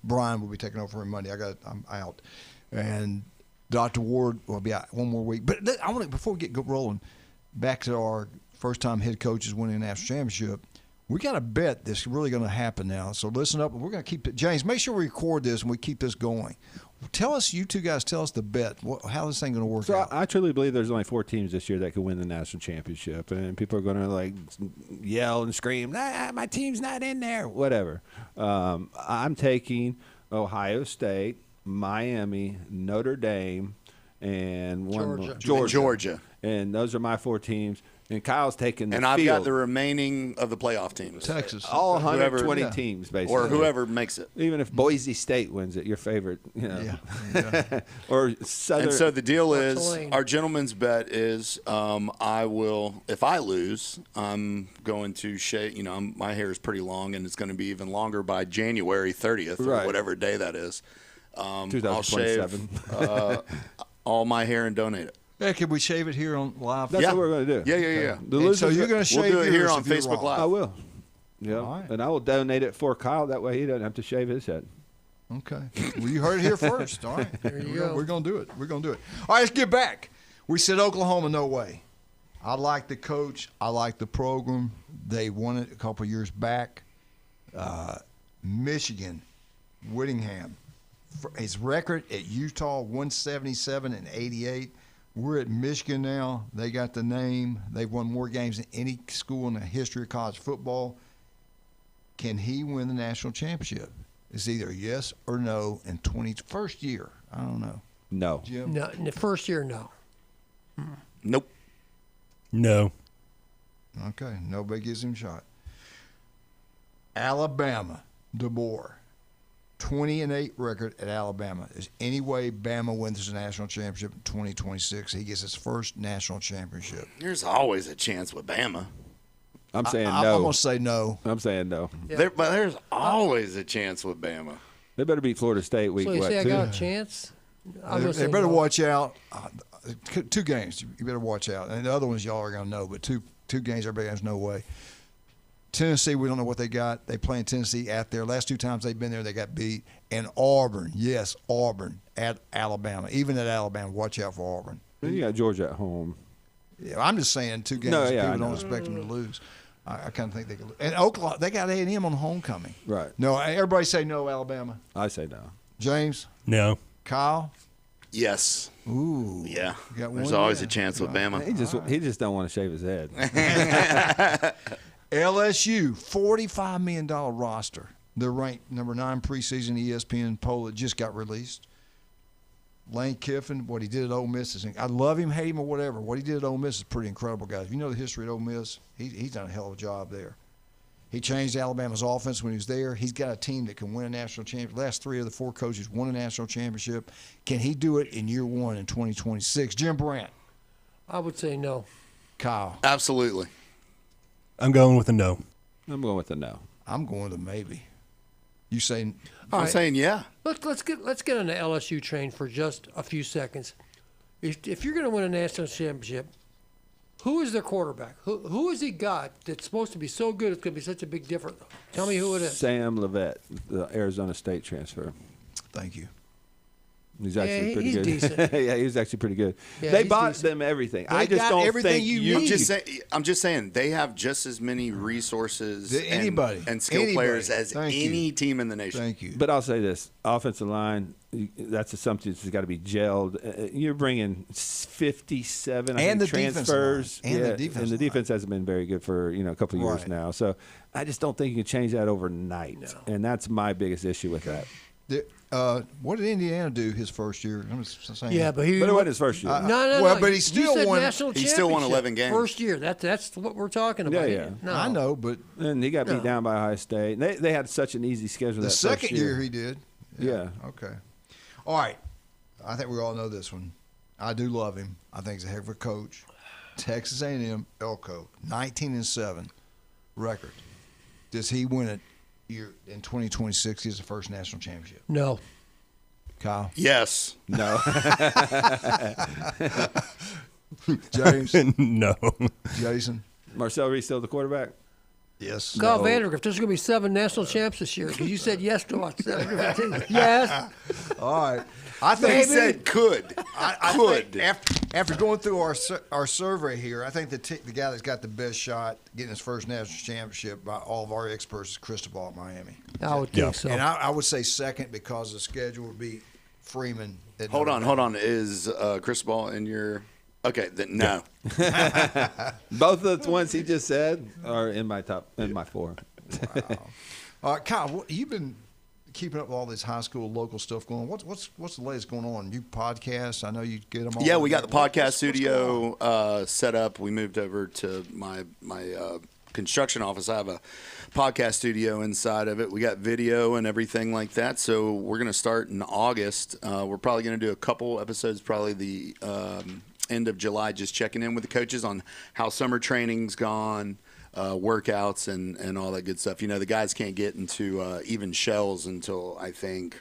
Brian will be taking over for Monday. I'm out, and Dr. Ward will be out one more week. But I want to, before we get rolling, back to our first-time head coaches winning a national championship, we got a bet that's really going to happen now. So listen up. We're going to keep it. James, make sure we record this and we keep this going. Tell us, you two guys, tell us the bet. How this thing going to work out? I truly believe there's only 4 teams this year that could win the national championship. And people are going to, like, yell and scream, my team's not in there, whatever. I'm taking Ohio State, Miami, Notre Dame, and Georgia. And those are my 4 teams. And Kyle's taking the And I've field. got the remaining of the playoff teams. Texas. All 120 teams, basically. Or whoever makes it. Even if Boise State wins it, your favorite. You know. Yeah. Or Southern. And so the deal is, our gentleman's bet is, I will, if I lose, I'm going to shave, my hair is pretty long, and it's going to be even longer by January 30th, or whatever day that is. 2027. I'll shave all my hair and donate it. Yeah, can we shave it here on live? That's what we're going to do. Yeah. So you're going to shave We'll do it here on if you're Facebook wrong. Live. I will. Yeah. Right. And I will donate it for Kyle. That way he doesn't have to shave his head. Okay. Well, you heard it here first. All right. There you go. We're going to do it. All right, let's get back. We said Oklahoma, no way. I like the coach. I like the program. They won it a couple years back. Michigan, Whittingham. His record at Utah, 177 and 88. We're at Michigan now. They got the name. They've won more games than any school in the history of college football. Can he win the national championship? It's either yes or no in first year. I don't know. No. Jim? No, in the first year, no. Nope. No. Okay, nobody gives him a shot. Alabama, DeBoer, 20-8 record at Alabama. Is any way Bama wins the national championship in 2026? He gets his first national championship. There's always a chance with Bama. I'm saying no. I'm going to say no. I'm saying no. Yeah. But there's always a chance with Bama. They better beat Florida State week So you what, say I two? got a chance? They better watch out. 2 games. You better watch out. And the other ones y'all are going to know, but two games everybody has no way. Tennessee, we don't know what they got. They play in Tennessee at there. Last 2 times they've been there, they got beat. And Auburn, yes, Auburn at Alabama. Even at Alabama, watch out for Auburn. You got Georgia at home. Yeah, I'm just saying 2 games. No, yeah, people don't expect them to lose. I kind of think they could lose. And Oklahoma, they got A&M on homecoming. Right. No, everybody say no, Alabama. I say no. James? No. Kyle? Yes. Ooh. Yeah. Got There's one, always yeah. a chance with Bama. He just don't want to shave his head. LSU, $45 million roster. They're ranked number 9 preseason ESPN poll that just got released. Lane Kiffin, what he did at Ole Miss is, I love him, hate him, or whatever. What he did at Ole Miss is pretty incredible, guys. If you know the history at Ole Miss, he's done a hell of a job there. He changed Alabama's offense when he was there. He's got a team that can win a national championship. Last 3 of the 4 coaches won a national championship. Can he do it in year 1 in 2026? Jim Brandt. I would say no. Kyle. Absolutely. I'm going with a no. I'm going with a no. I'm going with a maybe. You say? I'm saying yeah. Let's get on the LSU train for just a few seconds. If you're going to win a national championship, who is their quarterback? Who has he got that's supposed to be so good it's going to be such a big difference? Tell me who it is. Sam Levet, the Arizona State transfer. Thank you. He's actually pretty good. Decent. Yeah, he's actually pretty good. Yeah, they he's bought decent. them everything. They I just got don't everything think you need. I'm just saying they have just as many resources Anybody. and skill Anybody. players as Thank you. any team in the nation. Thank you. But I'll say this: offensive line, that's something that's got to be gelled. You're bringing 57 And the transfers, defensive line. And the yeah, defensive and the defense hasn't been very good for a couple of years Right. now. So I just don't think you can change that overnight, and that's my biggest issue with that. What did Indiana do his first year? I'm just saying. Yeah, but it wasn't his first year. No. Well, but he You still said won. national He still won championship 11 games. First year. That's what we're talking about. Yeah. No. I know, but And he got beat No. down by Ohio State. They had such an easy schedule. the that second first year year he did. Yeah. Okay. All right. I think we all know this one. I do love him. I think he's a heck of a coach. Texas A&M, Elko, 19-7 record. Does he win it in 2026? He's the first national championship. No. Kyle? Yes. No. James? No. Jason? Marcel Reese still the quarterback? Yes. Kyle Vandergrift, there's going to be 7 national champs this year because you said yes to us. Yes. All right. I think He said could. I Could. think after going through our survey here, I think the guy that's got the best shot getting his first national championship by all of our experts is Cristobal at Miami. I would think so. And I would say second because the schedule would be Freeman. at Hold Notre on. Dame. Is Cristobal in your? Okay, then no. Both of the ones he just said are in my 4. Wow. Kyle, you've been keeping up with all this high school local stuff going on. What's the latest going on? New podcasts? I know you get them all. Yeah, we got the podcast What's going studio set up. We moved over to my construction office. I have a podcast studio inside of it. We got video and everything like that. So we're going to start in August. We're probably going to do a couple episodes, probably the end of July, just checking in with the coaches on how summer training's gone, workouts, and all that good stuff. The guys can't get into even shells until I think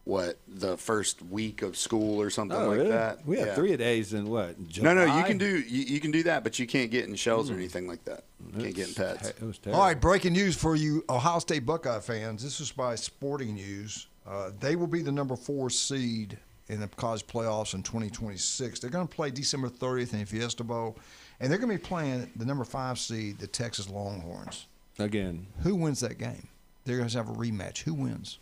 the first week of school or something like really? that. We have 3 days in what? No, July? you can do that, but you can't get in shells or anything like that. You can't get in pets. It was on? terrible. All right, breaking news for you Ohio State Buckeye fans. This is by Sporting News. They will be the number 4 seed in the college playoffs in 2026. They're going to play December 30th in Fiesta Bowl, and they're going to be playing the number 5 seed, the Texas Longhorns. Again. Who wins that game? They're going to have a rematch. Who wins?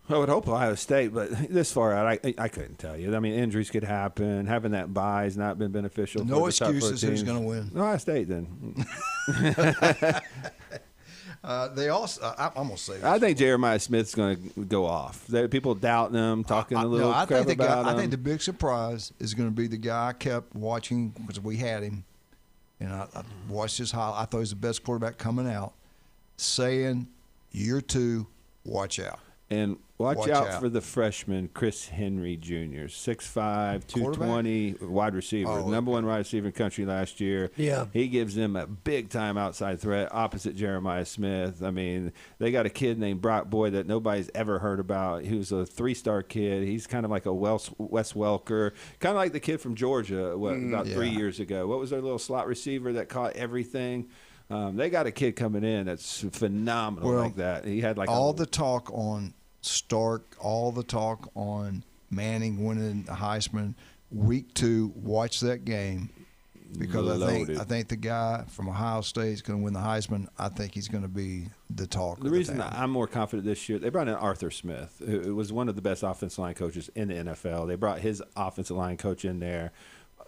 I would hope Ohio State, but this far out, I couldn't tell you. I mean, injuries could happen. Having that bye has not been beneficial. No for the top 4 excuses. Who's teams. going to win? Ohio State, then. They also, I'm going to say this. I think Jeremiah Smith's going to go off. People doubting him, talking a little crap about him. I think the big surprise is going to be the guy I kept watching because we had him, and I watched his highlight. I thought he was the best quarterback coming out, saying, year 2, watch out. And watch out for the freshman, Chris Henry Jr., 6'5", 220, wide receiver. Number 1 wide receiver in country last year. Yeah. He gives them a big-time outside threat opposite Jeremiah Smith. I mean, they got a kid named Brock Boyd that nobody's ever heard about. He was a 3-star kid. He's kind of like a Wes Welker, kind of like the kid from Georgia about 3 years ago. What was their little slot receiver that caught everything? They got a kid coming in that's phenomenal like that. He had like all the talk on Stark, all the talk on Manning winning the Heisman. Week 2, watch that game because I think the guy from Ohio State is going to win the Heisman. I think he's going to be the talk. The reason I'm more confident this year, they brought in Arthur Smith, who was one of the best offensive line coaches in the NFL. They brought his offensive line coach in there.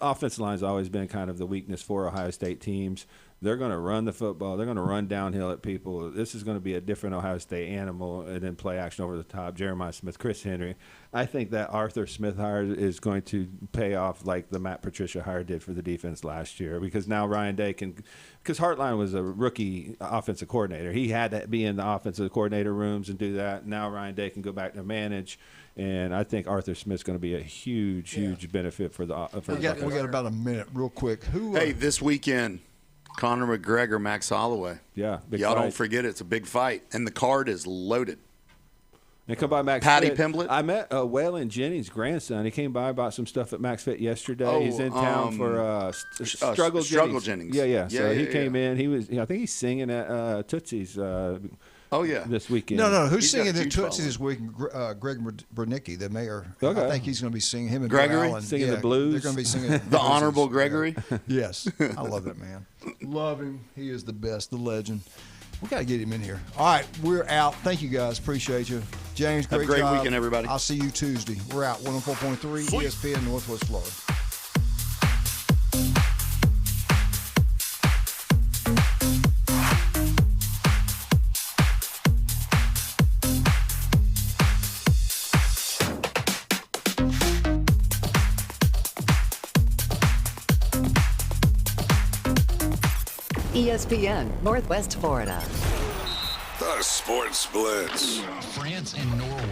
Offensive line has always been kind of the weakness for Ohio State teams. They're going to run the football. They're going to run downhill at people. This is going to be a different Ohio State animal, and then play action over the top. Jeremiah Smith, Chris Henry. I think that Arthur Smith hire is going to pay off like the Matt Patricia hire did for the defense last year, because now Ryan Day can – because Hartline was a rookie offensive coordinator. He had to be in the offensive coordinator rooms and do that. Now Ryan Day can go back to manage. And I think Arthur Smith's going to be a huge benefit for the we got about a minute real quick. Hey, this weekend – Conor McGregor, Max Holloway. Yeah, big y'all fight. don't forget it's a big fight, and the card is loaded. And come by Max Patty Fit. Pimblett. I met Waylon Jennings' grandson. He came by, bought some stuff at Max Fit yesterday. He's in town for Struggle Jennings. Yeah. So he came in. He was. I think he's singing at Tootsie's. This weekend. No. Who's singing at Tootsie's this week? Greg Bernicki, the mayor. Okay. I think he's going to be singing. Him and Gregory Allen. singing the blues. They're going to be singing the Honorable Gregory. Yes, I love that man. Love him. He is the best, the legend. We got to get him in here. All right, we're out. Thank you guys. Appreciate you, James. Have a great job. weekend, everybody. I'll see you Tuesday. We're out. 104.3 ESPN Northwest Florida. ESPN Northwest Florida. The Sports Blitz. France and Norway